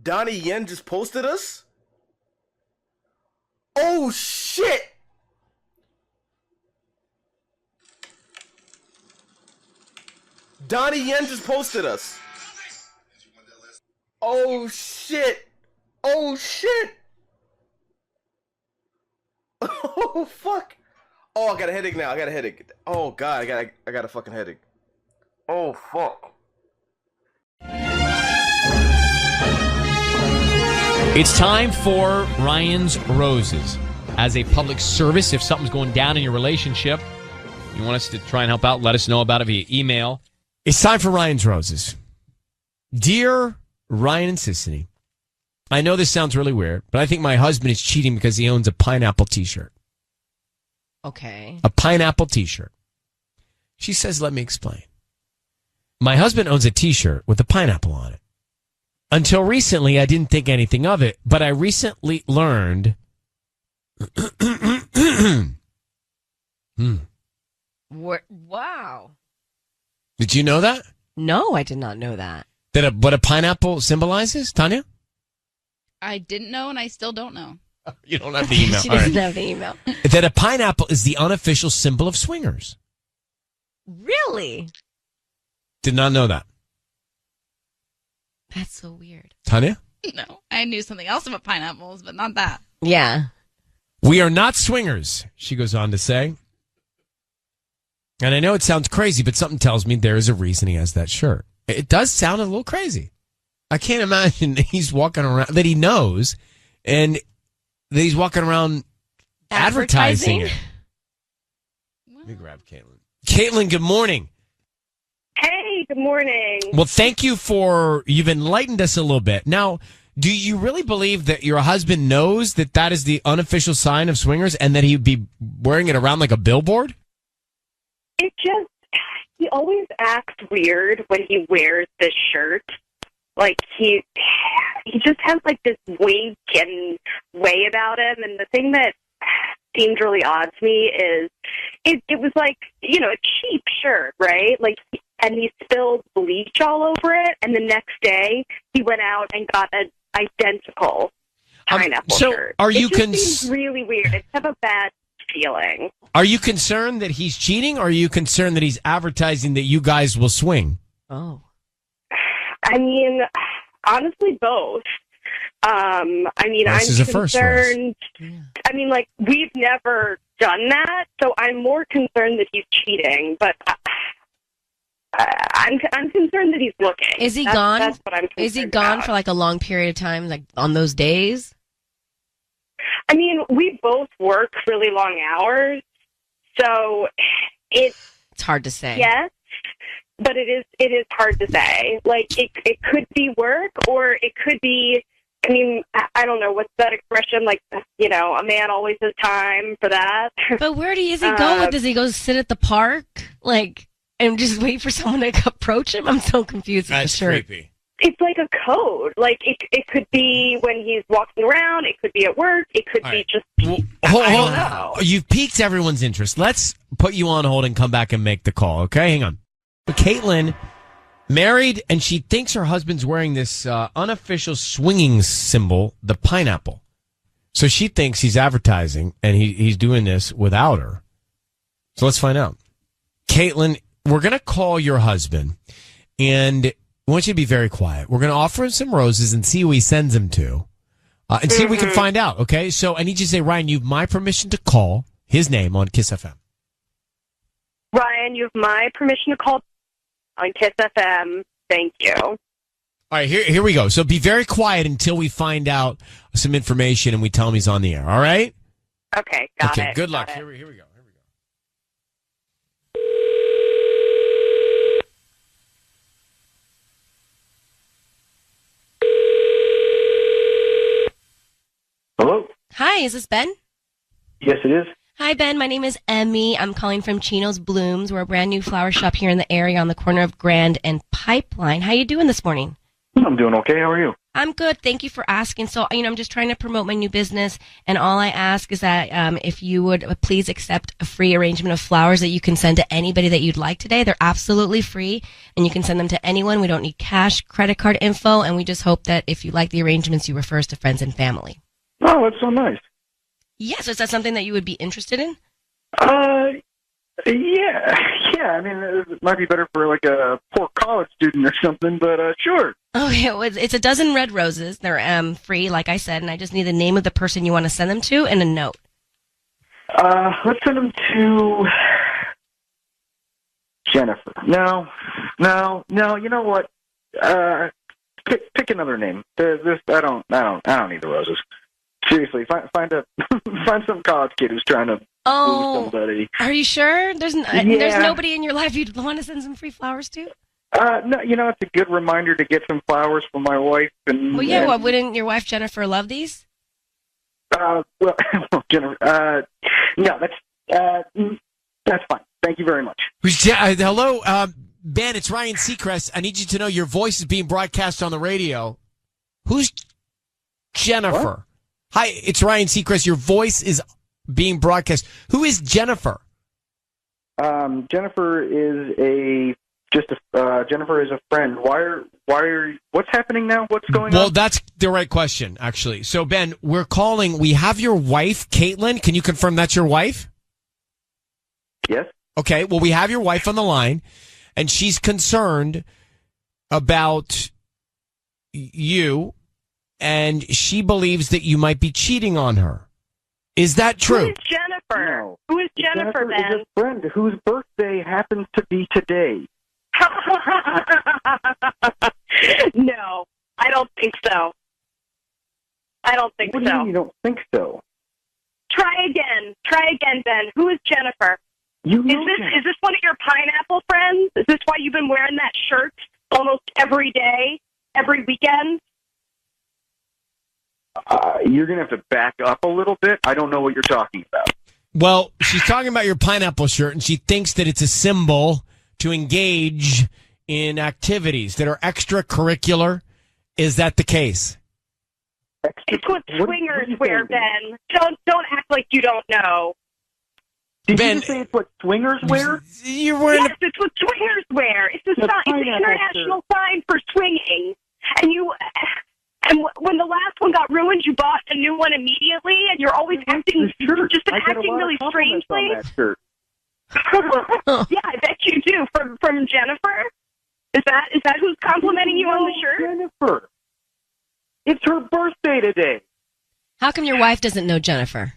Donnie Yen just posted us? Oh, shit! Donnie Yen just posted us. Oh, shit! Oh, shit! Oh, fuck! Oh, I got a headache now. I got a headache. Oh, God, I got a fucking headache. Oh, fuck. It's time for Ryan's Roses. As a public service, if something's going down in your relationship, you want us to try and help out, let us know about it via email. It's time for Ryan's Roses. Dear Ryan and Sissany, I know this sounds really weird, but I think my husband is cheating because he owns a pineapple t-shirt. Okay. A pineapple t-shirt. She says, let me explain. My husband owns a t-shirt with a pineapple on it. Until recently, I didn't think anything of it, but I recently learned... Wow. Did you know that? No, I did not know that. What a pineapple symbolizes, Tanya? I didn't know, and I still don't know. You don't have the email. She doesn't have the email. That a pineapple is the unofficial symbol of swingers. Really? Did not know that. That's so weird. Tanya? No, I knew something else about pineapples, but not that. Yeah. We are not swingers, she goes on to say. And I know it sounds crazy, but something tells me there is a reason he has that shirt. It does sound a little crazy. I can't imagine he's walking around, that he knows, and that he's walking around advertising it. Let me grab Caitlin. Caitlin, good morning. Hey, Hey, good morning. Well, thank you you've enlightened us a little bit. Now, do you really believe that your husband knows that that is the unofficial sign of swingers and that he'd be wearing it around like a billboard? He always acts weird when he wears this shirt. Like, he just has, like, this wink and way about him. And the thing that seemed really odd to me is it was like, a cheap shirt, right? Like, and he spilled bleach all over it. And the next day, he went out and got an identical pineapple shirt. Are you it just seems really weird. I have a bad feeling. Are you concerned that he's cheating, or are you concerned that he's advertising that you guys will swing? Oh. I mean, honestly, both. I'm concerned. I mean, like, we've never done that, so I'm more concerned that he's cheating, but I'm concerned that he's looking. Is he gone? That's what I'm concerned Is he gone about. for like a long period of time, like on those days? I mean, we both work really long hours, so it's hard to say. Yes, but it is hard to say. Like, it could be work, or it could be, I mean, I don't know, what's that expression? Like, a man always has time for that. But where does he go? Does he go sit at the park, like, and just wait for someone to approach him? I'm so confused with the shirt. Creepy. It's like a code. Like, it could be when he's walking around. It could be at work. It could be just... Hold I don't on. know. You've piqued everyone's interest. Let's put you on hold and come back and make the call, okay? Hang on. Caitlin, married, and she thinks her husband's wearing this unofficial swinging symbol, the pineapple. So she thinks he's advertising, and he's doing this without her. So let's find out. Caitlin, we're going to call your husband, and I want you to be very quiet. We're going to offer him some roses and see who he sends them to, and see if we can find out, okay? So I need you to say, Ryan, you have my permission to call his name on Kiss FM. Ryan, you have my permission to call on Kiss FM. Thank you. All right, here we go. So be very quiet until we find out some information and we tell him he's on the air, all right? Okay, got it. Good luck. Got it. Here we go. Hello? Hi, is this Ben? Yes, it is. Hi, Ben. My name is Emmy. I'm calling from Chino's Blooms. We're a brand new flower shop here in the area on the corner of Grand and Pipeline. How you doing this morning? I'm doing okay. How are you? I'm good. Thank you for asking. So, I'm just trying to promote my new business, and all I ask is that if you would please accept a free arrangement of flowers that you can send to anybody that you'd like today. They're absolutely free, and you can send them to anyone. We don't need cash, credit card info, and we just hope that if you like the arrangements, you refer us to friends and family. Oh, that's so nice. Yes, is that something that you would be interested in? Yeah. I mean, it might be better for like a poor college student or something, but sure. Okay, well, it's a dozen red roses. They're free, like I said, and I just need the name of the person you want to send them to and a note. Let's send them to Jennifer. No. You know what? Pick another name. I don't need the roses. Seriously, find some college kid who's trying to woo somebody. Are you sure? There's Yeah. nobody in your life you'd want to send some free flowers to? No, it's a good reminder to get some flowers for my wife. And Well, yeah. What wouldn't your wife Jennifer love these? Well, Jennifer. No, that's fine. Thank you very much. Hello, Ben, it's Ryan Seacrest. I need you to know your voice is being broadcast on the radio. Who's Jennifer? What? Hi, it's Ryan Seacrest. Your voice is being broadcast. Who is Jennifer? Jennifer is Jennifer is a friend. What's happening now? What's going on? Well, that's the right question, actually. So, Ben, we're calling. We have your wife, Caitlin. Can you confirm that's your wife? Yes. Okay. Well, we have your wife on the line, and she's concerned about you, and she believes that you might be cheating on her. Is that true? Who is Jennifer? No. Who is Jennifer, Jennifer Ben? is a friend whose birthday happens to be today. No, I don't think so. What do you mean you don't think so? Try again, Ben. Who is Jennifer? Is this one of your pineapple friends? Is this why you've been wearing that shirt almost every day, every weekend? You're going to have to back up a little bit. I don't know what you're talking about. Well, she's talking about your pineapple shirt, and she thinks that it's a symbol to engage in activities that are extracurricular. Is that the case? It's what swingers wear, Ben. Don't act like you don't know. Did you just say it's what swingers wear? You're wearing Yes, it's what swingers wear. It's a sign. It's an international sign for swinging. And when the last one got ruined, you bought a new one immediately, and you're always acting really strangely. Yeah, I bet you do. From Jennifer. Is that who's complimenting you on the shirt? Jennifer. It's her birthday today. How come your wife doesn't know Jennifer?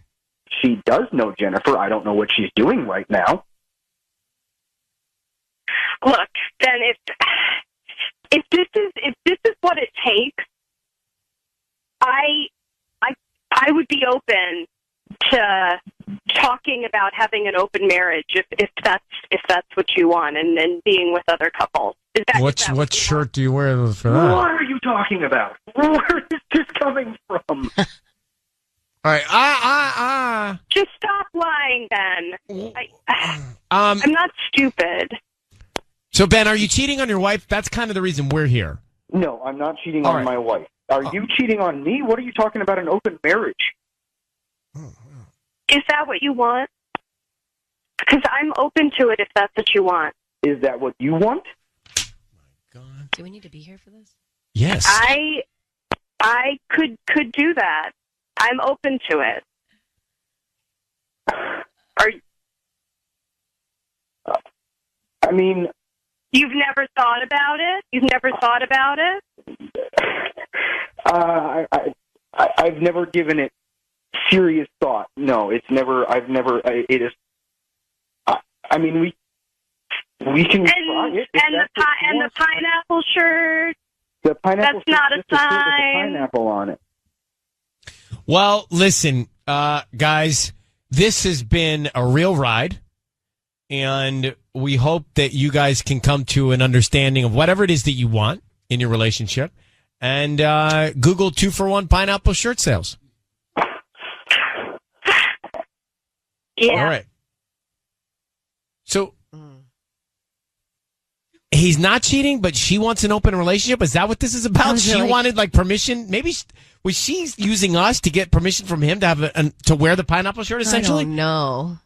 She does know Jennifer. I don't know what she's doing right now. Look, then if this is what it takes, I would be open to talking about having an open marriage if that's what you want, and being with other couples. What shirt do you wear for that? What are you talking about? Where is this coming from? All right, Just stop lying, Ben. I'm not stupid. So, Ben, are you cheating on your wife? That's kind of the reason we're here. No, I'm not cheating on my wife. Are you cheating on me? What are you talking about, an open marriage? Is that what you want? Because I'm open to it if that's what you want. Is that what you want? Do we need to be here for this? Yes. I could do that. I'm open to it. I mean, you've never thought about it? You've never thought about it? I've never given it serious thought. No, it is. I mean, we can try it. And the pineapple shirt. The pineapple. That's not a just shirt with sign. a pineapple on it. Well, listen, guys, this has been a real ride, and we hope that you guys can come to an understanding of whatever it is that you want in your relationship. And Google 2-for-1 pineapple shirt sales. Yeah. All right. So he's not cheating, but she wants an open relationship. Is that what this is about? She wanted permission. Maybe was she using us to get permission from him to have to wear the pineapple shirt? Essentially, I don't know.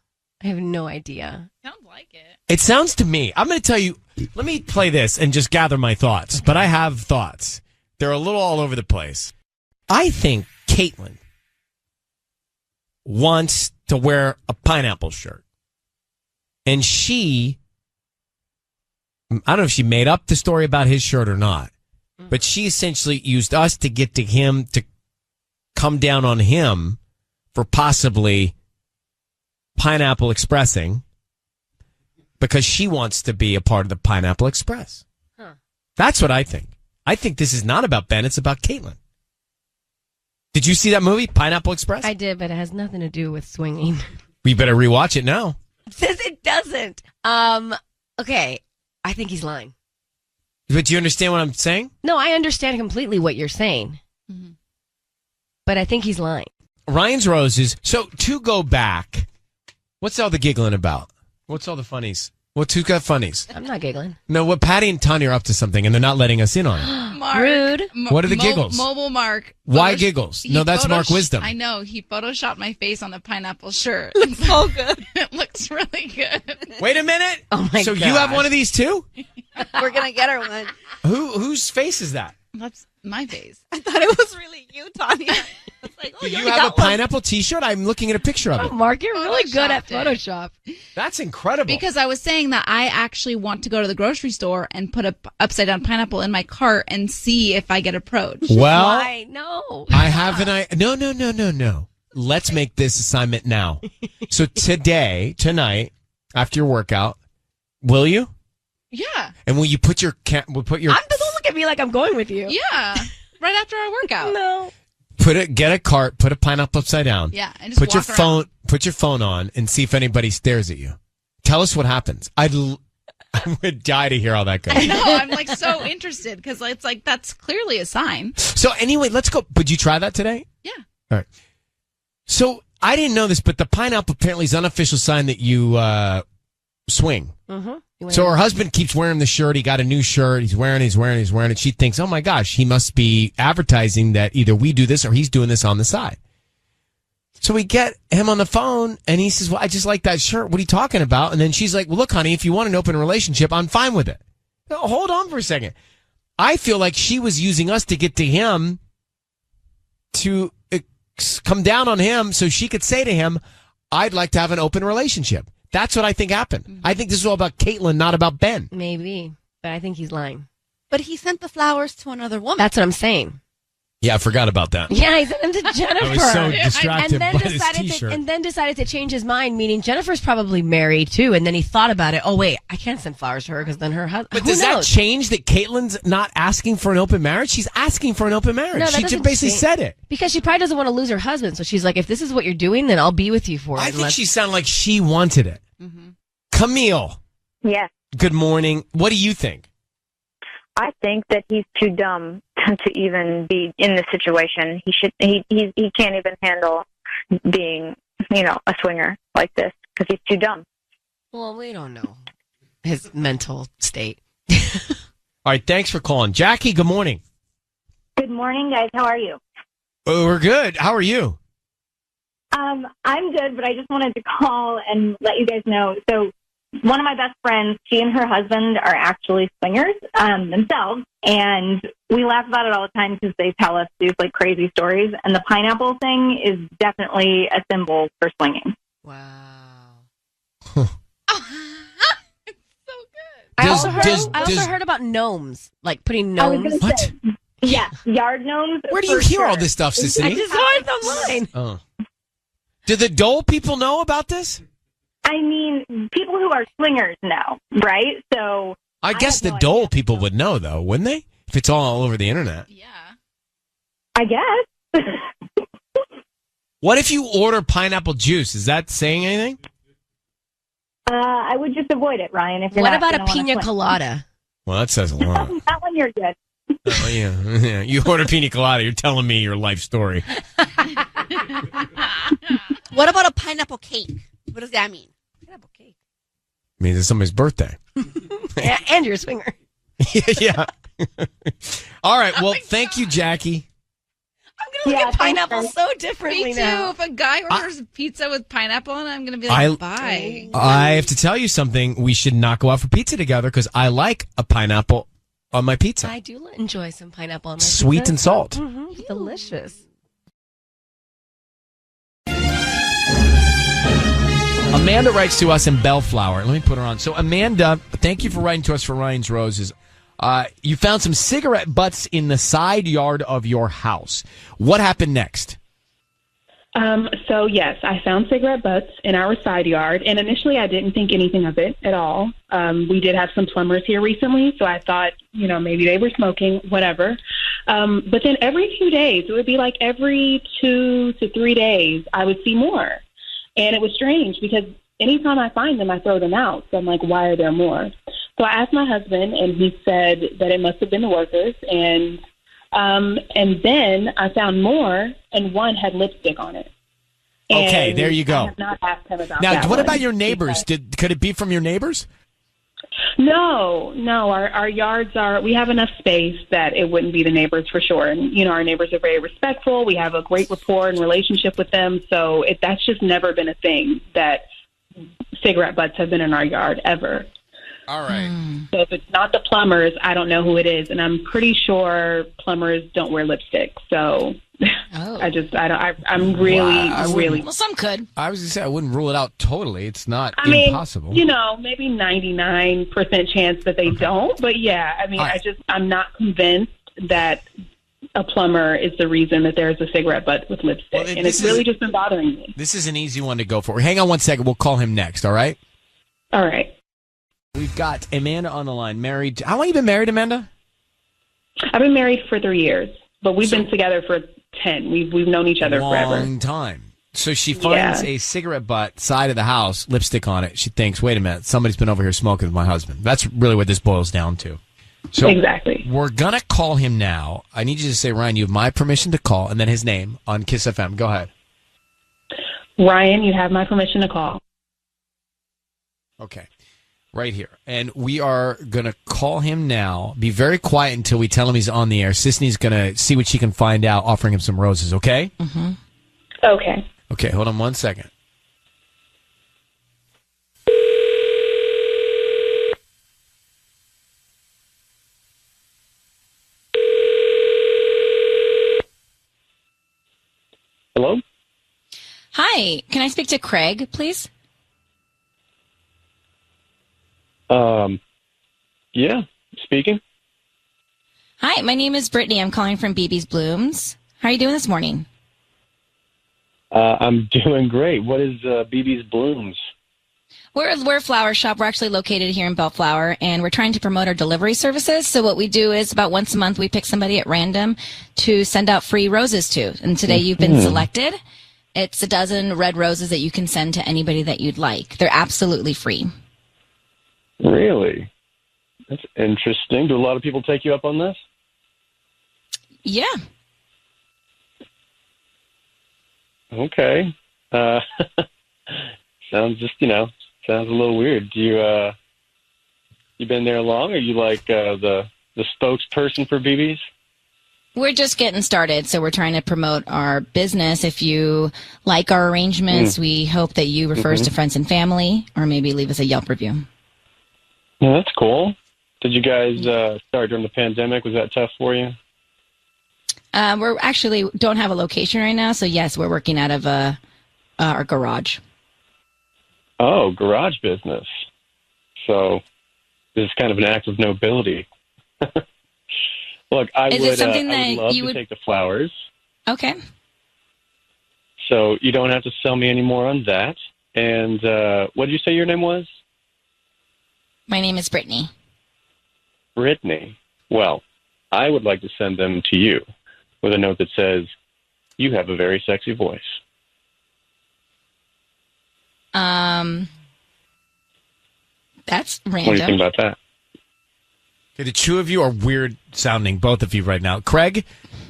I have no idea. Sounds like it. It sounds to me. I'm going to tell you. Let me play this and just gather my thoughts. But I have thoughts. They're a little all over the place. I think Caitlin wants to wear a pineapple shirt. And I don't know if she made up the story about his shirt or not, but she essentially used us to get to him to come down on him for possibly pineapple expressing because she wants to be a part of the Pineapple Express. Huh. That's what I think. I think this is not about Ben. It's about Caitlin. Did you see that movie, Pineapple Express? I did, but it has nothing to do with swinging. We better rewatch it now. Says it doesn't. Okay. I think he's lying. But do you understand what I'm saying? No, I understand completely what you're saying. Mm-hmm. But I think he's lying. Ryan's Roses. So to go back, what's all the giggling about? What's all the funnies? Who's got funnies? I'm not giggling. No, what Patty and Tanya are up to something, and they're not letting us in on it. Mark, rude. What are the giggles? Mobile Mark. Why giggles? No, that's Mark Wisdom. I know. He photoshopped my face on the pineapple shirt. It's so good. It looks really good. Wait a minute. Oh my So gosh. you have one of these too? We're going to get her one. Whose face is that? That's my face. I thought it was really you, Tanya. I was like, Do you have a pineapple T-shirt? I'm looking at a picture of it. Mark, you're really good at Photoshop. That's incredible. Because I was saying that I actually want to go to the grocery store and put a upside down pineapple in my cart and see if I get approached. Well, Why? No. I have an idea. No. Let's make this assignment now. So tonight, after your workout, will you? Yeah. And will you put your Don't look at me like I'm going with you. Yeah. Right after our workout. No. Get a cart, put a pineapple upside down. Yeah, and just put your walk around. phone on and see if anybody stares at you. Tell us what happens. I would die to hear how that goes. I know. I'm like so interested because it's like that's clearly a sign. So anyway, let's go. Would you try that today? Yeah. All right. So I didn't know this, but the pineapple apparently is an unofficial sign that you swing. Mm-hmm. So her husband keeps wearing the shirt. He got a new shirt. He's wearing it. She thinks, oh my gosh, he must be advertising that either we do this or he's doing this on the side. So we get him on the phone and he says, well, I just like that shirt. What are you talking about? And then she's like, well, look, honey, if you want an open relationship, I'm fine with it. No, hold on for a second. I feel like she was using us to get to him to come down on him so she could say to him, I'd like to have an open relationship. That's what I think happened. I think this is all about Caitlin, not about Ben. Maybe, but I think he's lying. But he sent the flowers to another woman. That's what I'm saying. Yeah, I forgot about that. Yeah, he sent them to Jennifer. I was so distracted by his decided t-shirt. and then decided to change his mind, meaning Jennifer's probably married too. And then he thought about it. Oh wait, I can't send flowers to her because then her husband. But does that change that Caitlin's not asking for an open marriage? She's asking for an open marriage. No, that she just doesn't basically change. said it. Because she probably doesn't want to lose her husband. So she's like, if this is what you're doing, then I'll be with you for it. I think she sounded like she wanted it. Mm-hmm. Camille, Yes. good morning. What do you think? I think that he's too dumb to even be in this situation. He can't even handle being, a swinger like this because he's too dumb. Well, we don't know his mental state. All right, thanks for calling. Jackie, good morning. Good morning, guys. How are you? Oh, we're good. How are you? I'm good, but I just wanted to call and let you guys know. So one of my best friends, she and her husband are actually swingers themselves, and we laugh about it all the time because they tell us these like crazy stories. And the pineapple thing is definitely a symbol for swinging. I also heard about gnomes, like putting gnomes. What? Yeah, yard gnomes. Where do you hear all this stuff, I Sissy? just saw it online. Oh. Do the Dole people know about this? I mean, people who are swingers know, right? So I guess the Dole people would know, though, wouldn't they? If it's all over the internet. I guess. What if you order pineapple juice? Is that saying anything? I would just avoid it, Ryan. If you're What not about a gonna wanna pina swing. colada? Well, that says a lot. That one you're good. Oh, yeah. You order pina colada, you're telling me your life story. What about a pineapple cake? What does that mean? Pineapple cake. Means it's somebody's birthday. Yeah, and you're a swinger. Yeah. All right. Well, thank you, Jackie. Look at pineapple so differently Me too. now. If a guy orders pizza with pineapple, and I'm going to be like, bye. I have to tell you something. We should not go out for pizza together because I like a pineapple on my pizza. I do enjoy some pineapple on my Sweet pizza. and salt. Mm-hmm. Delicious. Amanda writes to us in Bellflower. Let me put her on. So, Amanda, thank you for writing to us for Ryan's Roses. You found some cigarette butts in the side yard of your house. What happened next? So yes, I found cigarette butts in our side yard, and initially I didn't think anything of it at all. We did have some plumbers here recently, so I thought, maybe they were smoking, whatever. But then every few days, it would be like every 2 to 3 days, I would see more. And it was strange because anytime I find them, I throw them out. So I'm like, why are there more? So I asked my husband, and he said that it must have been the workers. And then I found more, and one had lipstick on it. Okay, And there you go. I have not asked him about Now, that what one about your neighbors? because- Could it be from your neighbors? No. Our yards we have enough space that it wouldn't be the neighbors for sure. And, our neighbors are very respectful. We have a great rapport and relationship with them. So that's just never been a thing that cigarette butts have been in our yard ever. All right. So if it's not the plumbers, I don't know who it is. And I'm pretty sure plumbers don't wear lipstick. So I'm really. Well, some could. I was going to say, I wouldn't rule it out totally. It's not I mean, impossible. Maybe 99% chance that they don't. But yeah, I mean, All right. I'm not convinced that a plumber is the reason that there's a cigarette butt with lipstick. Well, and this it's really is- just been bothering me. This is an easy one to go for. Hang on one second. We'll call him next, all right? All right. We've got Amanda on the line, married. How long have you been married, Amanda? I've been married for 3 years, but we've been together for 10. We've known each other forever. Long time. So she finds a cigarette butt side of the house, lipstick on it. She thinks, wait a minute, somebody's been over here smoking with my husband. That's really what this boils down to. So Exactly. We're going to call him now. I need you to say, Ryan, you have my permission to call, and then his name on Kiss FM. Go ahead. Ryan, you have my permission to call. Okay. Right here. And we are going to call him now. Be very quiet until we tell him he's on the air. Sisney's going to see what she can find out, offering him some roses, okay? Mm-hmm. Okay. Okay, hold on 1 second. Hello? Hi, can I speak to Craig, please? Yeah, speaking. Hi, my name is Brittany. I'm calling from BB's Blooms. How are you doing this morning? I'm doing great. What is BB's Blooms? We're a flower shop. We're actually located here in Bellflower, and we're trying to promote our delivery services. So what we do is about once a month, we pick somebody at random to send out free roses to. And today you've been selected. It's a dozen red roses that you can send to anybody that you'd like. They're absolutely free. Really? That's interesting. Do a lot of people take you up on this? Yeah. Okay. Sounds sounds a little weird. Do you been there long? Are you like the spokesperson for BB's? We're just getting started, so we're trying to promote our business. If you like our arrangements, we hope that you refer us to friends and family, or maybe leave us a Yelp review. Yeah, that's cool. Did you guys start during the pandemic? Was that tough for you? We're actually don't have a location right now, so yes, we're working out of our garage. Oh, garage business. So this is kind of an act of nobility. Look, I Is would it something I that would love you to would take the flowers. Okay. So you don't have to sell me any more on that. And what did you say your name was? My name is Brittany. Brittany. Well, I would like to send them to you with a note that says, you have a very sexy voice. That's random. What do you think about that? Okay, the two of you are weird sounding, both of you right now. Craig,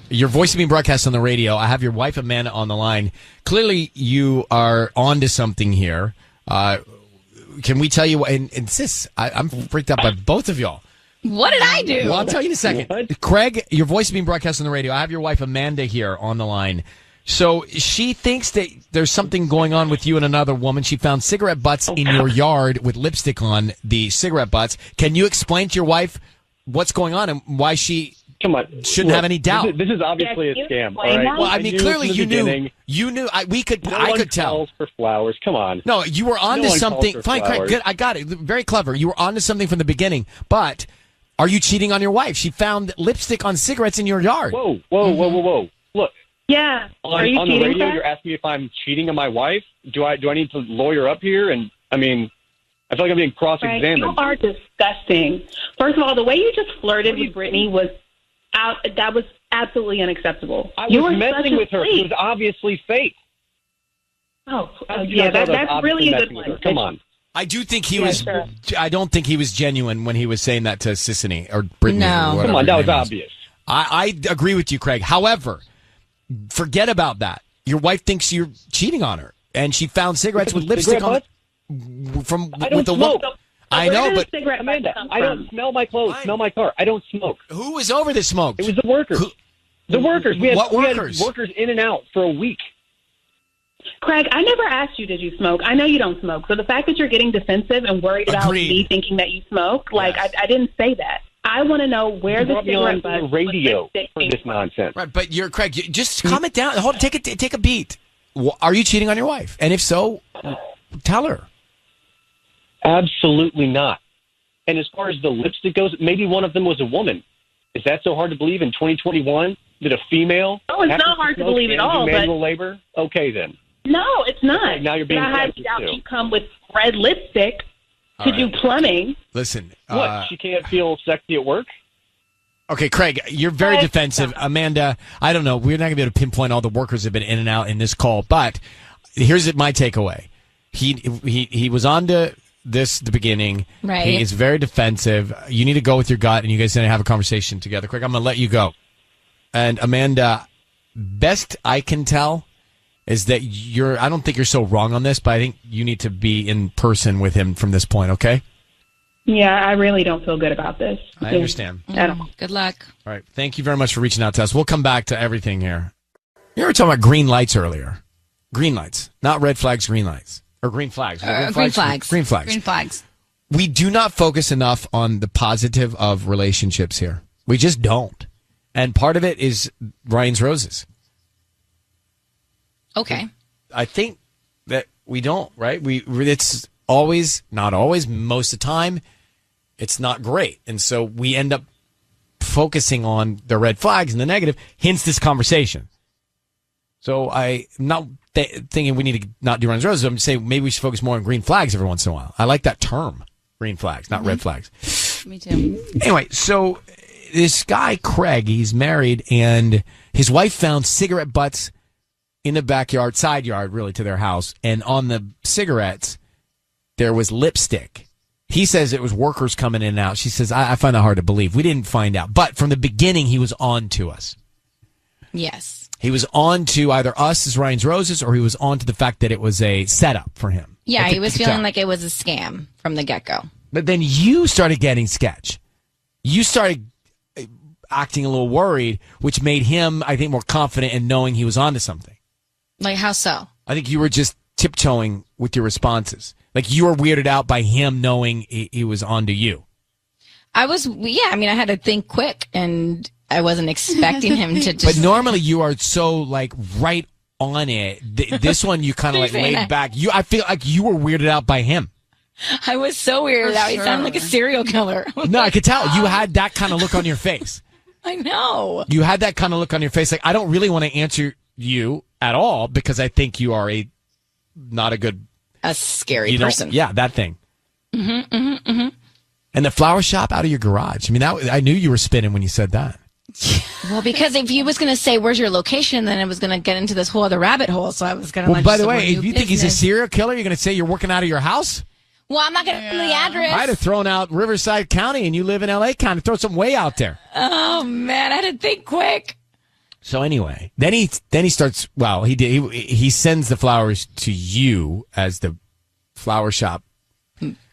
your voice is being broadcast on the radio. I have your wife, Amanda, on the line. Clearly, you are onto something here. Can we tell you? And sis, I'm freaked out by both of y'all. What did I do? Well, I'll tell you in a second. What? Craig, your voice is being broadcast on the radio. I have your wife, Amanda, here on the line. So she thinks that there's something going on with you and another woman. She found cigarette butts in your yard with lipstick on the cigarette butts. Can you explain to your wife what's going on and why she shouldn't have any doubt? This is obviously a scam. All right? Well, I mean, clearly you knew. You knew. I could tell. Calls for flowers. Come on. No, you were onto something. Fine, Craig. Good. I got it. Very clever. You were onto something from the beginning. But are you cheating on your wife? She found lipstick on cigarettes in your yard. Whoa. Look. Yeah. On the radio, you're asking me if I'm cheating on my wife? Do I need to lawyer up here? And I mean, I feel like I'm being cross-examined. You are disgusting. First of all, the way you just flirted with Brittany was that was absolutely unacceptable. I was messing with her. It was obviously fake. Oh, yeah, that's really a good one. Come on. I do think he was. Sure. I don't think he was genuine when he was saying that to Sissany or Brittany. No, come on, that was obvious. I agree with you, Craig. However, forget about that. Your wife thinks you're cheating on her, and she found cigarettes with lipstick on. I don't smoke. I know, but Amanda, I don't smell my clothes, smell my car. I don't smoke. Who was over the smoke? It was the workers. The workers. We had workers in and out for a week. Craig, I never asked you, did you smoke? I know you don't smoke. So the fact that you're getting defensive and worried about me thinking that you smoke, I didn't say that. I want to know where the cigarette butts on the radio for this nonsense. Right, but you're Craig. Just calm it down. Hold, take a beat. Are you cheating on your wife? And if so, tell her. Absolutely not. And as far as the lipstick goes, maybe one of them was a woman. Is that so hard to believe in 2021 that a female? Oh, it's not hard to believe at all. Manual labor. Okay, then. No, it's not. Okay, now you're being. I highly doubt you come with red lipstick to do plumbing. Listen, what? She can't feel sexy at work? Okay, Craig, you're very defensive. Amanda, I don't know. We're not going to be able to pinpoint all the workers that have been in and out in this call, but here's my takeaway. He was on to this at the beginning. Right. He is very defensive. You need to go with your gut, and you guys need to have a conversation together. Quick, I'm going to let you go. And Amanda, best I can tell is that I don't think you're so wrong on this, but I think you need to be in person with him from this point, okay? Yeah, I really don't feel good about this. I understand. At all. Good luck. All right. Thank you very much for reaching out to us. We'll come back to everything here. You were talking about green lights earlier. Green lights. Not red flags, green lights. Or green flags. Green flags. Green flags. Green flags. We do not focus enough on the positive of relationships here. We just don't. And part of it is Ryan's roses. Okay. I think that we don't, right? It's always, not always, most of the time, it's not great. And so we end up focusing on the red flags and the negative, hence this conversation. So I'm not thinking we need to not do Ryan's roses. I'm just saying maybe we should focus more on green flags every once in a while. I like that term, green flags, not red flags. Me too. Anyway, so this guy, Craig, he's married, and his wife found cigarette butts in the backyard, side yard, really, to their house. And on the cigarettes, there was lipstick. He says it was workers coming in and out. She says, I find that hard to believe. We didn't find out. But from the beginning, he was on to us. Yes. He was on to either us as Ryan's Roses, or he was on to the fact that it was a setup for him. Yeah, he was feeling like it was a scam from the get-go. But then you started getting sketch. You started acting a little worried, which made him, I think, more confident in knowing he was onto something. Like, how so? I think you were just tiptoeing with your responses. Like, you were weirded out by him knowing he was onto you. I had to think quick, and I wasn't expecting him to just... But normally you are so, like, right on it. This one, you kind of, like, laid back. I feel like you were weirded out by him. I was so weirded out. He sounded like a serial killer. No, I could tell. You had that kind of look on your face. I know. You had that kind of look on your face. Like, I don't really want to answer you at all because I think you are a scary person. Yeah, that thing. Mm-hmm, mm-hmm, mm-hmm. And the flower shop out of your garage. I mean, I knew you were spinning when you said that. Well, because if he was going to say, where's your location, then it was going to get into this whole other rabbit hole. So I was going to Well, by the way, if you think he's a serial killer, you're going to say you're working out of your house? Well, I'm not going to give the address. I'd have thrown out Riverside County and you live in L.A. County. Throw something way out there. Oh, man. I had to think quick. So anyway, then he starts, well, he sends the flowers to you as the flower shop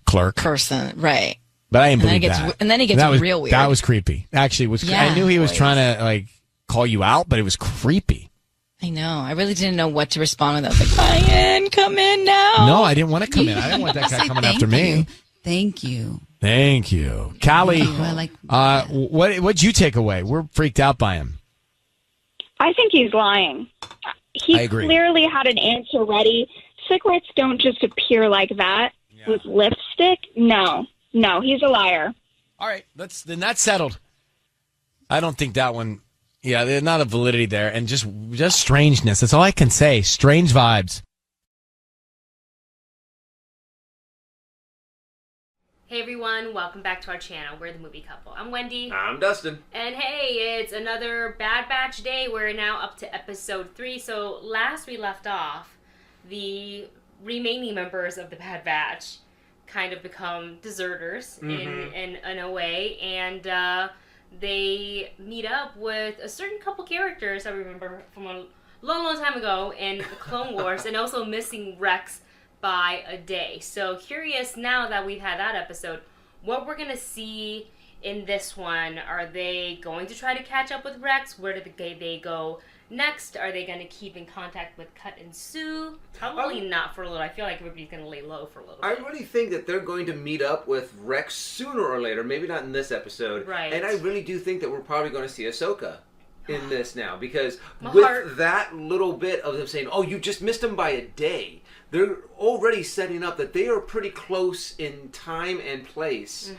clerk. Person, right. But I didn't believe that. And then he gets real weird. That was creepy. Actually, I knew he was trying to, like, call you out, but it was creepy. I know. I really didn't know what to respond with. I was like, Ryan, come in now. No, I didn't want to come in. I didn't want that guy coming after me. Thank you. Thank you. Callie, what'd you take away? We're freaked out by him. I think he's lying. He clearly had an answer ready. Cigarettes don't just appear like that with lipstick. No, he's a liar. All right, then that's settled. I don't think that one. Yeah, there's not a validity there, and just strangeness. That's all I can say. Strange vibes. Hey everyone, welcome back to our channel. We're the Movie Couple. I'm Wendy. I'm Dustin. And hey, it's another Bad Batch day. We're now up to episode 3. So last we left off, the remaining members of the Bad Batch kind of become deserters in a way, and they meet up with a certain couple characters I remember from a long time ago in the Clone Wars, and also missing Rex by a day. So curious now that we've had that episode, what we're gonna see in this one. Are they going to try to catch up with Rex? Where do they go next? Are they gonna keep in contact with Cut and Sue? Probably not for a little. I feel like everybody's gonna lay low for a little bit. I really think that they're going to meet up with Rex sooner or later. Maybe not in this episode. Right. And I really do think that we're probably going to see Ahsoka in this now, because heart. that little bit of them saying, "Oh, you just missed him by a day," they're already setting up that they are pretty close in time and place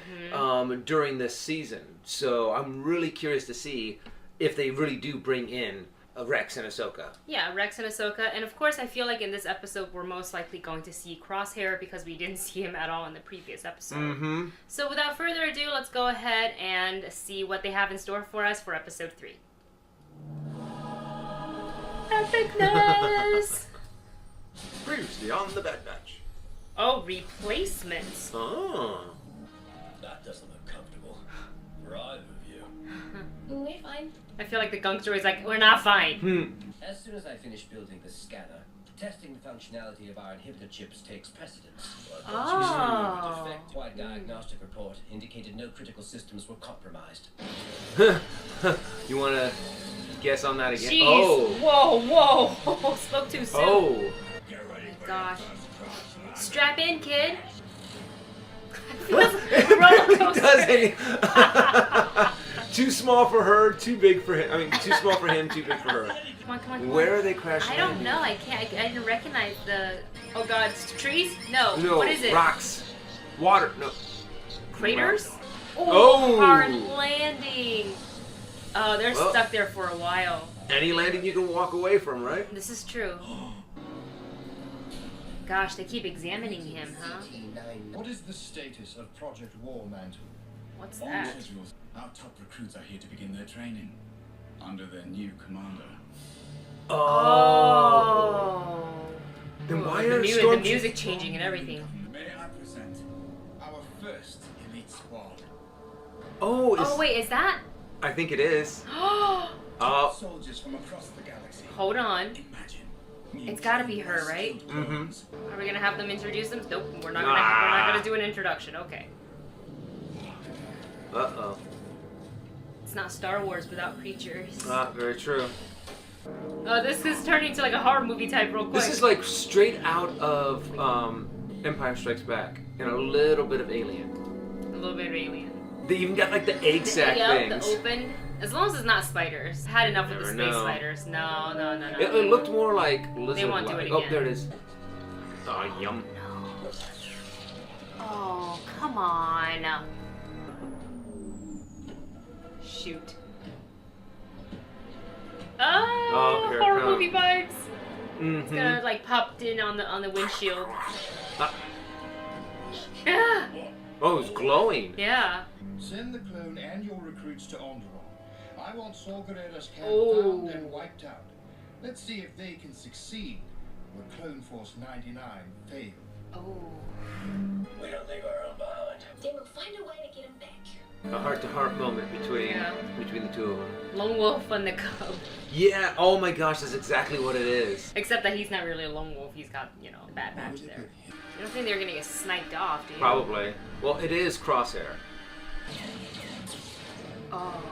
during this season. So I'm really curious to see if they really do bring in Rex and Ahsoka. Yeah, Rex and Ahsoka. And of course, I feel like in this episode, we're most likely going to see Crosshair, because we didn't see him at all in the previous episode. So without further ado, let's go ahead and see what they have in store for us for episode 3. Epicness! Previously on the Bad Batch. Oh, replacements. Oh. That doesn't look comfortable for either of you. We're fine. I feel like the gangster is like, we're not fine. As soon as I finish building the scanner, testing the functionality of our inhibitor chips takes precedence. Oh. Defect. My diagnostic report indicated no critical systems were compromised. You want to guess on that again? Jeez. Oh. Whoa. Spoke too soon. Oh. Gosh. Strap in, kid. Too small for her, too big for him. I mean, too small for him, too big for her. Come on. Where are they crashing? I don't know. I can't. I didn't recognize the. Oh God, trees? No. No. What is it? Rocks. Water. No. Craters? Oh. Hard landing. Oh, they're Well. stuck there for a while. Any landing you can walk away from, right? This is true. Gosh, they keep examining him, huh? What is the status of Project War Mantle? What's that? Our top recruits are here to begin their training under their new commander. Oh. Then why the, are the music changing and everything? May I present our first elite squad? Oh, wait, is that? I think it is. Soldiers from across the galaxy. Hold on. It's got to be her, right? Mm-hmm. Are we gonna have them introduce them? Nope, we're not gonna do an introduction. Okay. Uh-oh. It's not Star Wars without creatures. Very true. Oh, this is turning into like a horror movie type real quick. This is like straight out of Empire Strikes Back and a little bit of Alien. A little bit of Alien. They even got like the egg sac things. The open. As long as it's not spiders. Had enough with the space know. spiders. No. It looked more like lizard. They won't do it Oh, again. there it is. Oh, yum. Oh, come on. Shoot. Oh, here it horror comes. movie vibes. Mm-hmm. It's gonna like popped in on the windshield. Oh, it's glowing. Yeah. Send the clone and your recruits to Onderon. I want Saw Gerrera's camp Oh. found and wiped out. Let's see if they can succeed where Clone Force 99 failed. Oh. We don't leave our own behind. They will find a way to get him back. A heart-to-heart moment between the two of them. Lone wolf and the cub. Yeah. Oh my gosh, that's exactly what it is. Except that he's not really a lone wolf. He's got, a bad batch there. You don't think they're gonna get sniped off, do you? Probably. Well, it is Crosshair. Oh.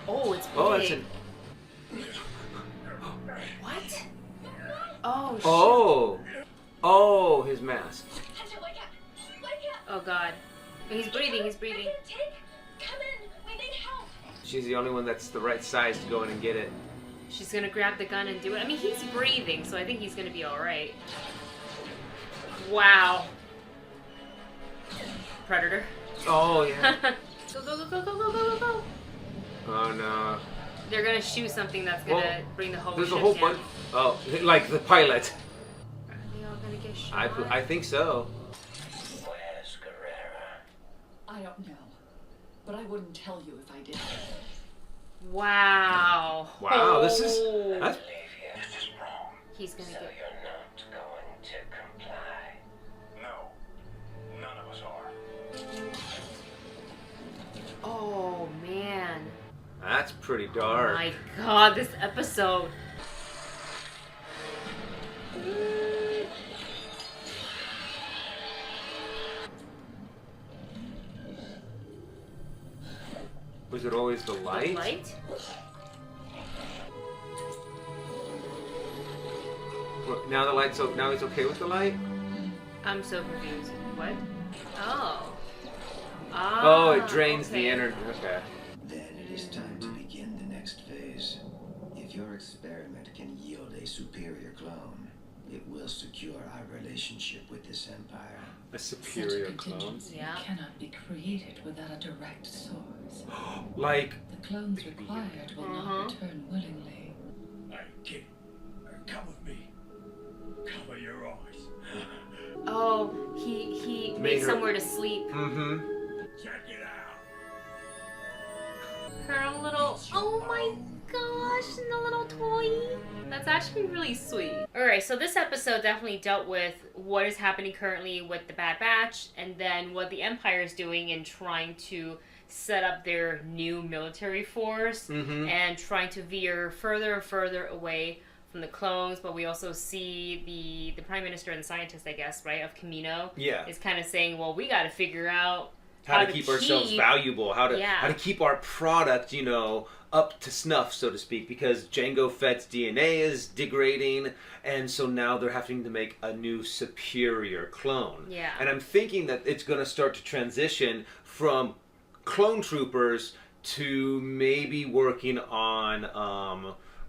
Oh, it's big. Oh, that's an. What? Oh, shit. Oh, his mask. Oh, God. He's breathing. Come in. We need help. She's the only one that's the right size to go in and get it. She's gonna grab the gun and do it. I mean, he's breathing, so I think he's gonna be alright. Wow. Predator. Oh, yeah. Go. Oh, no. They're gonna shoot something that's gonna bring the whole There's ship a whole down. bunch. Oh, like the pilot. Are they all gonna get shot? I think so. Where's Gerrera? I don't know, but I wouldn't tell you if I did. Wow. Wow, this is. That's. This is wrong. He's gonna so get. you're not going to comply? No, none of us are. Oh man. That's pretty Oh dark. my God, this episode. Was it always the light? The light? Well, now the light's now he's okay with the light? I'm so confused. What? Oh. Oh, it drains the energy. Okay. Then it is time to begin the next phase. If your experiment can yield a superior clone, it will secure our relationship with this empire. A superior Such a clone? contingency cannot be created without a direct source. Like. The clones required will not return willingly. Hey, kid, come with me. Cover your eyes. Oh, he Made made her- somewhere to sleep. Mm-hmm. Check it out. Her own little. Oh my gosh, the little toy. That's actually really sweet. Alright, so this episode definitely dealt with what is happening currently with the Bad Batch, and then what the Empire is doing in trying to set up their new military force, and trying to veer further and further away from the clones. But we also see the Prime Minister and the scientist, I guess, right, of Camino, is kind of saying, well, we got to figure out how to keep ourselves valuable, how to keep our product, you know, up to snuff, so to speak, because Jango Fett's DNA is degrading, and so now they're having to make a new superior clone. Yeah. And I'm thinking that it's going to start to transition from clone troopers to maybe working on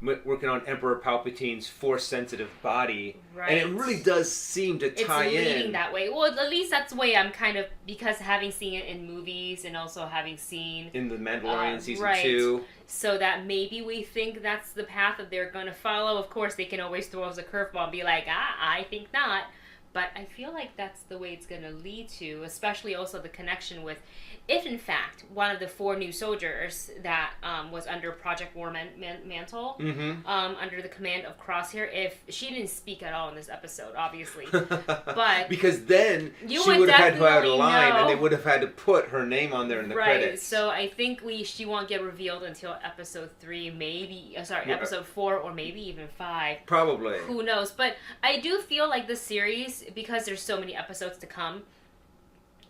Emperor Palpatine's Force-sensitive body, and it really does seem to tie in. It's leading that way. Well, at least that's the way I'm kind of, because having seen it in movies and also having seen in The Mandalorian season 2. So that maybe we think that's the path that they're going to follow. Of course, they can always throw us a curveball and be like, I think not. But I feel like that's the way it's going to lead to, especially also the connection with, if in fact one of the 4 new soldiers that was under Project War Mantle, under the command of Crosshair, if she didn't speak at all in this episode, obviously, but because then she would have had to have a line, and they would have had to put her name on there in the credits. So I think she won't get revealed until episode 3, maybe episode 4, or maybe even 5. Probably. Who knows? But I do feel like the series, because there's so many episodes to come,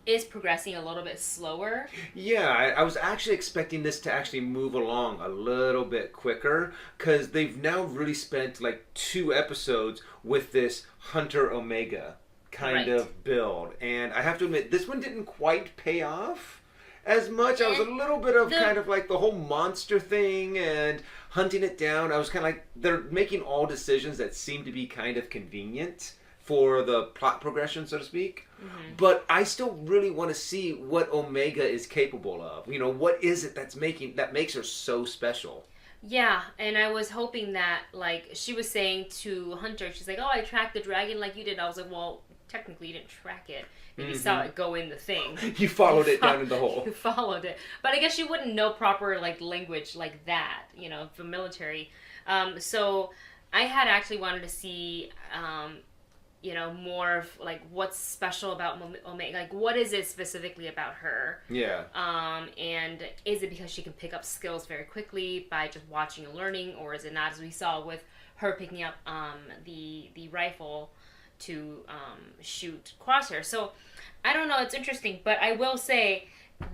is progressing a little bit slower. Yeah, I was actually expecting this to actually move along a little bit quicker, because they've now really spent like 2 episodes with this Hunter Omega kind of build. And I have to admit, this one didn't quite pay off as much. I was a little bit of kind of like the whole monster thing and hunting it down. I was kind of like, they're making all decisions that seem to be kind of convenient for the plot progression, so to speak. But I still really want to see what Omega is capable of. You know, what is it that makes her so special? Yeah, and I was hoping that, like, she was saying to Hunter, she's like, oh, I tracked the dragon like you did. I was like, well, technically you didn't track it. You saw it go in the thing. You followed it down in the hole. You followed it. But I guess you wouldn't know proper, like, language like that, you know, for military. So I had actually wanted to see... you know, more of like what's special about Omega, like what is it specifically about her? Yeah. And is it because she can pick up skills very quickly by just watching and learning, or is it not, as we saw with her picking up the rifle to shoot Crosshair? So I don't know, it's interesting, but I will say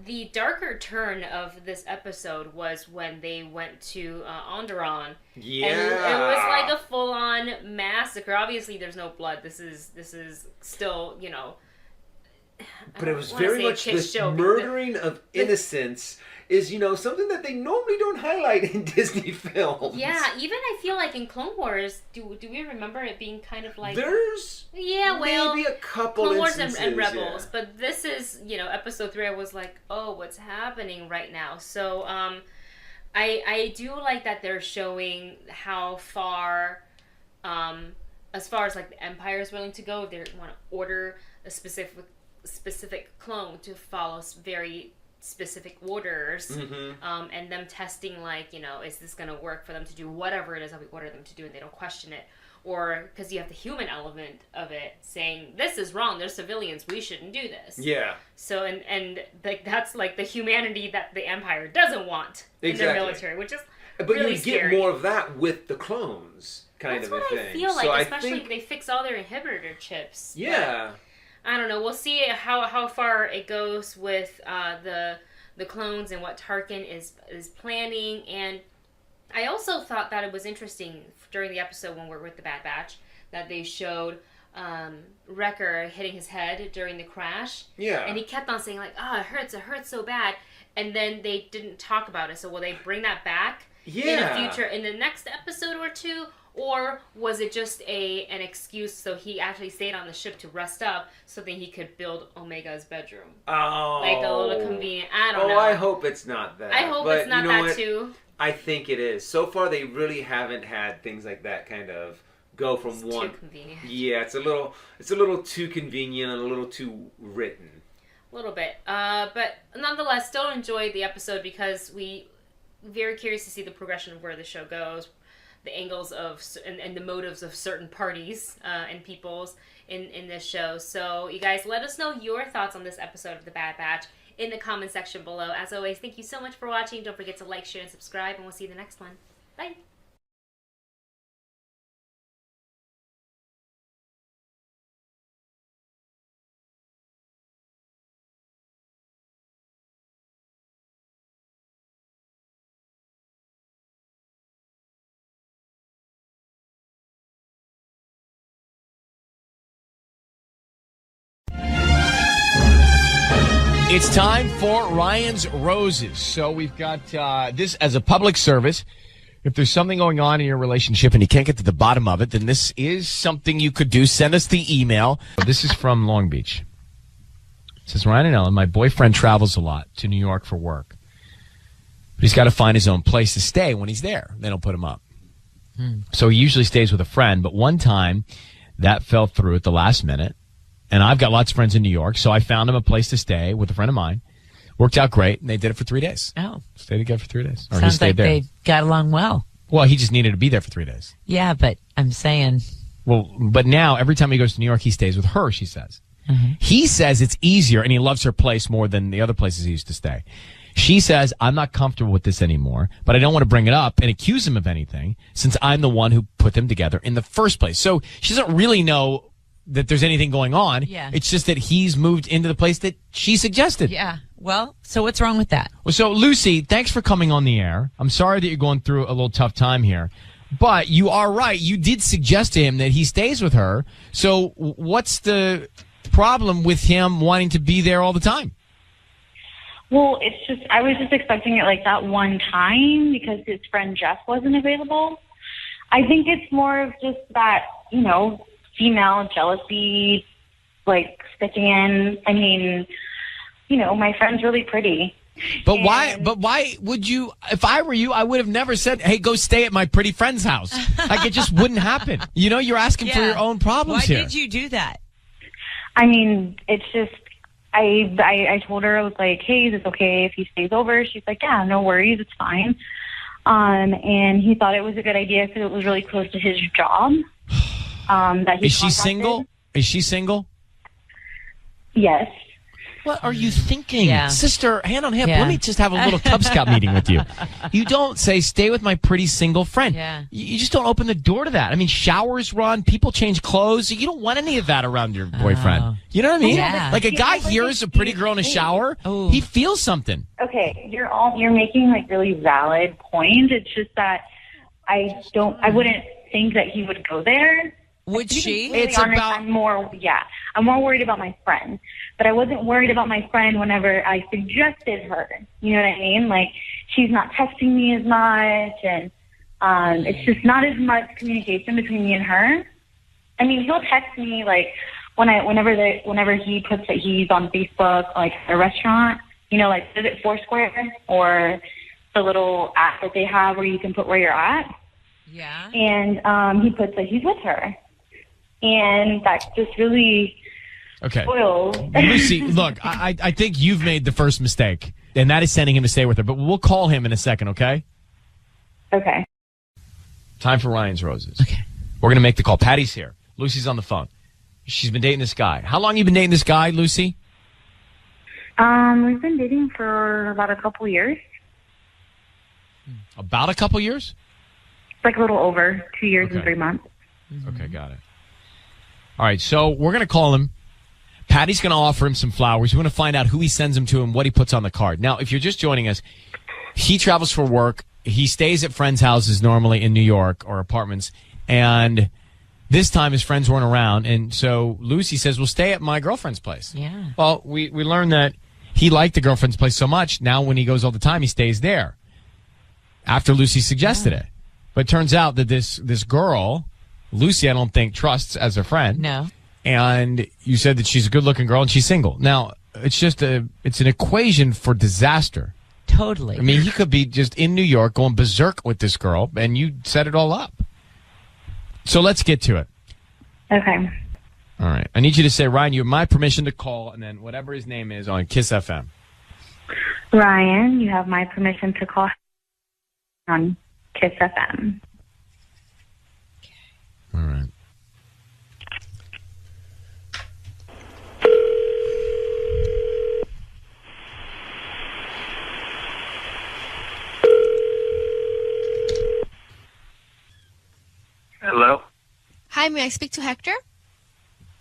the darker turn of this episode was when they went to Onderon. Yeah. And it was like a full-on massacre. Obviously, there's no blood. This is still, you know... But it was very much this murdering of innocents is, you know, something that they normally don't highlight in Disney films. Yeah, even I feel like in Clone Wars, do we remember it being kind of like... There's maybe a couple Clone Wars instances, and Rebels, but this is, you know, episode 3, I was like, oh, what's happening right now? So, I do like that they're showing how far, as far as like the Empire is willing to go, if they want to order a specific clone to follow very specific orders, and them testing, like, you know, is this going to work for them to do whatever it is that we order them to do, and they don't question it. Or because you have the human element of it saying, this is wrong, they're civilians, we shouldn't do this. Yeah. So and like that's like the humanity that the Empire doesn't want in their military, which is really scary. Get more of that with the clones kind that's of a what thing. I feel like, so especially if they fix all their inhibitor chips. Yeah. But I don't know. We'll see how far it goes with the clones and what Tarkin is planning. And I also thought that it was interesting during the episode when we're with the Bad Batch that they showed Wrecker hitting his head during the crash. Yeah. And he kept on saying, like, it hurts so bad. And then they didn't talk about it. So will they bring that back in the next episode or 2? Or was it just an excuse so he actually stayed on the ship to rest up so that he could build Omega's bedroom? Oh. Like a little convenient. I don't know. I hope it's not that. I hope it's not that too. I think it is. So far, they really haven't had things like that kind of go from one. Too convenient. Yeah, it's a little too convenient and a little too written. A little bit. But nonetheless, still enjoyed the episode because we very curious to see the progression of where the show goes, the angles of and the motives of certain parties and peoples in this show. So you guys, let us know your thoughts on this episode of The Bad Batch in the comment section below. As always, thank you so much for watching. Don't forget to like, share, and subscribe, and we'll see you in the next one. Bye. It's time for Ryan's Roses. So we've got this as a public service. If there's something going on in your relationship and you can't get to the bottom of it, then this is something you could do. Send us the email. This is from Long Beach. It says, Ryan and Ellen, my boyfriend travels a lot to New York for work. But he's got to find his own place to stay when he's there. They don't put him up. So he usually stays with a friend. But one time, that fell through at the last minute. And I've got lots of friends in New York, so I found him a place to stay with a friend of mine. Worked out great, and they did it for 3 days. Oh. Stayed together for 3 days. Or he Sounds stayed like there. they got along well. Well, he just needed to be there for 3 days. Yeah, but I'm saying... Well, but now, every time he goes to New York, he stays with her, she says. He says it's easier, and he loves her place more than the other places he used to stay. She says, I'm not comfortable with this anymore, but I don't want to bring it up and accuse him of anything, since I'm the one who put them together in the first place. So she doesn't really know that there's anything going on. Yeah. It's just that he's moved into the place that she suggested. Yeah. Well, so what's wrong with that? Well, so Lucy, thanks for coming on the air. I'm sorry that you're going through a little tough time here, but you are right. You did suggest to him that he stays with her. So what's the problem with him wanting to be there all the time? Well, it's just, I was just expecting it like that one time because his friend Jeff wasn't available. I think it's more of just that, you know, female jealousy, like sticking in. I mean, you know, my friend's really pretty. But why would you, if I were you, I would have never said, hey, go stay at my pretty friend's house. Like, it just wouldn't happen. You know, you're asking for your own problems here. Why did you do that? I mean, it's just, I told her, I was like, hey, is this okay if he stays over? She's like, yeah, no worries, it's fine. And he thought it was a good idea because it was really close to his job. That he Is she contacted. single? Is she single? Yes. What are you thinking? Yeah. Sister, hand on hip, Yeah. let me just have a little Cub Scout meeting with you. You don't say, stay with my pretty single friend. Yeah. You just don't open the door to that. I mean, showers run, people change clothes. You don't want any of that around your boyfriend. Oh. You know what I mean? Yeah. Like, a guy hears a pretty girl in a shower, he feels something. Okay, you're making like really valid points. It's just that I wouldn't think that he would go there. Would To be she? completely It's honest, about- I'm more worried about my friend. But I wasn't worried about my friend whenever I suggested her. You know what I mean? Like, she's not texting me as much, and it's just not as much communication between me and her. I mean, he'll text me like whenever he puts that he's on Facebook, like at a restaurant. You know, like is it Foursquare or the little app that they have where you can put where you're at? Yeah. And he puts that he's with her. And that just really Okay. spoils. Lucy, look, I think you've made the first mistake, and that is sending him to stay with her. But we'll call him in a second, okay? Okay. Time for Ryan's Roses. Okay. We're going to make the call. Patty's here. Lucy's on the phone. She's been dating this guy. How long you been dating this guy, Lucy? We've been dating for about a couple years. About a couple years? Like a little over 2 years and 3 months. Okay, got it. All right, so we're going to call him. Patty's going to offer him some flowers. We're going to find out who he sends them to and what he puts on the card. Now, if you're just joining us, he travels for work. He stays at friends' houses normally in New York or apartments. And this time his friends weren't around. And so Lucy says, well, stay at my girlfriend's place. Yeah. Well, we learned that he liked the girlfriend's place so much. Now when he goes all the time, he stays there after Lucy suggested it. But it turns out that this girl, Lucy, I don't think trusts as a friend. No. And you said that she's a good-looking girl and she's single. Now, it's an equation for disaster. Totally. I mean, he could be just in New York going berserk with this girl, and you set it all up. So let's get to it. Okay. All right. I need you to say, Ryan, you have my permission to call, and then whatever his name is on Kiss FM. Ryan, you have my permission to call. on Kiss FM. All right. Hello, Hi, may I speak to Hector?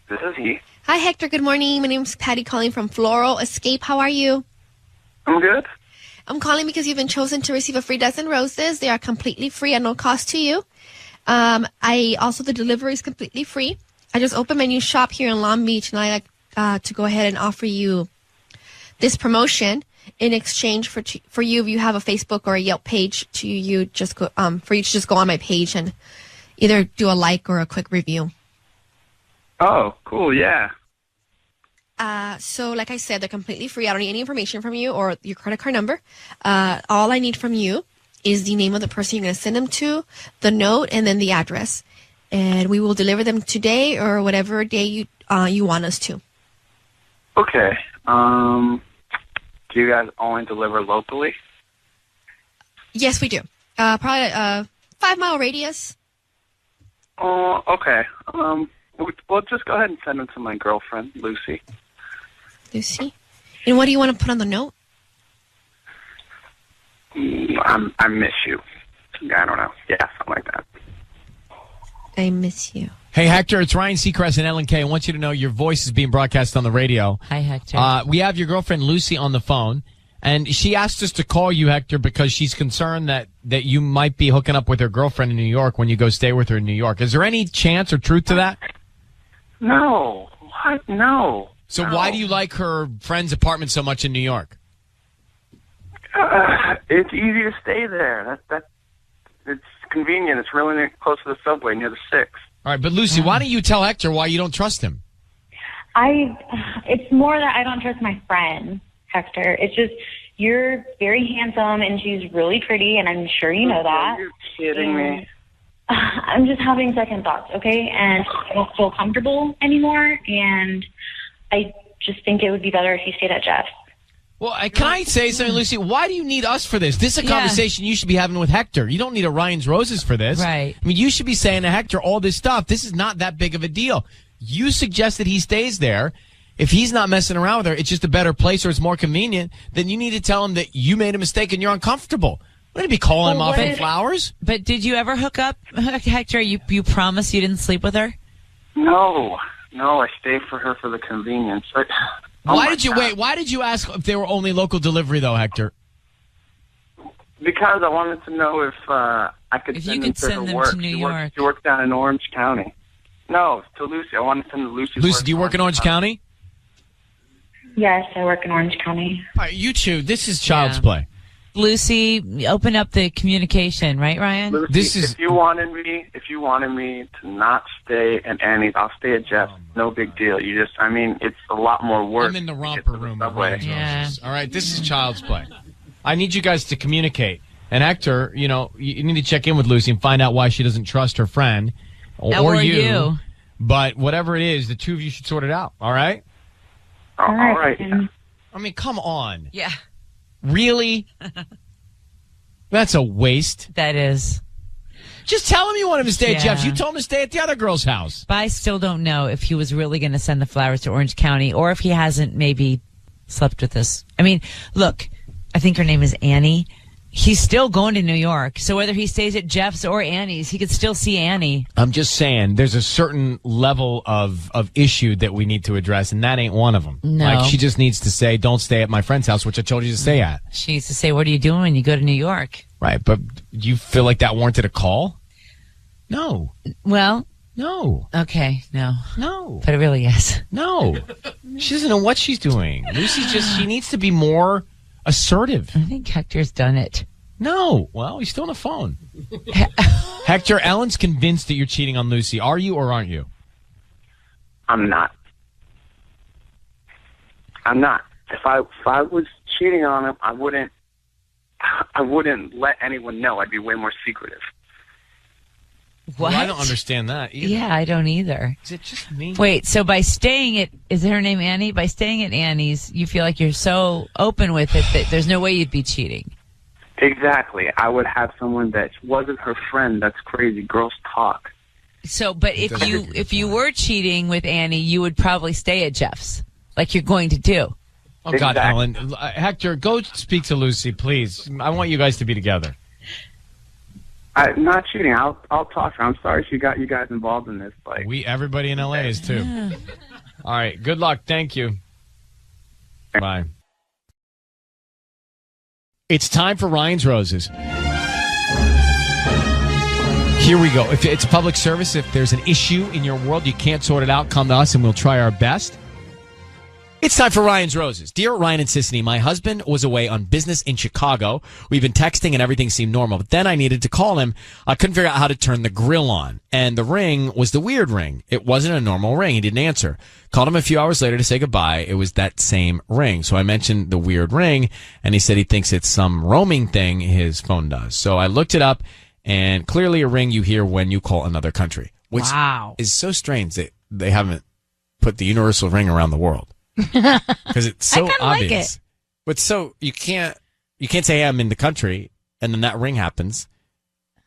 this is he. Hi, Hector. Good morning. My name's Patty calling from Floral Escape. How are you? I'm good. I'm calling because you've been chosen to receive a free dozen roses. They are completely free at no cost to you. The delivery is completely free. I just opened my new shop here in Long Beach, and I like to go ahead and offer you this promotion in exchange for you if you have a Facebook or a Yelp page for you to just go on my page and either do a like or a quick review. Oh, cool, yeah. So like I said, they're completely free. I don't need any information from you or your credit card number. All I need from you is the name of the person you're going to send them to, the note, and then the address. And we will deliver them today or whatever day you want us to. Okay. Do you guys only deliver locally? Yes, we do. Probably a 5-mile radius. Oh, okay. Well, just go ahead and send them to my girlfriend, Lucy. Lucy? And what do you want to put on the note? I miss you. I don't know. Yeah, something like that. I miss you. Hey, Hector, it's Ryan Seacrest and Ellen K. I want you to know your voice is being broadcast on the radio. Hi, Hector. We have your girlfriend, Lucy, on the phone, and she asked us to call you, Hector, because she's concerned that you might be hooking up with her girlfriend in New York when you go stay with her in New York. Is there any chance or truth to that? No. What? No. So why do you like her friend's apartment so much in New York? It's easy to stay there. It's convenient. It's really close to the subway, near the 6. All right, but Lucy, why don't you tell Hector why you don't trust him? It's more that I don't trust my friend, Hector. It's just, you're very handsome and she's really pretty, and I'm sure you know that. You're kidding me. I'm just having second thoughts, okay? And I don't feel comfortable anymore, and I just think it would be better if you stayed at Jeff's. Well, can I say something, Lucy? Why do you need us for this? This is a conversation you should be having with Hector. You don't need a Ryan's Roses for this. Right. I mean, you should be saying to Hector all this stuff. This is not that big of a deal. You suggested he stays there. If he's not messing around with her, it's just a better place or it's more convenient, then you need to tell him that you made a mistake and you're uncomfortable. We're going to be calling him off in flowers. But did you ever hook up, Hector? You promised you didn't sleep with her? No, I stay for her for the convenience. Why did you ask if they were only local delivery, though, Hector? Because I wanted to know if I could send them to her work. To New York. She works down in Orange County. No, to Lucy. I wanted to send them to Lucy. Lucy, do you work in Orange County? Yes, I work in Orange County. All right, you two, this is child's play. Lucy, open up the communication, right, Ryan? Lucy, if you wanted me to not stay at Annie's, I'll stay at Jeff's. No big deal. It's a lot more work. I'm in the romper room. All right, this is child's play. I need you guys to communicate. And Hector, you need to check in with Lucy and find out why she doesn't trust her friend or you. But whatever it is, the two of you should sort it out. All right? All right. I mean, come on. Yeah. Really? That's a waste. That is. Just tell him you want him to stay at Jeff's. You told him to stay at the other girl's house. But I still don't know if he was really going to send the flowers to Orange County or if he hasn't maybe slept with us. I mean, look, I think her name is Annie. He's still going to New York. So whether he stays at Jeff's or Annie's, he could still see Annie. I'm just saying there's a certain level of issue that we need to address, and that ain't one of them. No. Like, she just needs to say, don't stay at my friend's house, which I told you to stay at. She needs to say, what are you doing when you go to New York? Right, but do you feel like that warranted a call? No. Well. No. Okay, no. No. But it really is. No. She doesn't know what she's doing. She needs to be more assertive. I think Hector's done it. No. Well, he's still on the phone. Hector, Ellen's convinced that you're cheating on Lucy. Are you or aren't you? I'm not. If I was cheating on him, I wouldn't let anyone know. I'd be way more secretive. What? Well, I don't understand that either. Yeah, I don't either. Is it just me? Wait, so by staying at, is her name Annie? By staying at Annie's, you feel like you're so open with it that there's no way you'd be cheating. Exactly. I would have someone that wasn't her friend. That's crazy. Girls talk. So, but if you were cheating with Annie, you would probably stay at Jeff's, like you're going to do. Oh, God, Ellen. Hector, go speak to Lucy, please. I want you guys to be together. I'm not cheating. I'll talk to her. I'm sorry she got you guys involved in this. Like, everybody in LA is too. Yeah. All right. Good luck. Thank you. Bye. It's time for Ryan's Roses. Here we go. If it's a public service, if there's an issue in your world, you can't sort it out, come to us and we'll try our best. It's time for Ryan's Roses. Dear Ryan and Sissany, my husband was away on business in Chicago. We've been texting and everything seemed normal. But then I needed to call him. I couldn't figure out how to turn the grill on. And the ring was the weird ring. It wasn't a normal ring. He didn't answer. Called him a few hours later to say goodbye. It was that same ring. So I mentioned the weird ring, and he said he thinks it's some roaming thing his phone does. So I looked it up, and clearly a ring you hear when you call another country. Which is so strange that they haven't put the universal ring around the world. Because it's so obvious. Like it. But so you can't say, hey, I'm in the country, and then that ring happens.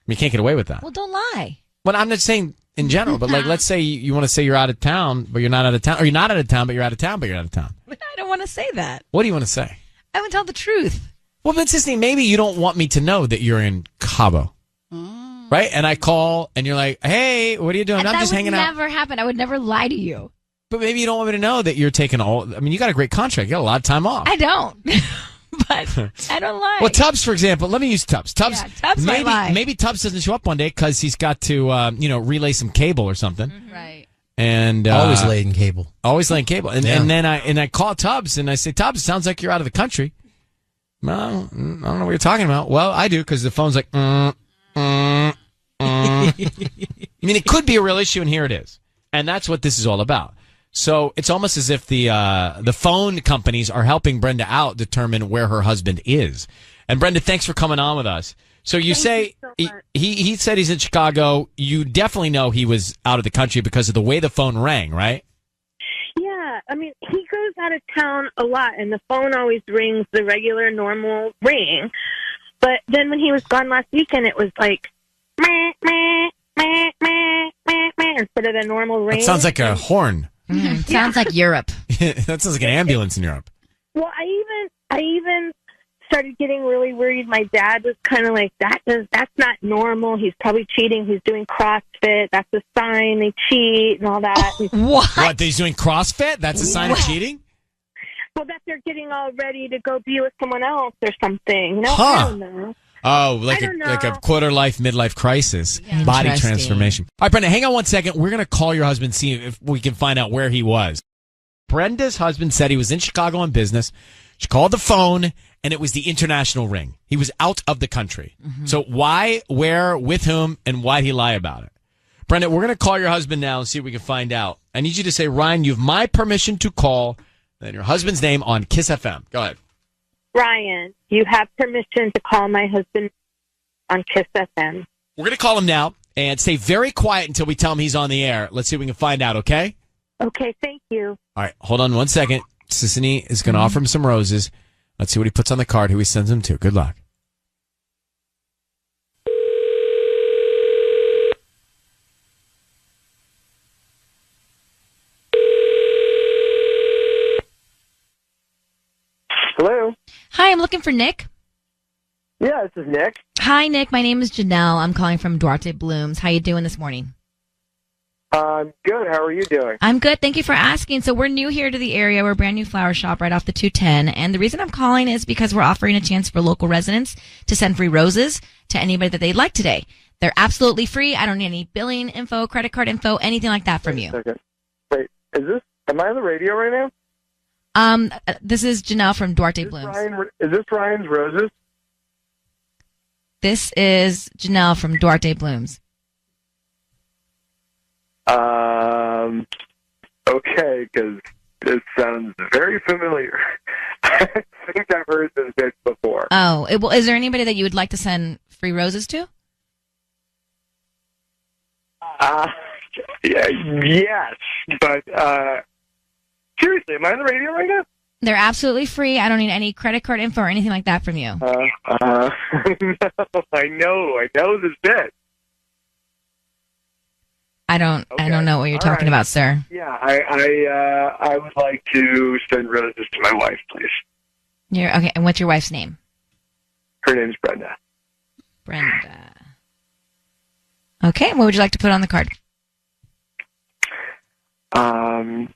You can't get away with that. Well, don't lie. Well, I'm not saying in general, but like, let's say you want to say you're out of town, but you're not out of town, or you're not out of town, but you're out of town, but you're out of town. I don't want to say that. What do you want to say? I would tell the truth. Well, but Sissany, maybe you don't want me to know that you're in Cabo. Right? And I call, and you're like, hey, what are you doing? I'm just hanging out. That would never happen. I would never lie to you. But maybe you don't want me to know that you're taking you got a great contract. You got a lot of time off. I don't. But I don't lie. Well, Tubbs, for example, let me use Tubbs. Tubbs might lie. Maybe Tubbs doesn't show up one day because he's got to, relay some cable or something. Mm-hmm. Right. And always laying cable. Always laying cable. And then I call Tubbs and I say, Tubbs, sounds like you're out of the country. Well, I don't know what you're talking about. Well, I do, because the phone's like, I mean, it could be a real issue, and here it is. And that's what this is all about. So it's almost as if the phone companies are helping Brenda out determine where her husband is. And Brenda, thanks for coming on with us. So you say he said he's in Chicago. You definitely know he was out of the country because of the way the phone rang, right? Yeah, I mean, he goes out of town a lot, and the phone always rings the regular, normal ring. But then when he was gone last weekend, it was like, meh, meh, meh, meh, meh, meh, instead of the normal ring. That sounds like a horn. Sounds like Europe. That sounds like an ambulance in Europe. Well, I even started getting really worried. My dad was kind of like, that's not normal. He's probably cheating. He's doing CrossFit. That's a sign they cheat and all that. What? He's doing CrossFit? That's a sign of cheating? Well, that they're getting all ready to go be with someone else or something. No, Huh. I don't know. Oh, like a quarter-life, midlife crisis, body transformation. All right, Brenda, hang on one second. We're going to call your husband, see if we can find out where he was. Brenda's husband said he was in Chicago on business. She called the phone, and it was the international ring. He was out of the country. Mm-hmm. So why, where, with whom, and why'd he lie about it? Brenda, we're going to call your husband now and see if we can find out. I need you to say, Ryan, you have my permission to call, and your husband's name on Kiss FM. Go ahead. Ryan, you have permission to call my husband on Kiss FM. We're going to call him now and stay very quiet until we tell him he's on the air. Let's see if we can find out, okay? Okay, thank you. All right, hold on one second. Sissany is going to offer him some roses. Let's see what he puts on the card, who he sends them to. Good luck. Hello. Hi, I'm looking for Nick. Yeah, this is Nick. Hi, Nick. My name is Janelle. I'm calling from Duarte Blooms. How you doing this morning? I'm good. How are you doing? I'm good. Thank you for asking. So we're new here to the area. We're a brand new flower shop right off the 210. And the reason I'm calling is because we're offering a chance for local residents to send free roses to anybody that they'd like today. They're absolutely free. I don't need any billing info, credit card info, anything like that from you. Wait, am I on the radio right now? This is Janelle from Duarte Blooms. Is this Ryan's Roses? This is Janelle from Duarte Blooms. Okay, because this sounds very familiar. I think I've heard this bit before. Oh, well, is there anybody that you would like to send free roses to? Yes, but seriously, am I on the radio right now? They're absolutely free. I don't need any credit card info or anything like that from you. No, I know this bit. I don't know what you're talking about, sir. Yeah, I would like to send roses to my wife, please. Okay, and what's your wife's name? Her name's Brenda. Brenda. Okay, what would you like to put on the card? I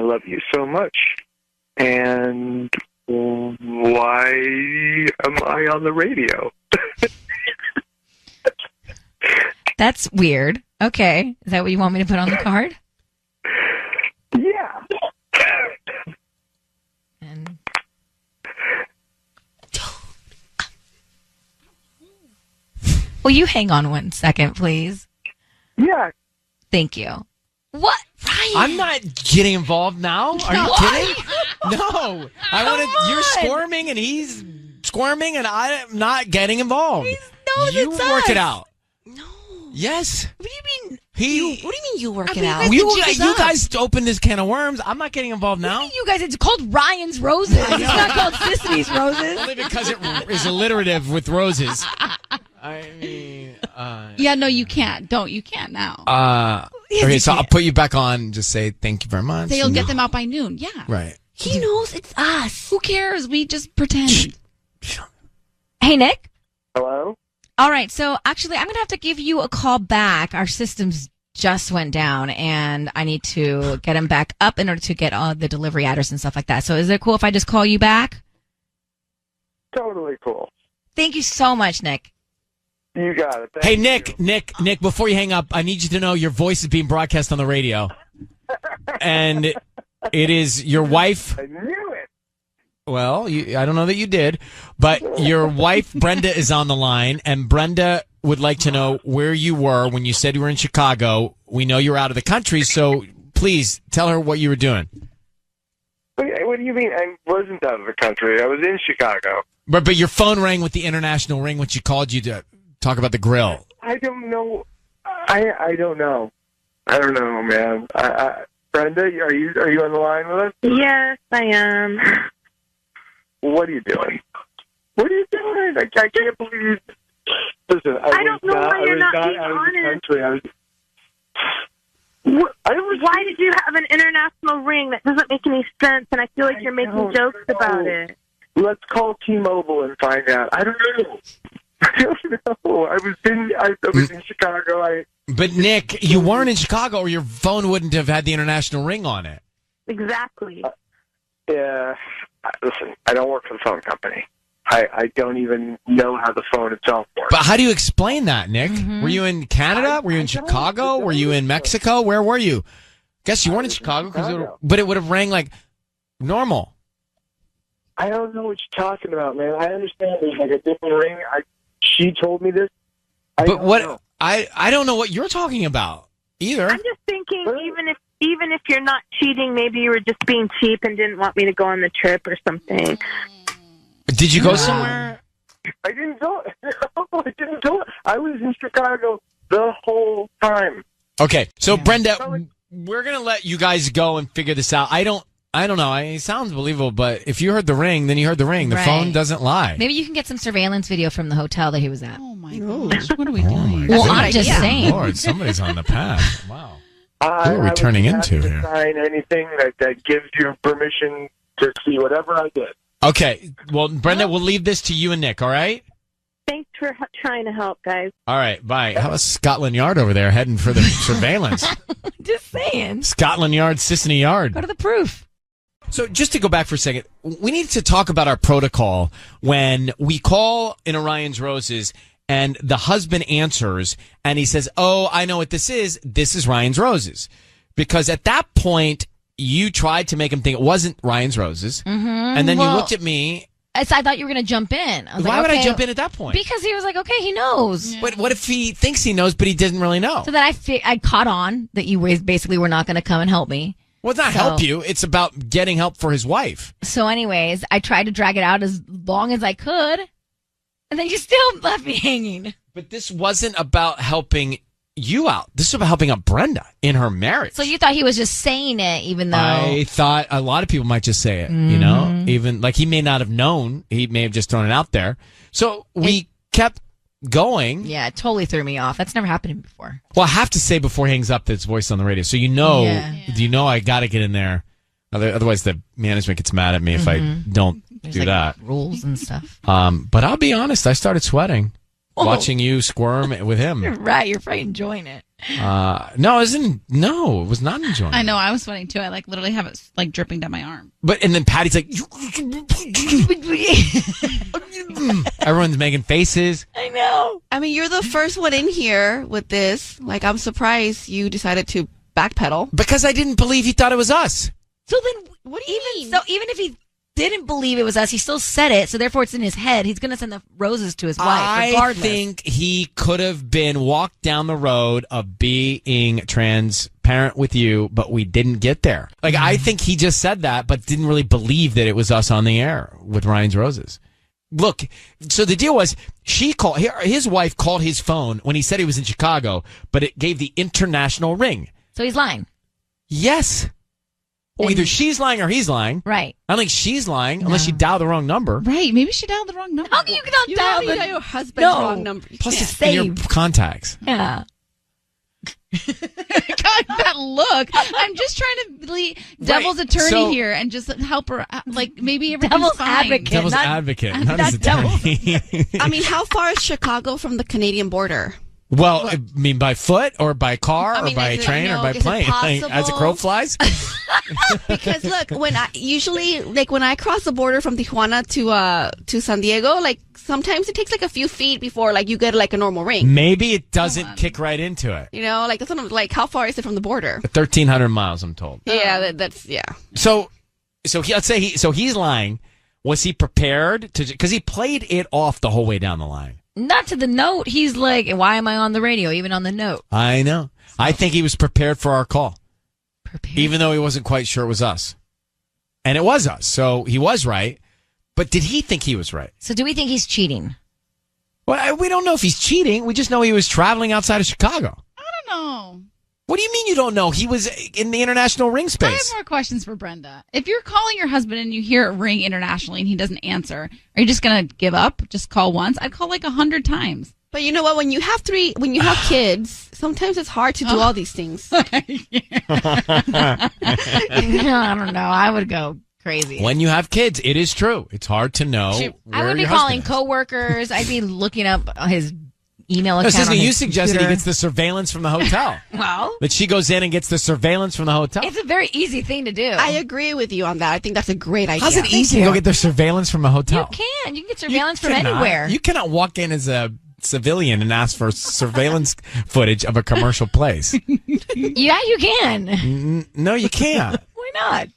love you so much. And why am I on the radio? That's weird. Okay, is that what you want me to put on the card? Yeah. And will you hang on 1 second, please? Yeah. Thank you. What? Ryan? I'm not getting involved now. Are you kidding? No. You're squirming and he's squirming and I'm not getting involved. You work it out. No. Yes. What do you mean? What do you mean you work it out? You guys opened this can of worms. I'm not getting involved now. You guys, it's called Ryan's Roses. It's not called Sisney's Roses. Only because it is alliterative with roses. I mean, yeah, no, you can't. You can't now. Okay, so I'll put you back on and just say thank you very much. So you'll get them out by noon. Yeah. Right. He knows it's us. Who cares? We just pretend. Hey, Nick. Hello? All right, so actually, I'm going to have to give you a call back. Our systems just went down, and I need to get them back up in order to get all the delivery address and stuff like that. So is it cool if I just call you back? Totally cool. Thank you so much, Nick. You got it. Hey, Nick, before you hang up, I need you to know your voice is being broadcast on the radio. And it is your wife. I knew it. Well, I don't know that you did, but your wife, Brenda, is on the line, and Brenda would like to know where you were when you said you were in Chicago. We know you're out of the country, so please tell her what you were doing. What do you mean? I wasn't out of the country. I was in Chicago. But your phone rang with the international ring when she called you to talk about the grill. I don't know. I don't know. I don't know, man. Brenda, are you on the line with us? Yes, I am. What are you doing? What are you doing? I can't believe you. Listen, I don't know why you're not being honest. Why did you have an international ring? That doesn't make any sense, and I feel like you're making jokes about it. Let's call T-Mobile and find out. I don't know. I don't know. I was in Chicago. But Nick, you weren't in Chicago, or your phone wouldn't have had the international ring on it. Exactly. Yeah. Listen, I don't work for the phone company. I don't even know how the phone itself works. But how do you explain that, Nick? Mm-hmm. Were you in Canada? Were you in Chicago? Were you in Mexico? Where were you? Guess you weren't in Chicago, but it would have rang like normal. I don't know what you're talking about, man. I understand there's like a different ring. She told me this. I don't know what you're talking about either. I'm just thinking, even if you're not cheating, maybe you were just being cheap and didn't want me to go on the trip or something. Did you go somewhere? I didn't go. I didn't go. I was in Chicago the whole time. Okay, so Brenda, we're gonna let you guys go and figure this out. I don't know. It sounds believable, but if you heard the ring, then you heard the ring. The phone doesn't lie. Maybe you can get some surveillance video from the hotel that he was at. Oh my gosh, what are we doing? Well, I'm just saying. Lord, somebody's on the path. Wow. Who are we turning into here? Sign anything that gives you permission to see whatever I did. Okay. Well, Brenda, we'll leave this to you and Nick, all right? Thanks for trying to help, guys. All right, bye. How about Scotland Yard over there heading for the surveillance? Just saying. Scotland Yard, Sisney Yard. Go to the proof. So just to go back for a second, we need to talk about our protocol when we call in Orion's Roses and the husband answers and he says, "Oh, I know what this is. This is Ryan's Roses." Because at that point, you tried to make him think it wasn't Ryan's Roses. Mm-hmm. And then you looked at me. I thought you were going to jump in. Why would I jump in at that point? Because he was like, okay, he knows. Yeah. But what if he thinks he knows, but he didn't really know? So then I caught on that you basically were not going to come and help me. Well, it's not help you. It's about getting help for his wife. So anyways, I tried to drag it out as long as I could. And then you still left me hanging. But this wasn't about helping you out. This is about helping out Brenda in her marriage. So you thought he was just saying it, even though I thought a lot of people might just say it, you know, even like he may not have known. He may have just thrown it out there. So we kept going. Yeah, it totally threw me off. That's never happened to me before. Well, I have to say before he hangs up that it's voice on the radio. So you know I got to get in there. Otherwise, the management gets mad at me if I don't do that. Rules and stuff. But I'll be honest, I started sweating watching you squirm with him. Right, you're probably enjoying it. No, it was not enjoying. I know, I was sweating too. I like literally have it like dripping down my arm. But and then Patty's like, everyone's making faces. I know. I mean, you're the first one in here with this. Like, I'm surprised you decided to backpedal. Because I didn't believe he thought it was us. So then, what do you mean? So even if he didn't believe it was us, he still said it. So therefore, it's in his head. He's going to send the roses to his wife. Regardless. I think he could have been walked down the road of being transparent with you, but we didn't get there. Like I think he just said that, but didn't really believe that it was us on the air with Ryan's Roses. Look, so the deal was his wife called his phone when he said he was in Chicago, but it gave the international ring. So he's lying. Yes. Well, either she's lying or he's lying. Right. I don't think she's lying unless she dialed the wrong number. Right. Maybe she dialed the wrong number. How can you not dial your husband's wrong number? Plus, it's in your contacts. Yeah. God, that look. I'm just trying to be devil's attorney here and just help her. Like maybe everything's devil's fine. advocate. Devil's advocate, not his attorney. I mean, how far is Chicago from the Canadian border? Well, I mean, by foot or by car or by train or by plane, as a crow flies. Because look, when I cross the border from Tijuana to San Diego, like sometimes it takes like a few feet before like you get like a normal ring. Maybe it doesn't kick right into it. You know, like that's what I'm, like how far is it from the border? 1,300 miles, I'm told. Yeah, that's yeah. So let's say he's lying. Was he prepared to? Because he played it off the whole way down the line. Not to the note. He's like, why am I on the radio? Even on the note. I know. I think he was prepared for our call. Even though he wasn't quite sure it was us. And it was us. So he was right. But did he think he was right? So do we think he's cheating? Well, we don't know if he's cheating. We just know he was traveling outside of Chicago. I don't know. What do you mean you don't know? He was in the international ring space. I have more questions for Brenda. If you're calling your husband and you hear it ring internationally and he doesn't answer, are you just going to give up? Just call once? I'd call like 100 times. But you know what? When you have kids, sometimes it's hard to do all these things. I don't know. I would go crazy. When you have kids, it is true. It's hard to know. I would be calling coworkers. I'd be looking up his email account. You suggested he gets the surveillance from the hotel. Well, that she goes in and gets the surveillance from the hotel. It's a very easy thing to do. I agree with you on that. I think that's a great idea. How's it easy to go get the surveillance from a hotel? You can get surveillance from anywhere. You cannot walk in as a civilian and ask for surveillance footage of a commercial place. Yeah, you can. No, you can't. Why not?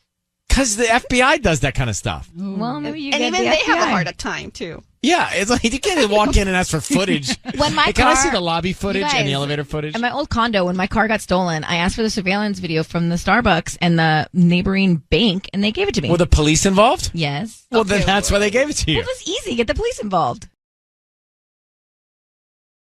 Because the FBI does that kind of stuff. Well, maybe you and get even the they FBI. have a harder time too. Yeah, it's like you can't just walk in and ask for footage. When my can I car- see the lobby footage You and the guys, elevator footage? In my old condo, when my car got stolen, I asked for the surveillance video from the Starbucks and the neighboring bank, and they gave it to me. Were the police involved? Yes. Well, then that's why they gave it to you. It was easy. Get the police involved.